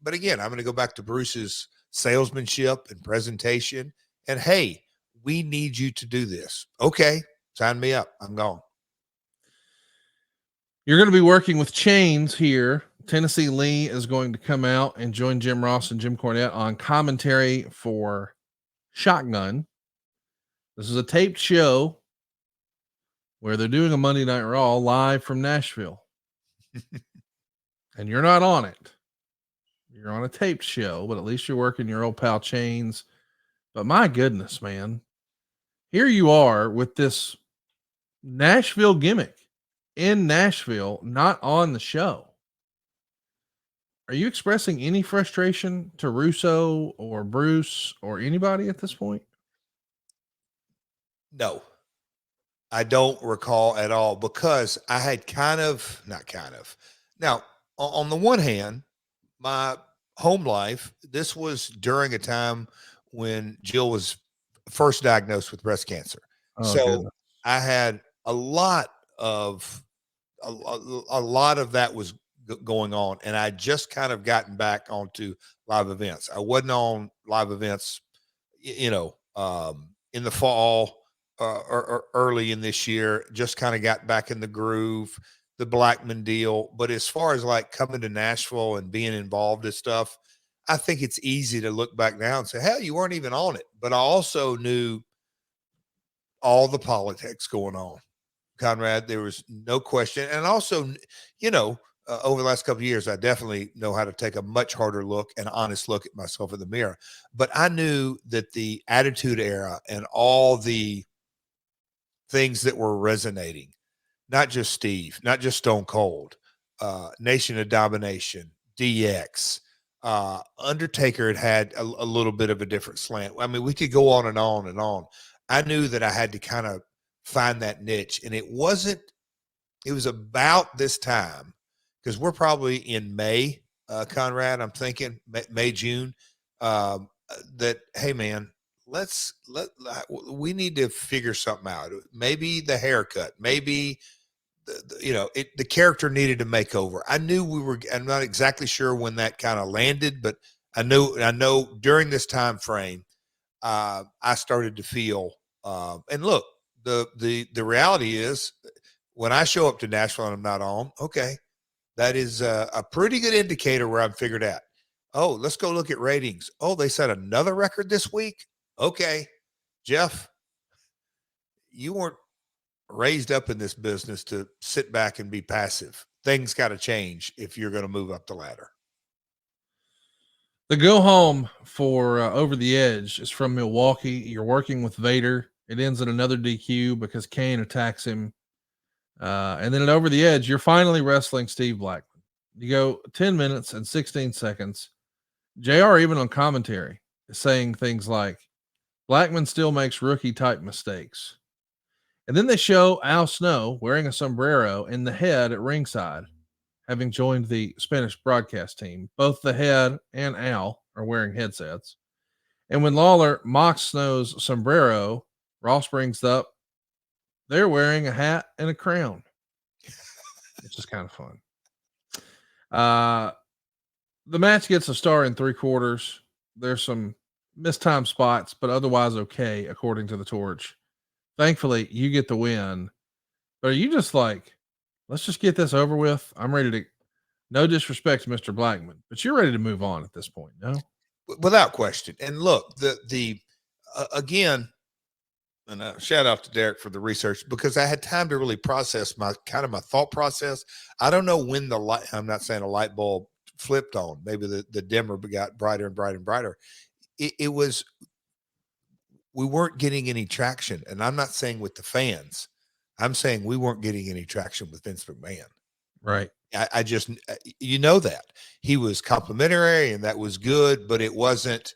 but again, I'm going to go back to Bruce's salesmanship and presentation. And hey, we need you to do this. Okay, sign me up. I'm gone. You're going to be working with Chains here. Tennessee Lee is going to come out and join Jim Ross and Jim Cornette on commentary for Shotgun. This is a taped show where they're doing a Monday Night Raw live from Nashville. And you're not on it. You're on a taped show, but at least you're working your old pal Chains. But my goodness, man, here you are with this Nashville gimmick in Nashville, not on the show. Are you expressing any frustration to Russo or Bruce or anybody at this point? No, I don't recall at all, because I had now, on the one hand, my home life, this was during a time when Jill was first diagnosed with breast cancer. Goodness. I had a lot of that was going on, and I just kind of gotten back onto live events. I wasn't on live events, in the fall or early in this year, just kind of got back in the groove, the Blackman deal. But as far as like coming to Nashville and being involved in stuff, I think it's easy to look back now and say, hell, you weren't even on it. But I also knew all the politics going on, Conrad. There was no question. And also, over the last couple of years, I definitely know how to take a much harder look and honest look at myself in the mirror. But I knew that the Attitude Era and all the things that were resonating, not just Steve, not just Stone Cold, Nation of Domination, DX, Undertaker had a little bit of a different slant. I mean, we could go on and on and on. I knew that I had to kind of find that niche, and it was about this time, because we're probably in May, Conrad, I'm thinking May, June, that, hey man, we need to figure something out. Maybe the haircut, maybe the character needed a makeover. I knew I'm not exactly sure when that kind of landed, but I know during this time frame, I started to feel, and look, the reality is, when I show up to Nashville and I'm not on, okay, that is a pretty good indicator where I'm figured out. Oh, let's go look at ratings. Oh, they set another record this week. Okay, Jeff, you weren't raised up in this business to sit back and be passive. Things got to change if you're going to move up the ladder. The go home for Over the Edge is from Milwaukee. You're working with Vader. It ends in another DQ because Kane attacks him. And then at Over the Edge, you're finally wrestling Steve Blackman. You go 10 minutes and 16 seconds. JR, even on commentary, is saying things like, Blackman still makes rookie type mistakes. And then they show Al Snow wearing a sombrero and the head at ringside, having joined the Spanish broadcast team. Both the head and Al are wearing headsets. And when Lawler mocks Snow's sombrero, Ross brings up they're wearing a hat and a crown, which is kind of fun. The match gets a star in 3/4. There's some mistimed spots, but otherwise okay, according to the Torch. Thankfully, you get the win. But are you just like, let's just get this over with? I'm ready to, no disrespect to Mr. Blackman, but you're ready to move on at this point, no? Without question. And look, again, and shout out to Derek for the research, because I had time to really process my thought process. I don't know when I'm not saying a light bulb flipped on. Maybe the dimmer got brighter and brighter and brighter. It was, we weren't getting any traction. And I'm not saying with the fans, I'm saying we weren't getting any traction with Vince McMahon. Right. I just, that he was complimentary and that was good, but it wasn't,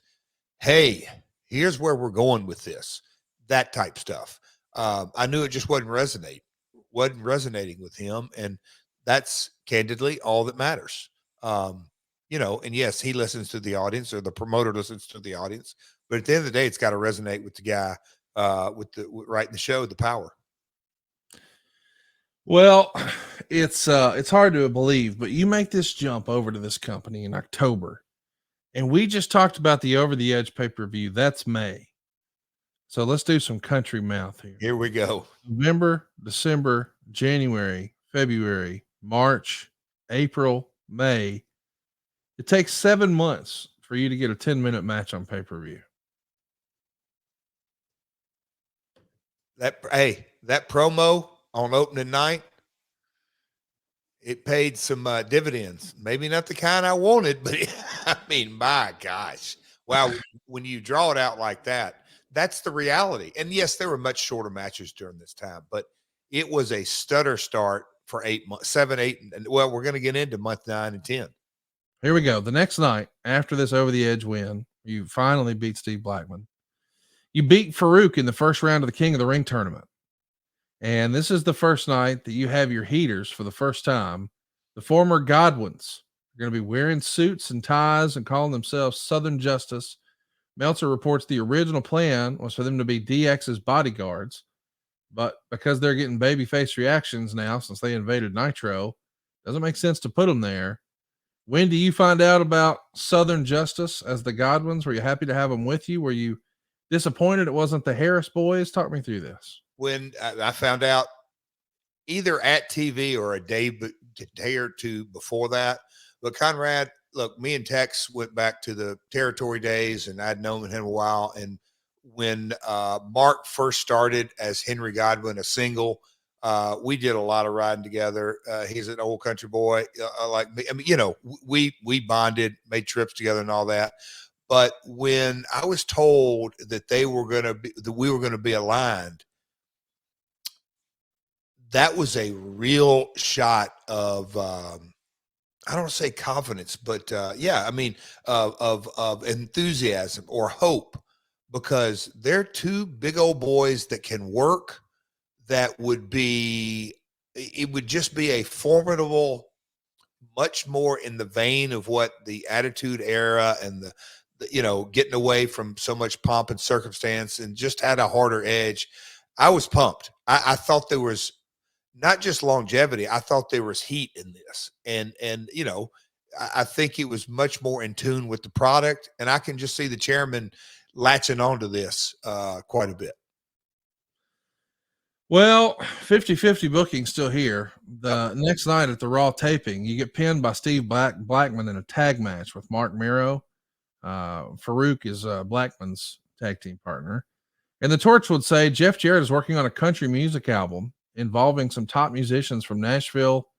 hey, here's where we're going with this, that type stuff. I knew it just wasn't resonating with him. And that's candidly all that matters. And yes, he listens to the audience, or the promoter listens to the audience, but at the end of the day, it's got to resonate with the guy, writing the show, the power. Well, it's hard to believe, but you make this jump over to this company in October, and we just talked about the Over the Edge pay-per-view. That's May. So let's do some country mouth here. Here we go. November, December, January, February, March, April, May. It takes 7 months for you to get a 10-minute match on pay-per-view. That promo on opening night, it paid some dividends. Maybe not the kind I wanted, but my gosh. Wow. When you draw it out like that, that's the reality. And yes, there were much shorter matches during this time, but it was a stutter start for 8 months, 7, 8. And well, we're going to get into month 9 and 10. Here we go. The next night after this Over the Edge win, you finally beat Steve Blackman. You beat Farouk in the first round of the King of the Ring tournament. And this is the first night that you have your heaters for the first time. The former Godwins are going to be wearing suits and ties and calling themselves Southern Justice. Meltzer reports the original plan was for them to be DX's bodyguards, but because they're getting babyface reactions now since they invaded Nitro, doesn't make sense to put them there. When do you find out about Southern Justice as the Godwins? Were you happy to have them with you? Were you disappointed it wasn't the Harris boys? Talk me through this. When I found out, either at TV or a day or two before that. But Conrad, look, me and Tex went back to the territory days, and I'd known him a while. And when Mark first started as Henry Godwin, a single, we did a lot of riding together. He's an old country boy like me. I mean, we bonded, made trips together and all that. But when I was told that we were going to be aligned, that was a real shot of, I don't want to say confidence, but of enthusiasm or hope, because they're two big old boys that can work. It would just be a formidable, much more in the vein of what the Attitude Era and the getting away from so much pomp and circumstance, and just had a harder edge. I was pumped. I thought there was not just longevity. I thought there was heat in this. And I think it was much more in tune with the product. And I can just see the chairman latching onto this quite a bit. Well, 50-50 booking still here. The next night at the Raw taping, you get pinned by Steve Blackman in a tag match with Mark Miro. Farouk is Blackman's tag team partner. And the Torch would say Jeff Jarrett is working on a country music album involving some top musicians from Nashville.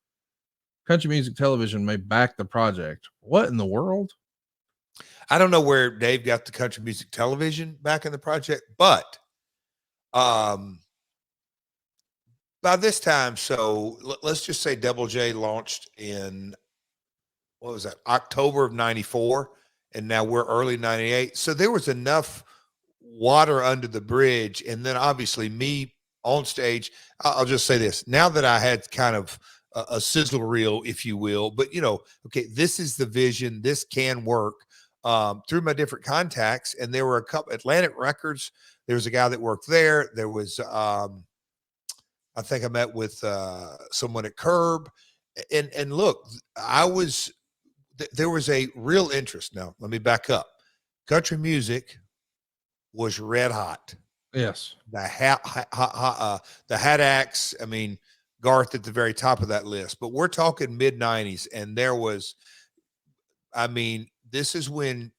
Country Music Television may back the project. What in the world? I don't know where Dave got the Country Music Television back in the project, but by this time, so let's just say Double J launched in, what was that, October of 94, and now we're early 98. So there was enough water under the bridge, and then obviously me on stage. I'll just say this. Now that I had kind of a sizzle reel, if you will, but okay, this is the vision. This can work through my different contacts. And there were a couple Atlantic Records. There was a guy that worked there. There was, I think I met with someone at Curb, and look, there was a real interest. Now, let me back up. Country music was red hot. Yes. The hat acts. I mean, Garth at the very top of that list, but we're talking mid 90s. And there was, this is when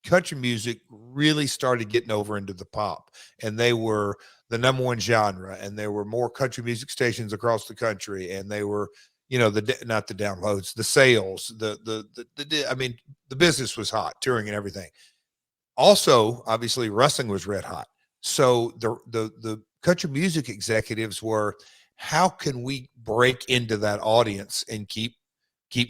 country music really started getting over into the pop, and they were the #1 genre, and there were more country music stations across the country, and they were, not the downloads, the sales, the business was hot, touring and everything. Also, obviously, wrestling was red hot. So the country music executives were, how can we break into that audience and keep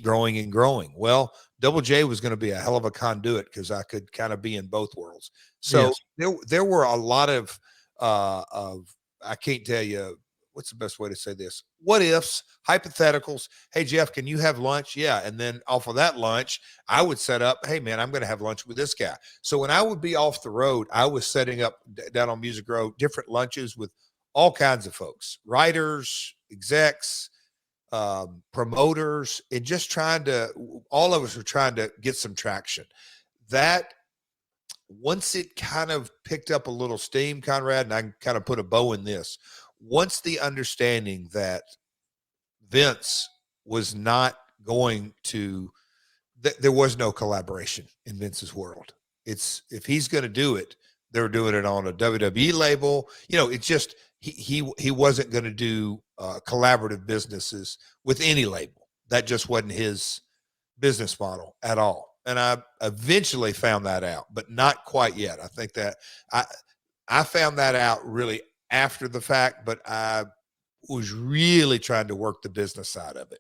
growing and growing? Well, Double J was going to be a hell of a conduit because I could kind of be in both worlds. So there were a lot of I can't tell you what's the best way to say this. What ifs, hypotheticals. Hey, Jeff, can you have lunch? Yeah. And then off of that lunch, I would set up, hey, man, I'm going to have lunch with this guy. So when I would be off the road, I was setting up down on Music Row different lunches with all kinds of folks, writers, execs, promoters, and just all of us were trying to get some traction. That once it kind of picked up a little steam, Conrad, and I can kind of put a bow in this, once the understanding that Vince was not going to, there was no collaboration in Vince's world. It's, if he's going to do it, they're doing it on a WWE label. It's just, he wasn't going to do collaborative businesses with any label. That just wasn't his business model at all. And I eventually found that out, but not quite yet. I think that I found that out really after the fact, but I was really trying to work the business side of it.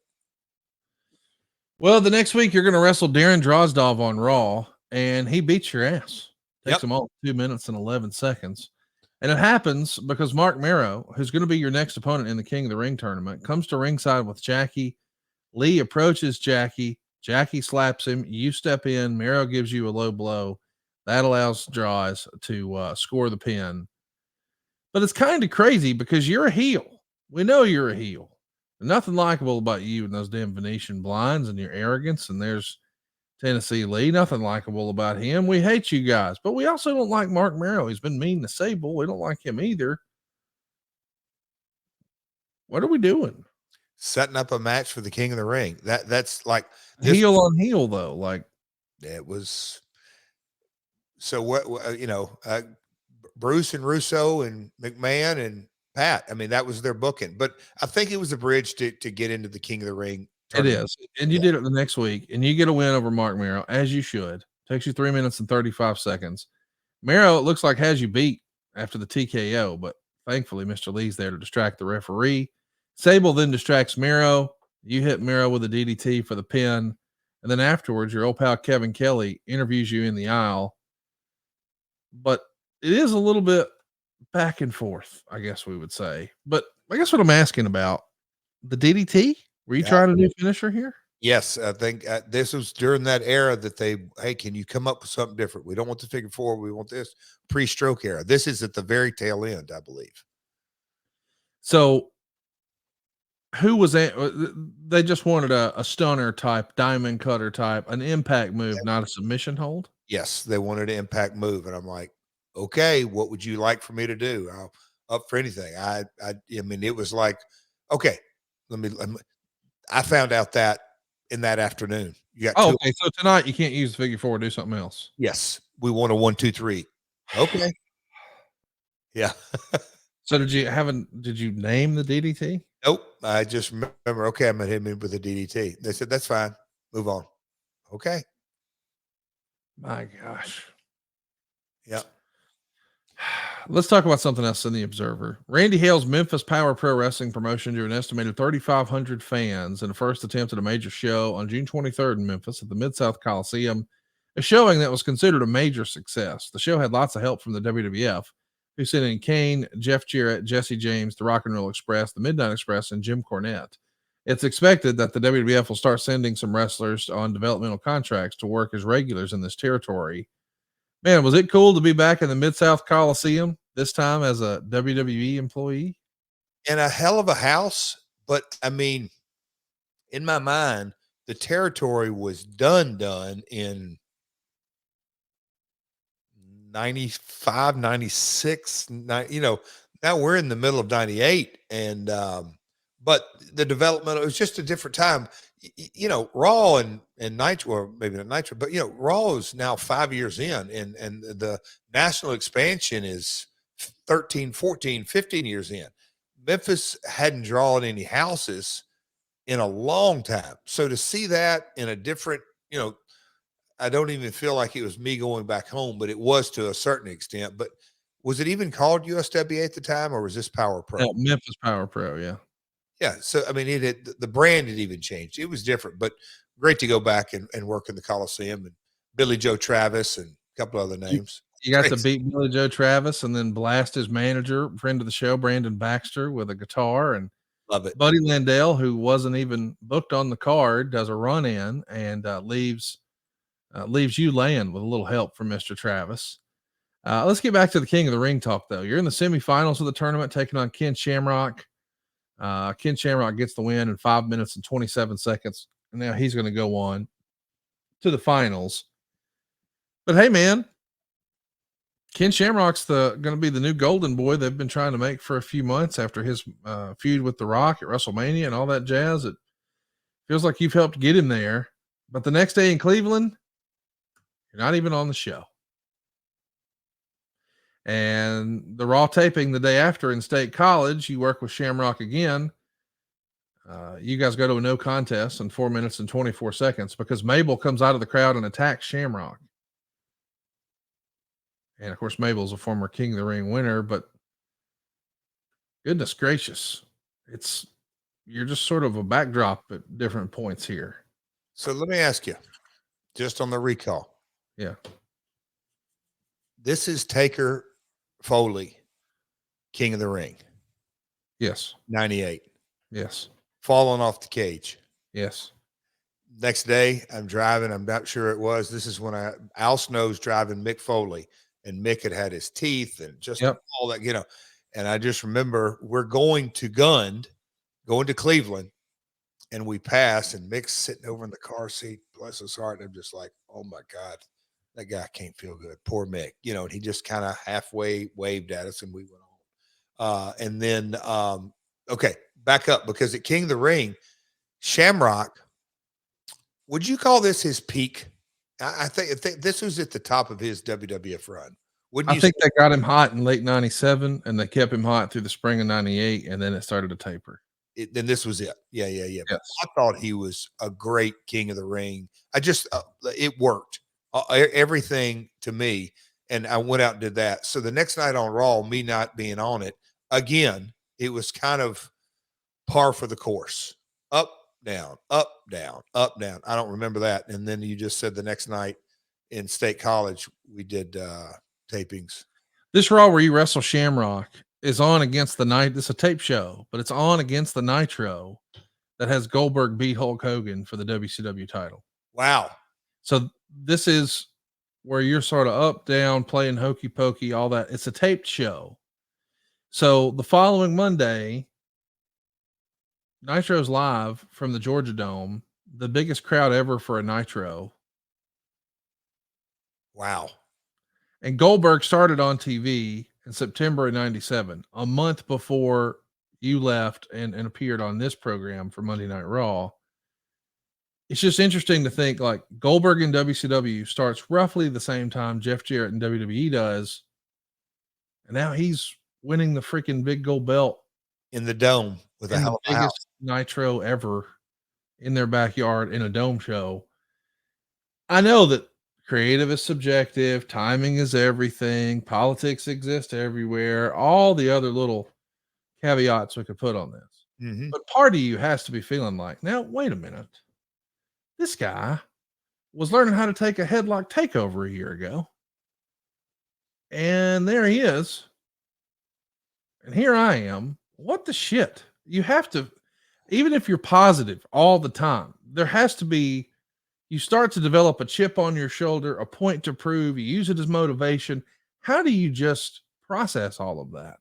Well, the next week you're going to wrestle Darren Drozdov on Raw, and he beats your ass. Takes him all 2 minutes and 11 seconds. And it happens because Mark Mero, who's going to be your next opponent in the King of the Ring tournament, comes to ringside with Jackie. Lee approaches Jackie. Jackie slaps him. You step in. Mero gives you a low blow. That allows Droz to score the pin. But it's kind of crazy because you're a heel. We know you're a heel. There's nothing likable about you and those damn Venetian blinds and your arrogance. And there's Tennessee Lee. Nothing likable about him. We hate you guys, but we also don't like Mark Mero. He's been mean to Sable. We don't like him either. What are we doing? Setting up a match for the King of the Ring. That's like heel on heel though. Like it was. So what, Bruce and Russo and McMahon and Pat, that was their booking, but I think it was a bridge to get into the King of the Ring tournament. It is. And you did it the next week, and you get a win over Mark Mero, as you should. Takes you 3 minutes and 35 seconds. Mero, it looks like, has you beat after the TKO, but thankfully Mr. Lee's there to distract the referee. Sable then distracts Mero. You hit Mero with a DDT for the pin. And then afterwards, your old pal Kevin Kelly interviews you in the aisle. But it is a little bit back and forth, I guess we would say. But I guess what I'm asking about, the DDT, were you trying to do finisher here? Yes, I think this was during that era that hey, can you come up with something different? We don't want the figure four. We want this pre-stroke era. This is at the very tail end, I believe. So who was that? They just wanted a stunner type, diamond cutter type, an impact move, not a submission hold. Yes, they wanted an impact move. And I'm like, okay, what would you like for me to do? I'm up for anything. I mean, it was like, okay, let me I found out that in that afternoon. You got okay. So tonight you can't use the figure four, do something else. Yes. We want a 1, 2, 3. Okay. Yeah. So did you name the DDT? Nope. I just remember, okay, I'm going to hit him with a DDT. They said, that's fine. Move on. Okay. My gosh. Yeah. Let's talk about something else in the Observer. Randy Hale's Memphis Power Pro Wrestling promotion drew an estimated 3,500 fans in the first attempt at a major show on June 23rd in Memphis at the Mid-South Coliseum, a showing that was considered a major success. The show had lots of help from the WWF, who sent in Kane, Jeff Jarrett, Jesse James, the Rock and Roll Express, the Midnight Express, and Jim Cornette. It's expected that the WWF will start sending some wrestlers on developmental contracts to work as regulars in this territory. Man, was it cool to be back in the Mid-South Coliseum, this time as a WWE employee? And a hell of a house. But, I mean, in my mind, the territory was done in 95, 96, now we're in the middle of 98. And, but the development, it was just a different time. Raw and Nitro, or maybe not Nitro, but, Raw is now 5 years in, and the national expansion is 13, 14, 15 years in. Memphis hadn't drawn any houses in a long time. So to see that in a different, I don't even feel like it was me going back home, but it was to a certain extent. But was it even called USWA at the time, or was this Power Pro? No, Memphis Power Pro, yeah. Yeah. So, I mean, the brand had even changed. It was different, but great to go back and work in the Coliseum, and Billy Joe Travis and a couple other names. You got to beat Billy Joe Travis and then blast his manager, friend of the show, Brandon Baxter, with a guitar, and love it. Buddy Landell, who wasn't even booked on the card, does a run in and leaves you laying with a little help from Mr. Travis. Let's get back to the King of the Ring talk, though. You're in the semifinals of the tournament, taking on Ken Shamrock. Ken Shamrock gets the win in 5 minutes and 27 seconds. And now he's going to go on to the finals. But hey, man, Ken Shamrock's going to be the new golden boy they've been trying to make for a few months after his feud with The Rock at WrestleMania and all that jazz. It feels like you've helped get him there. But the next day in Cleveland, you're not even on the show. And the Raw taping the day after in State College, you work with Shamrock again. You guys go to a no contest in 4 minutes and 24 seconds because Mabel comes out of the crowd and attacks Shamrock. And of course, Mabel's a former King of the Ring winner, but goodness gracious, you're just sort of a backdrop at different points here. So let me ask you, just on the recall. Yeah. This is Taker Foley, King of the Ring. Yes. 98. Yes. Falling off the cage. Yes. Next day, I'm driving. I'm not sure it was. This is when Al Snow's driving Mick Foley, and Mick had his teeth and just all that, And I just remember we're going to Cleveland, and we pass, and Mick's sitting over in the car seat, bless his heart. And I'm just like, oh my God, that guy can't feel good. Poor Mick, and he just kind of halfway waved at us, and we went on. And then, okay, back up, because at King of the Ring, Shamrock, would you call this his peak? I think this was at the top of his WWF run. I think they got him hot in late 97, and they kept him hot through the spring of 98, and then it started to taper. Then this was it. Yeah. Yes. I thought he was a great King of the Ring. It worked. Everything to me, and I went out and did that. So the next night on Raw, me not being on it, again, it was kind of par for the course. Up, down, up, down, up, down. I don't remember that. And then you just said the next night in State College, we did tapings. This Raw where you wrestle Shamrock is on against the night. It's a tape show, but it's on against the Nitro that has Goldberg beat Hulk Hogan for the WCW title. Wow. So this is where you're sort of up, down, playing hokey pokey, all that. It's a taped show. So the following Monday, Nitro's live from the Georgia Dome, the biggest crowd ever for a Nitro. Wow. And Goldberg started on TV in September of 97, a month before you left and appeared on this program for Monday Night Raw. It's just interesting to think, like, Goldberg in WCW starts roughly the same time Jeff Jarrett in WWE does. And now he's winning the freaking big gold belt in the Dome with a hell of a house. Nitro ever in their backyard in a dome show. I know that creative is subjective, timing is everything, politics exist everywhere, all the other little caveats we could put on this. Mm-hmm. But part of you has to be feeling like, now, wait a minute. This guy was learning how to take a headlock takeover a year ago. And there he is And here I am. What the shit? You have to, even if you're positive all the time, there has to be, you start to develop a chip on your shoulder, a point to prove, you use it as motivation. How do you just process all of that?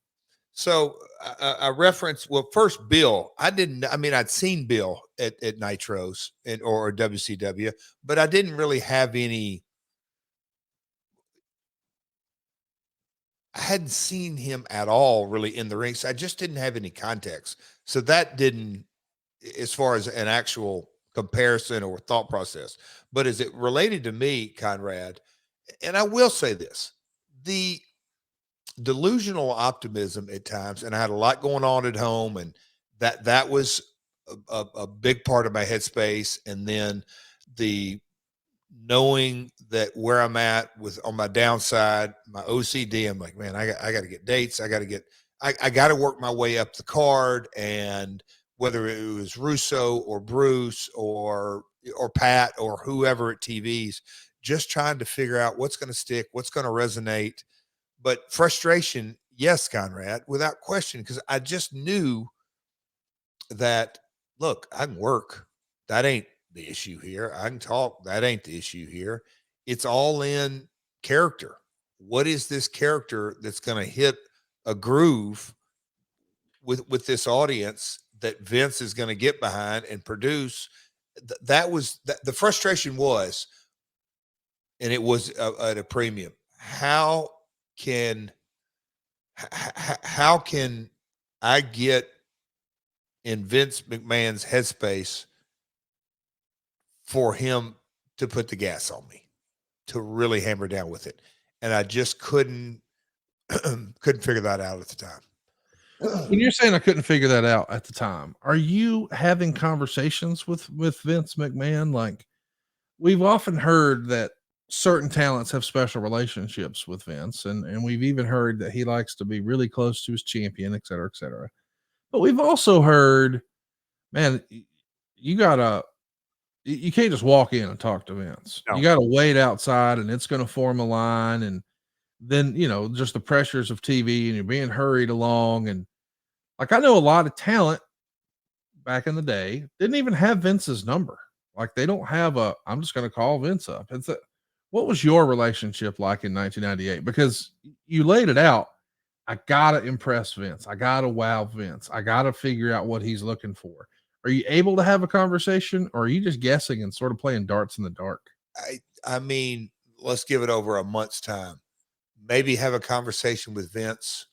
So I referenced, well, first Bill, I'd seen Bill at Nitros or WCW, but I didn't really have I hadn't seen him at all really in the ring. So I just didn't have any context. So that didn't, as far as an actual comparison or thought process, but as it related to me, Conrad, and I will say this, the delusional optimism at times, and I had a lot going on at home, and that was a big part of my headspace. And then the knowing that where I'm at with on my downside, my OCD, I'm like, man, I got to get dates. I got to work my way up the card. And whether it was Russo or Bruce or Pat or whoever at TVs, just trying to figure out what's going to stick, what's going to resonate. But frustration, yes, Conrad, without question, because I just knew that, look, I can work. That ain't the issue here. I can talk. That ain't the issue here. It's all in character. What is this character that's going to hit a groove with this audience that Vince is going to get behind and produce? That was the frustration was, and it was at a premium. How can I get in Vince McMahon's headspace for him to put the gas on me, to really hammer down with it? And I just couldn't figure that out at the time. When you're saying I couldn't figure that out at the time, are you having conversations with Vince McMahon? Like, we've often heard that certain talents have special relationships with Vince, and we've even heard that he likes to be really close to his champion, et cetera, et cetera. But we've also heard, man, you can't just walk in and talk to Vince. No. You got to wait outside, and it's going to form a line, and then, just the pressures of TV, and you're being hurried along. And like, I know a lot of talent back in the day didn't even have Vince's number. Like, they don't have I'm just going to call Vince up. What was your relationship like in 1998? Because you laid it out. I got to impress Vince. I got to wow Vince. I got to figure out what he's looking for. Are you able to have a conversation, or are you just guessing and sort of playing darts in the dark? I mean, let's give it over a month's time. Maybe have a conversation with Vince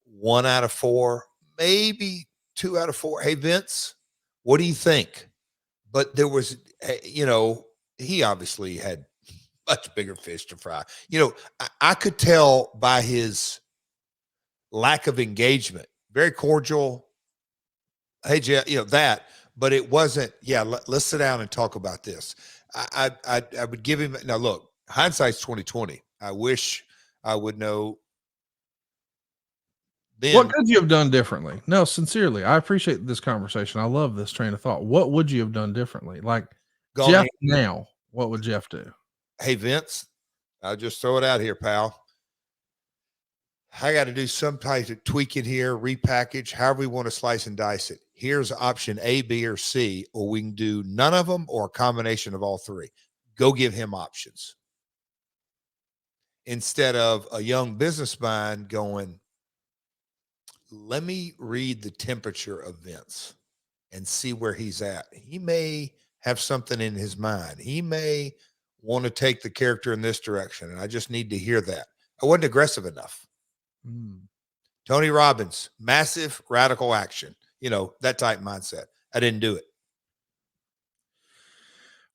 1 out of 4, maybe 2 out of 4. Hey, Vince, what do you think? But there was, he obviously had much bigger fish to fry. I could tell by his lack of engagement, very cordial. Hey, Jeff, that, but it wasn't, let's sit down and talk about this. I would give him, now look, hindsight's 2020. I wish I would know then. What could you have done differently? No, sincerely, I appreciate this conversation. I love this train of thought. What would you have done differently? Like, Jeff now, what would Jeff do? Hey, Vince, I'll just throw it out here, pal. I got to do some type of tweaking here, repackage, however we want to slice and dice it. Here's option A, B, or C, or we can do none of them or a combination of all three. Go give him options. Instead of a young business mind going, let me read the temperature of Vince and see where he's at. He may have something in his mind. He may want to take the character in this direction, and I just need to hear that. I wasn't aggressive enough. Tony Robbins, massive radical action, that type mindset. I didn't do it.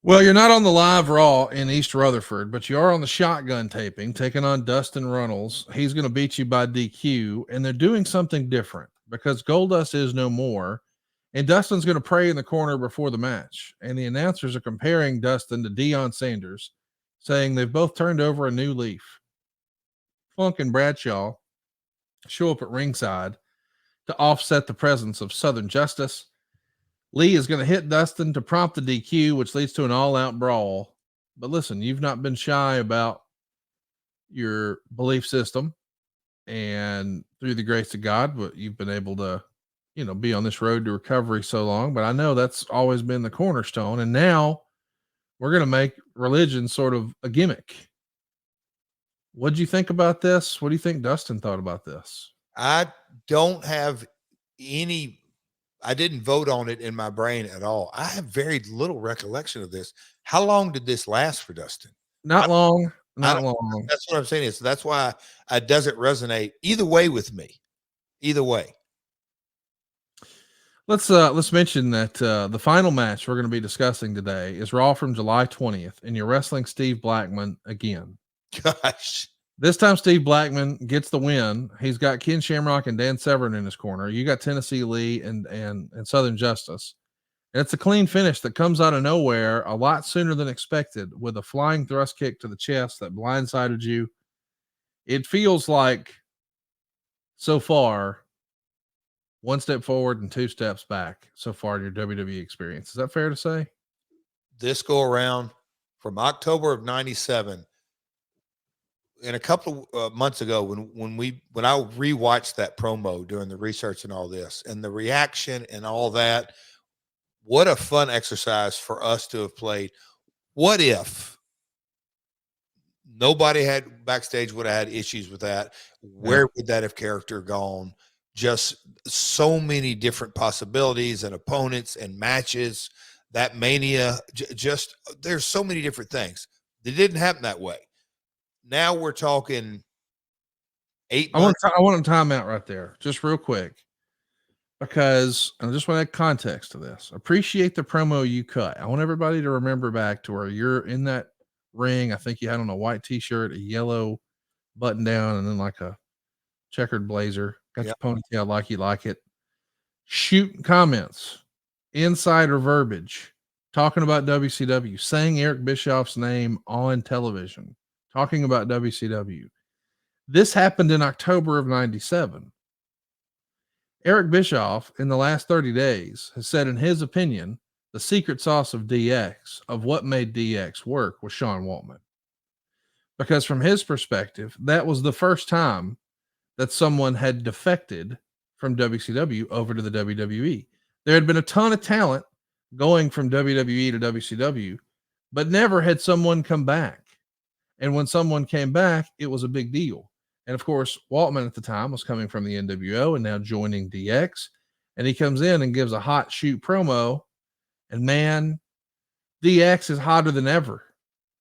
Well, you're not on the live Raw in East Rutherford, but you are on the shotgun taping, taking on Dustin Runnels. He's going to beat you by DQ, and they're doing something different because Goldust is no more, and Dustin's going to pray in the corner before the match. And the announcers are comparing Dustin to Deion Sanders, saying they've both turned over a new leaf. Funk and Bradshaw show up at ringside to offset the presence of Southern Justice. Lee is going to hit Dustin to prompt the DQ, which leads to an all-out brawl. But listen, you've not been shy about your belief system, and through the grace of God, you've been able to, be on this road to recovery so long. But I know that's always been the cornerstone. And now we're going to make religion sort of a gimmick. What'd you think about this? What do you think Dustin thought about this? I don't have I didn't vote on it in my brain at all. I have very little recollection of this. How long did this last for Dustin? Not long. Not long. That's what I'm saying. Is that's why it doesn't resonate either way with me. Either way. Let's mention that the final match we're going to be discussing today is Raw from July 20th, and you're wrestling Steve Blackman again. Gosh. This time Steve Blackman gets the win. He's got Ken Shamrock and Dan Severn in his corner. You got Tennessee Lee and Southern Justice. And it's a clean finish that comes out of nowhere a lot sooner than expected with a flying thrust kick to the chest that blindsided you. It feels like so far one step forward and two steps back so far in your WWE experience. Is that fair to say? This go around from October of 97, and a couple of months ago when I rewatched that promo during the research and all this and the reaction and all that, what a fun exercise for us to have played. What if nobody had backstage would have had issues with that? Where would that have character gone? Just so many different possibilities and opponents and matches. That Mania, just there's so many different things. It didn't happen that way. Now we're talking 8 months. I want to time out right there, just real quick, because I just want to add context to this. Appreciate the promo you cut. I want everybody to remember back to where you're in that ring. I think you had on a white t-shirt, a yellow button down, and then like a checkered blazer. Got your ponytail like you like it. Shooting comments, insider verbiage, talking about WCW, saying Eric Bischoff's name on television, talking about WCW. This happened in October of 97. Eric Bischoff, in the last 30 days, has said, in his opinion, the secret sauce of DX, of what made DX work, was Sean Waltman. Because from his perspective, that was the first time that someone had defected from WCW over to the WWE. There had been a ton of talent going from WWE to WCW, but never had someone come back. And when someone came back, it was a big deal. And of course, Waltman at the time was coming from the NWO and now joining DX. And he comes in and gives a hot shoot promo. And man, DX is hotter than ever.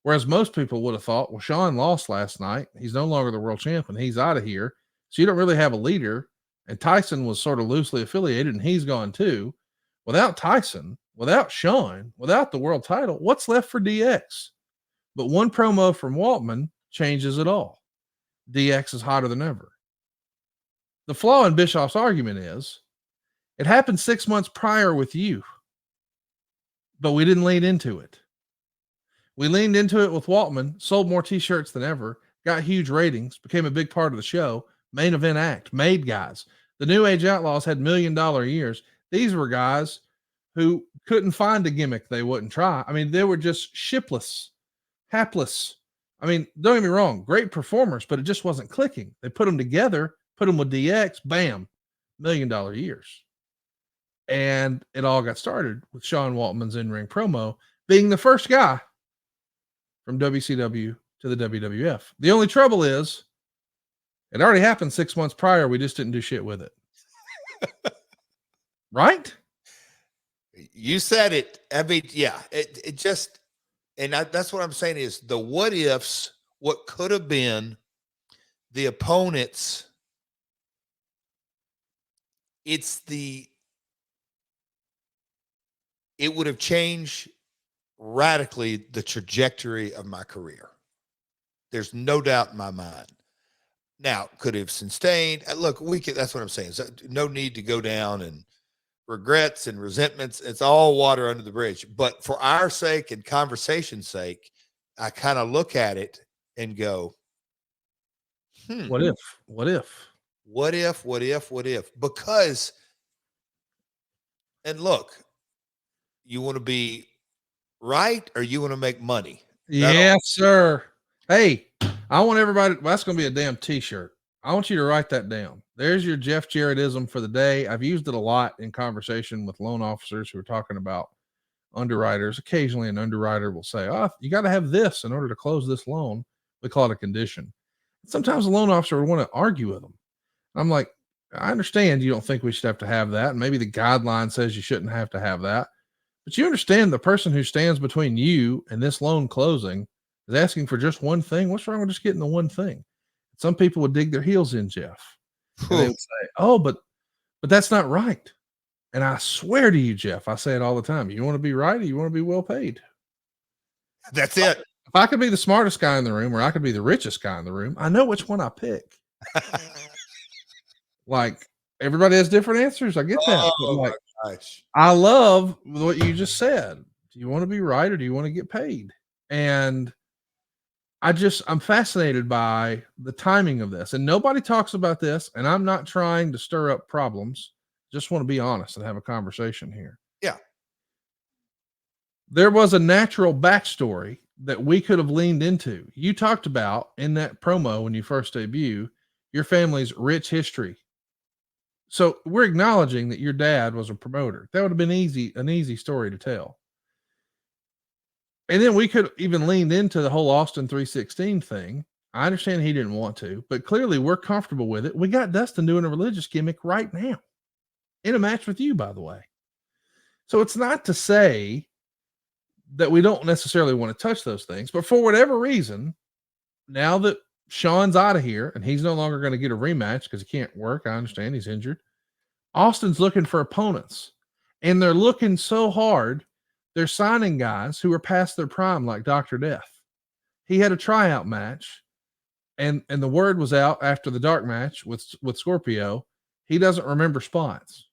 Whereas most people would have thought, well, Sean lost last night. He's no longer the world champion. He's out of here. So you don't really have a leader. And Tyson was sort of loosely affiliated, and he's gone too. Without Tyson, without Sean, without the world title, what's left for DX? But one promo from Waltman changes it all. DX is hotter than ever. The flaw in Bischoff's argument is it happened 6 months prior with you, but we didn't lean into it. We leaned into it with Waltman, sold more t-shirts than ever, got huge ratings, became a big part of the show, main event act, made guys. The New Age Outlaws had $1 million years. These were guys who couldn't find a gimmick they wouldn't try. I mean, they were just shipless, hapless. I mean, don't get me wrong, great performers, but it just wasn't clicking. They put them together, put them with DX, bam, $1 million years. And it all got started with Sean Waltman's in-ring promo being the first guy from WCW to the WWF. The only trouble is it already happened 6 months prior. We just didn't do shit with it. Right? You said it. I mean, yeah, it just, and that's what I'm saying is the what ifs, what could have been, the opponents. It would have changed radically the trajectory of my career. There's no doubt in my mind. Now, could have sustained. Look, that's what I'm saying. So no need to go down and regrets and resentments. It's all water under the bridge. But for our sake and conversation's sake, I kind of look at it and go, What if? What if? What if? What if? What if? Because, and look, you want to be right or you want to make money? Yes, sir. Hey, I want everybody. Well, that's going to be a damn t-shirt. I want you to write that down. There's your Jeff JArrettism for the day. I've used it a lot in conversation with loan officers who are talking about underwriters. Occasionally an underwriter will say, oh, you got to have this in order to close this loan. We call it a condition. Sometimes a loan officer would want to argue with them. I'm like, I understand you don't think we should have that. And maybe the guideline says you shouldn't have to have that. But you understand the person who stands between you and this loan closing is asking for just one thing. What's wrong with just getting the one thing? Some people would dig their heels in, Jeff. And they would say, oh, but that's not right. And I swear to you, Jeff, I say it all the time. You want to be right or you want to be well paid? That's it. If I could be the smartest guy in the room or I could be the richest guy in the room, I know which one I pick. Like, everybody has different answers. I get that. Oh, like, my gosh. I love what you just said. Do you want to be right or do you want to get paid? And I'm fascinated by the timing of this. And nobody talks about this. And I'm not trying to stir up problems. Just want to be honest and have a conversation here. Yeah. There was a natural backstory that we could have leaned into. You talked about in that promo when you first debut, your family's rich history. So we're acknowledging that your dad was a promoter. That would have been an easy story to tell. And then we could even leaned into the whole Austin 316 thing. I understand he didn't want to, but clearly we're comfortable with it. We got Dustin doing a religious gimmick right now in a match with you, by the way. So it's not to say that we don't necessarily want to touch those things, but for whatever reason, now that Sean's out of here and he's no longer going to get a rematch because he can't work. I understand he's injured. Austin's looking for opponents and they're looking so hard. They're signing guys who are past their prime, like Dr. Death. He had a tryout match and the word was out after the dark match with Scorpio. He doesn't remember spots.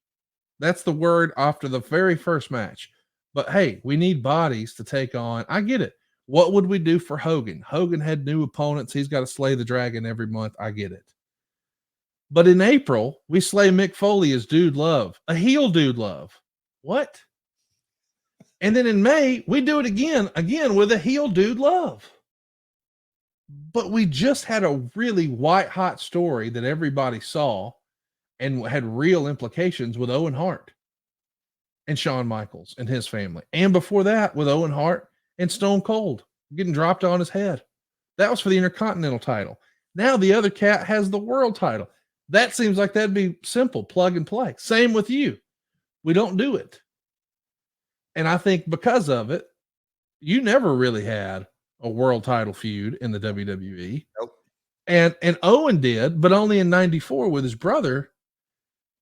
That's the word after the very first match. But hey, we need bodies to take on. I get it. What would we do for Hogan? Hogan had new opponents. He's got to slay the dragon every month. I get it. But in April, we slay Mick Foley as Dude Love, a heel Dude Love. What? And then in May, we do it again with a heel Dude Love. But we just had a really white hot story that everybody saw and had real implications with Owen Hart and Shawn Michaels and his family. And before that, with Owen Hart and Stone Cold getting dropped on his head. That was for the Intercontinental title. Now the other cat has the world title. That seems like that'd be simple, plug and play. Same with you. We don't do it. And I think because of it, you never really had a world title feud in the WWE. Nope. And Owen did, but only in 94 with his brother.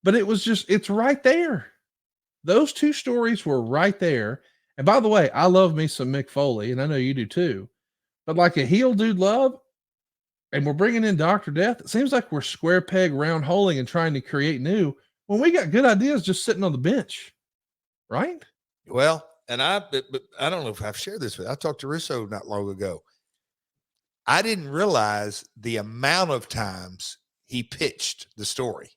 But it was just, it's right there. Those two stories were right there. And by the way, I love me some Mick Foley, and I know you do too. But like a heel Dude Love, and we're bringing in Dr. Death, it seems like we're square peg round holing and trying to create new when we got good ideas just sitting on the bench, right? Well, and I don't know if I've shared this with you. I talked to Russo not long ago. I didn't realize the amount of times he pitched the story.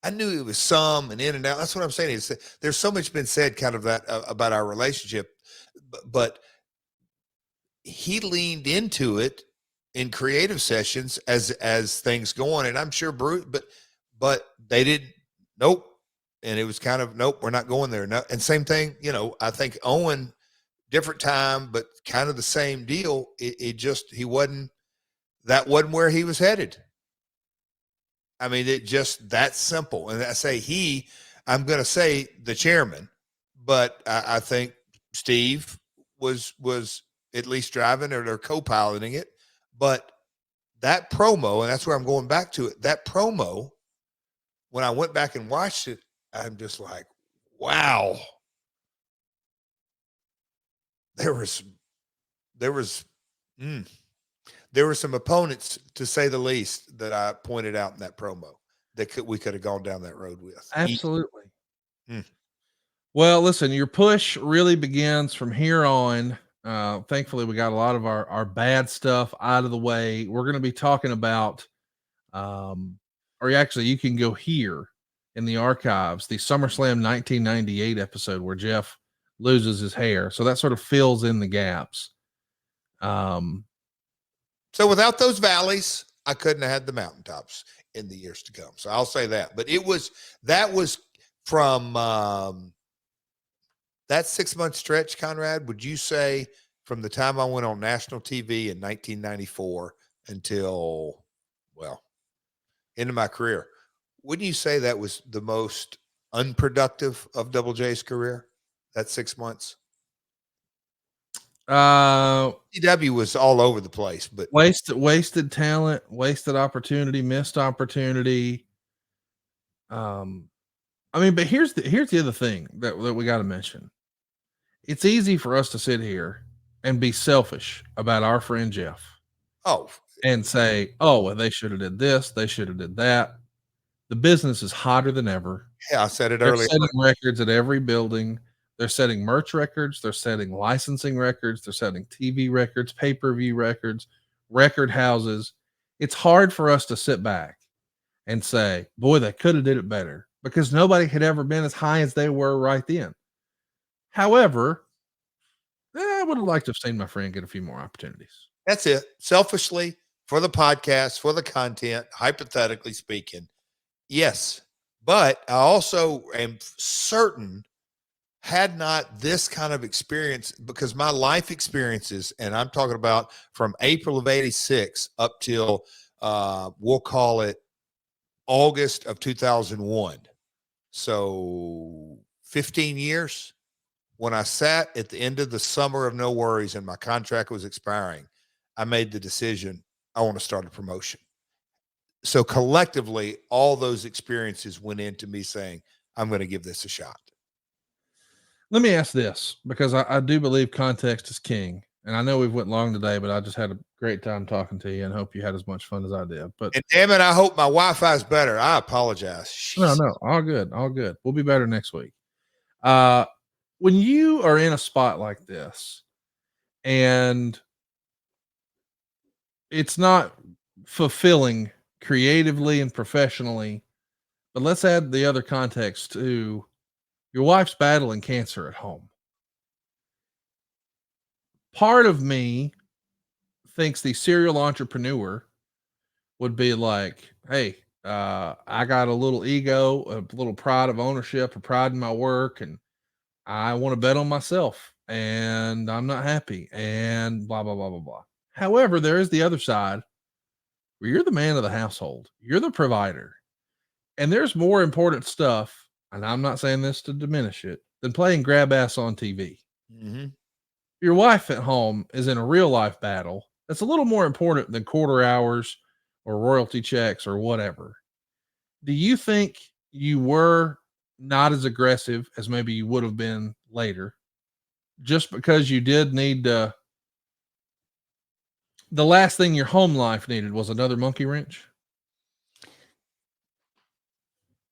I knew it was some and in and out. That's what I'm saying. Is there's so much been said kind of that about our relationship, but he leaned into it in creative sessions as things going. And I'm sure Bruce, but they didn't. Nope. And it was kind of, nope, we're not going there. No. And same thing, I think Owen, different time, but kind of the same deal. That wasn't where he was headed. I mean, it just that simple. And I say I'm going to say the chairman, but I think Steve was at least driving or co-piloting it. But that promo, and that's where I'm going back to it. That promo, when I went back and watched it, I'm just like, wow. There were some opponents, to say the least, that I pointed out in that promo that we could have gone down that road with. Absolutely. Well, listen, your push really begins from here on. Thankfully, we got a lot of our bad stuff out of the way. We're going to be talking about, or actually, you can go here in the archives, the SummerSlam 1998 episode where Jeff loses his hair. So that sort of fills in the gaps. So without those valleys, I couldn't have had the mountaintops in the years to come. So I'll say that. But that was from that 6-month stretch, Conrad, would you say from the time I went on national TV in 1994 until, well, into my career, wouldn't you say that was the most unproductive of Double J's career, that 6 months? DW was all over the place, but wasted talent, wasted opportunity, missed opportunity. I mean, but here's the other thing that we got to mention. It's easy for us to sit here and be selfish about our friend Jeff. Oh, and say, oh, well, they should have did this, they should have did that. The business is hotter than ever. Yeah, I said it They're earlier. setting records at every building. They're setting merch records. They're setting licensing records. They're setting TV records, pay-per-view records, record houses. It's hard for us to sit back and say, boy, they could have did it better, because nobody had ever been as high as they were right then. However, I would have liked to have seen my friend get a few more opportunities. That's it. Selfishly, for the podcast, for the content, hypothetically speaking, yes. But I also am certain, had not this kind of experience, because my life experiences, and I'm talking about from April of 86 up till, we'll call it August of 2001. So 15 years. When I sat at the end of the summer of no worries and my contract was expiring, I made the decision, I want to start a promotion. So collectively, all those experiences went into me saying, I'm going to give this a shot. Let me ask this, because I do believe context is king. And I know we've went long today, but I just had a great time talking to you and hope you had as much fun as I did. But and damn it, I hope my Wi-Fi is better. I apologize. No, all good. All good. We'll be better next week. When you are in a spot like this and it's not fulfilling creatively and professionally, but let's add the other context to your wife's battling cancer at home. Part of me thinks the serial entrepreneur would be like, hey, I got a little ego, a little pride of ownership, a pride in my work, and I want to bet on myself, and I'm not happy, and blah, blah, blah, blah, blah. However, there is the other side where you're the man of the household. You're the provider. And there's more important stuff, and I'm not saying this to diminish it, than playing grab ass on TV. Mm-hmm. Your wife at home is in a real life battle that's a little more important than quarter hours or royalty checks or whatever. Do you think you were not as aggressive as maybe you would have been later, just because you did need the last thing your home life needed was another monkey wrench?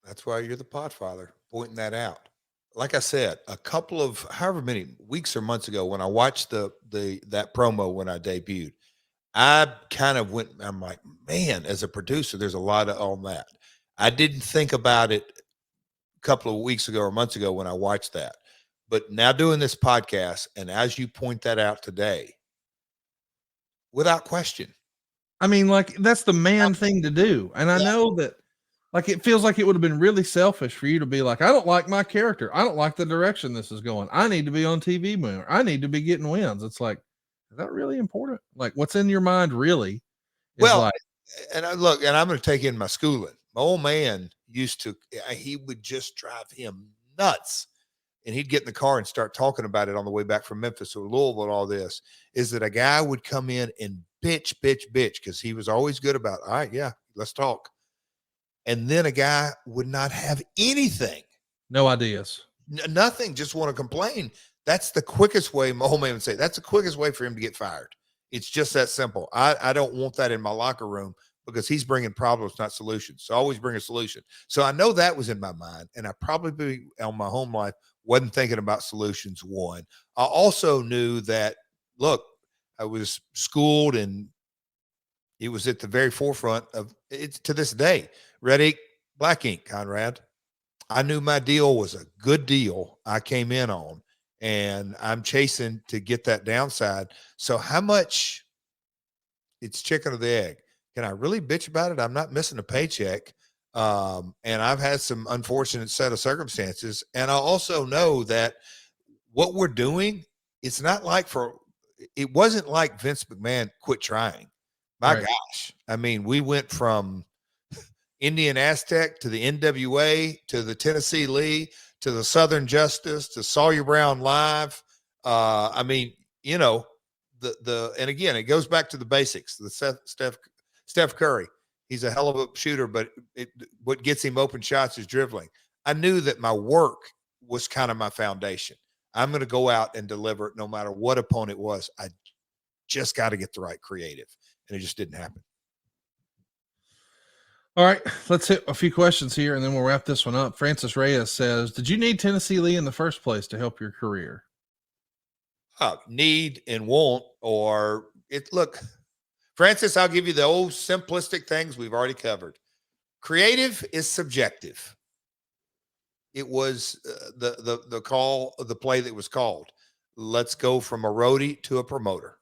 That's why you're the podfather, pointing that out. Like I said, a couple of however many weeks or months ago, when I watched that promo when I debuted, I kind of went, I'm like, man, as a producer, there's a lot on that. I didn't think about it a couple of weeks ago or months ago when I watched that. But now doing this podcast, and as you point that out today, without question. I mean, like, that's the man thing to do. And I know that, like, it feels like it would have been really selfish for you to be like, I don't like my character. I don't like the direction this is going. I need to be on TV more. I need to be getting wins. It's like, is that really important? Like, what's in your mind really? Well, like, and I'm going to take in my schooling. My old man he would just drive him nuts. And he'd get in the car and start talking about it on the way back from Memphis or Louisville and all this, is that a guy would come in and bitch, because he was always good about, all right, yeah, let's talk. And then a guy would not have anything. No ideas. Nothing, just want to complain. That's the quickest way, my old man would say, that's the quickest way for him to get fired. It's just that simple. I don't want that in my locker room, because he's bringing problems, not solutions. So always bring a solution. So I know that was in my mind, and I probably on my home life wasn't thinking about solutions. One, I also knew that, look, I was schooled, and it was at the very forefront of it to this day. Red ink, black ink, Conrad. I knew my deal was a good deal I came in on, and I'm chasing to get that downside. So how much, it's chicken or the egg. can I really bitch about it? I'm not missing a paycheck. And I've had some unfortunate set of circumstances. And I also know that what we're doing, it's not like it wasn't like Vince McMahon quit trying. My gosh. I mean, we went from Indian Aztec to the NWA to the Tennessee Lee to the Southern Justice to Sawyer Brown Live. I mean, you know, and again, it goes back to the basics. The Steph Curry, he's a hell of a shooter, but what gets him open shots is dribbling. I knew that my work was kind of my foundation. I'm going to go out and deliver it no matter what opponent was. I just got to get the right creative, and it just didn't happen. All right, let's hit a few questions here, and then we'll wrap this one up. Francis Reyes says, did you need Tennessee Lee in the first place to help your career? Need and won't, or it. Look, Francis, I'll give you the old simplistic things we've already covered. Creative is subjective. It was the call of the play that was called. Let's go from a roadie to a promoter.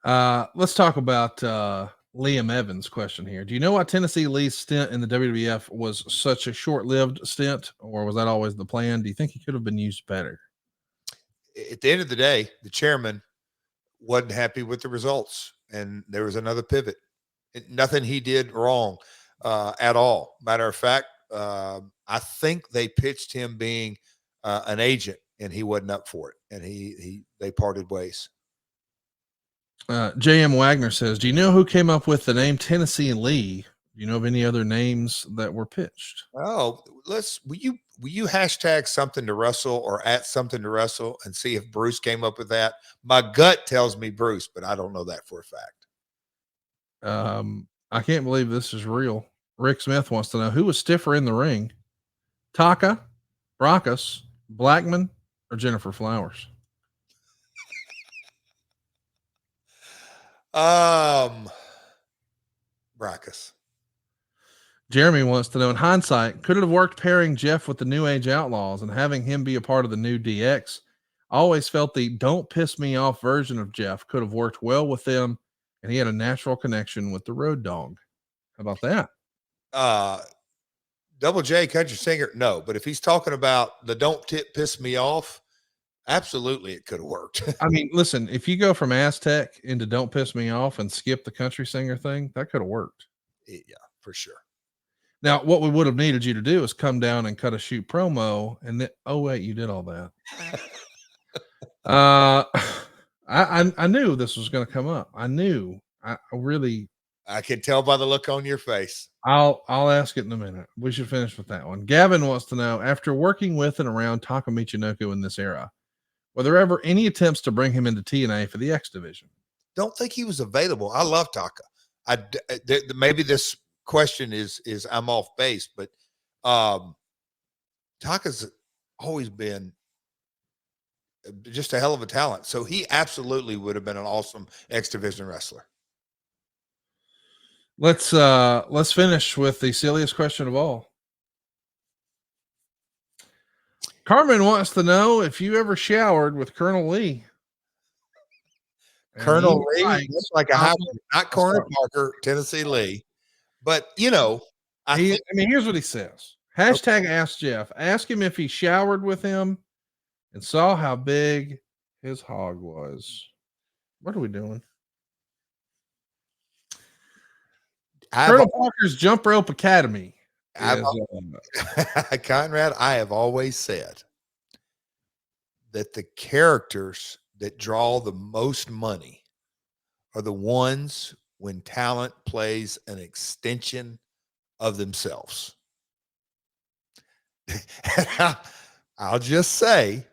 Let's talk about Liam Evans' question here. Do you know why Tennessee Lee's stint in the WWF was such a short-lived stint, or was that always the plan? Do you think he could have been used better? At the end of the day, the chairman wasn't happy with the results, and there was another pivot. Nothing he did wrong at all. Matter of fact, I think they pitched him being an agent, and he wasn't up for it, and they parted ways. J.M. Wagner says, do you know who came up with the name Tennessee Lee? Do you know of any other names that were pitched? Oh, will you hashtag something to wrestle or at something to wrestle and see if Bruce came up with that? My gut tells me Bruce, but I don't know that for a fact. I can't believe this is real. Rick Smith wants to know who was stiffer in the ring, Taka, Brockus, Blackman, or Jennifer Flowers? Brockus. Jeremy wants to know, in hindsight, could it have worked pairing Jeff with the New Age Outlaws and having him be a part of the new DX? I always felt the don't piss me off version of Jeff could have worked well with them, and he had a natural connection with the Road Dogg. How about that? Double J country singer, no. But if he's talking about the don't piss me off, absolutely it could have worked. I mean, listen, if you go from Aztec into don't piss me off and skip the country singer thing, that could have worked. Yeah, for sure. Now, what we would have needed you to do is come down and cut a shoot promo, and then, oh wait, you did all that. I knew this was going to come up. I knew. I can tell by the look on your face. I'll ask it in a minute. We should finish with that one. Gavin wants to know, after working with and around Taka Michinoku in this era, were there ever any attempts to bring him into TNA for the X division? Don't think he was available. I love Taka. Maybe this question is I'm off base, but Taka's always been just a hell of a talent. So he absolutely would have been an awesome X division wrestler. Let's finish with the silliest question of all. Carmen wants to know if you ever showered with Colonel Lee. Colonel Lee looks like a not Corner Parker, Tennessee Lee. But, you know, I mean, here's what he says. Hashtag Ask Jeff. Ask him if he showered with him and saw how big his hog was. What are we doing? Colonel Parker's Jump Rope Academy. Conrad, I have always said that the characters that draw the most money are the ones when talent plays an extension of themselves. I'll just say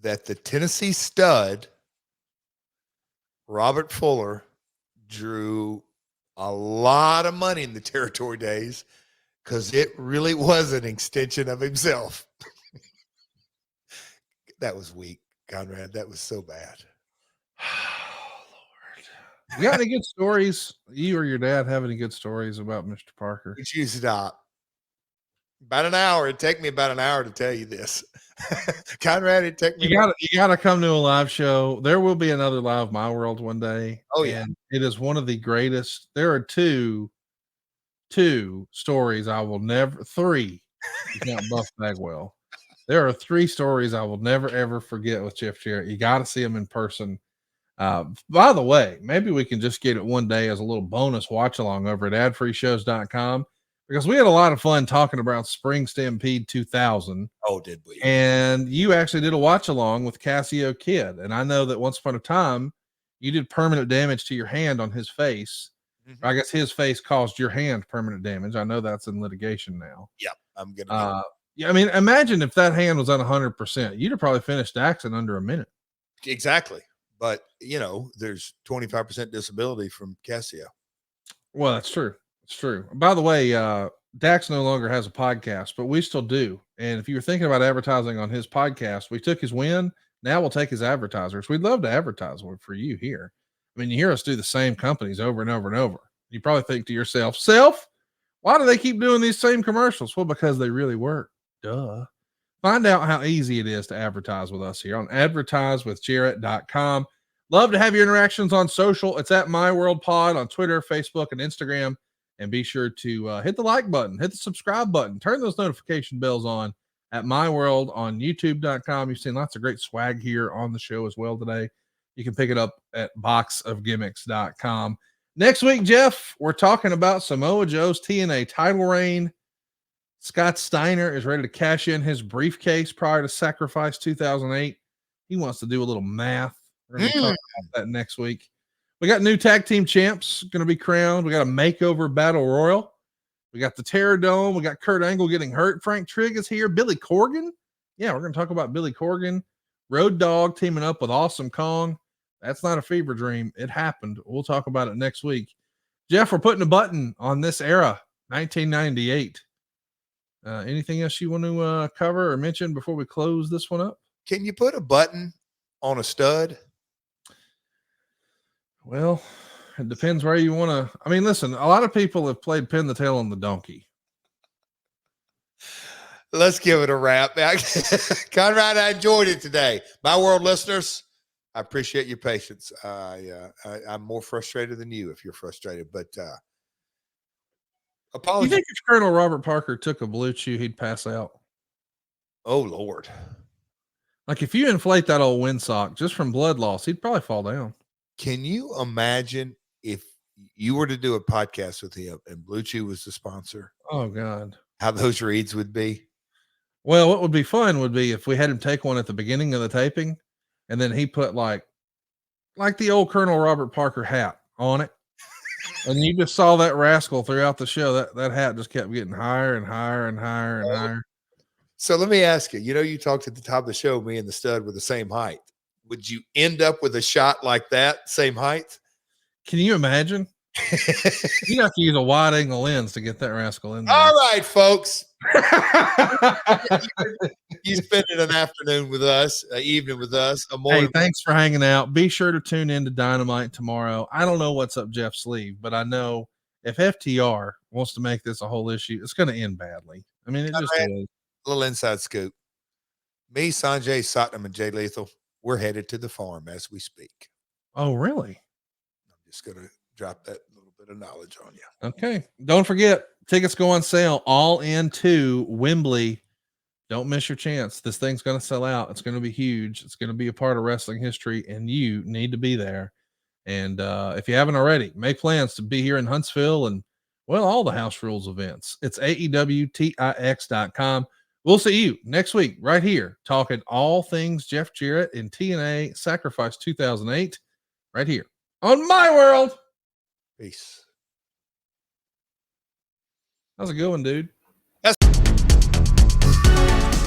that the Tennessee stud, Robert Fuller, drew a lot of money in the territory days because it really was an extension of himself. That was weak, Conrad. That was so bad. Oh, Lord. You got any good stories? You or your dad have any good stories about Mr. Parker? Would you stop? About an hour. It'd take me about an hour to tell you this. Conrad, it'd take me. You gotta come to a live show. There will be another live My World one day. Oh, yeah. And it is one of the greatest. There are two stories I will never, three, you count Buff Bagwell. There are 3 stories I will never, ever forget with Jeff Jarrett. You got to see him in person. By the way, maybe we can just get it one day as a little bonus watch along over at adfreeshows.com, because we had a lot of fun talking about Spring Stampede 2000. Oh, did we? And you actually did a watch along with Cassio Kidd. And I know that once upon a time you did permanent damage to your hand on his face. Mm-hmm. I guess his face caused your hand permanent damage. I know that's in litigation now. Yep. I'm going to. Yeah, I mean, imagine if that hand was at 100%, you'd have probably finished Dax in under a minute. Exactly. But, there's 25% disability from Cassio. Well, that's true. It's true. By the way, Dax no longer has a podcast, but we still do. And if you were thinking about advertising on his podcast, we took his win. Now we'll take his advertisers. We'd love to advertise one for you here. I mean, you hear us do the same companies over and over and over. You probably think to yourself, why do they keep doing these same commercials? Well, because they really work. Duh. Find out how easy it is to advertise with us here on advertisewithjarrett.com. Love to have your interactions on social. It's at My World Pod on Twitter, Facebook, and Instagram. And be sure to hit the like button, hit the subscribe button, turn those notification bells on at My World on YouTube.com. You've seen lots of great swag here on the show as well today. You can pick it up at boxofgimmicks.com. Next week, Jeff, we're talking about Samoa Joe's TNA title reign. Scott Steiner is ready to cash in his briefcase prior to Sacrifice 2008. He wants to do a little math. We're going to talk about that next week. We got new tag team champs going to be crowned. We got a makeover battle royal. We got the Terror Dome. We got Kurt Angle getting hurt. Frank Trigg is here. Billy Corgan. Yeah, we're going to talk about Billy Corgan. Road Dogg teaming up with Awesome Kong. That's not a fever dream. It happened. We'll talk about it next week. Jeff, we're putting a button on this era, 1998. Anything else you want to cover or mention before we close this one up? Can you put a button on a stud? Well, it depends where you want to. I mean, listen, a lot of people have played pin the tail on the donkey. Let's give it a wrap. Conrad, I enjoyed it today. My World listeners, I appreciate your patience. I'm more frustrated than you if you're frustrated, but apologies. You think if Colonel Robert Parker took a BlueChew, he'd pass out? Oh, Lord. Like if you inflate that old windsock just from blood loss, he'd probably fall down. Can you imagine if you were to do a podcast with him and BlueChew was the sponsor? Oh, God. How those reads would be? Well, what would be fun would be if we had him take one at the beginning of the taping and then he put like the old Colonel Robert Parker hat on it. And you just saw that rascal throughout the show. That hat just kept getting higher and higher and higher and higher. So let me ask you, you talked at the top of the show, me and the stud were the same height. Would you end up with a shot like that, same height? Can you imagine? You have to use a wide angle lens to get that rascal in there. All right, folks. You spent an afternoon with us, an evening with us. Hey, thanks for hanging out. Be sure to tune in to Dynamite tomorrow. I don't know what's up Jeff's sleeve, but I know if FTR wants to make this a whole issue, it's going to end badly. I mean, it just is. A little inside scoop. Me, Sanjay, Satnam, and Jay Lethal, we're headed to the farm as we speak. Oh, really? I'm just going to drop that little bit of knowledge on you. Okay. Don't forget, tickets go on sale all into Wembley. Don't miss your chance. This thing's going to sell out. It's going to be huge. It's going to be a part of wrestling history, and you need to be there. And if you haven't already, make plans to be here in Huntsville and, well, all the House Rules events. It's AEWTIX.com. We'll see you next week right here talking all things Jeff Jarrett in TNA Sacrifice 2008 right here on My World. Peace. That was a good one, dude.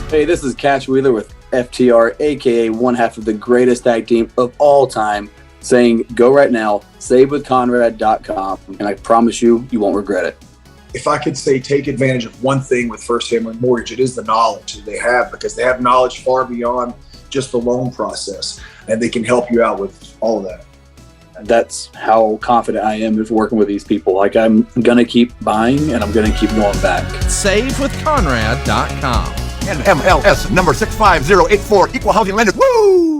Hey, this is Catch Wheeler with FTR, a.k.a. one half of the greatest tag team of all time, saying go right now, savewithconrad.com, and I promise you, you won't regret it. If I could say take advantage of one thing with First Family Mortgage, it is the knowledge that they have, because they have knowledge far beyond just the loan process, and they can help you out with all of that. that's how confident I am with working with these people. Like, I'm going to keep buying and I'm going to keep going back. SaveWithConrad.com. NMLS number 65084, equal housing lender. Woo!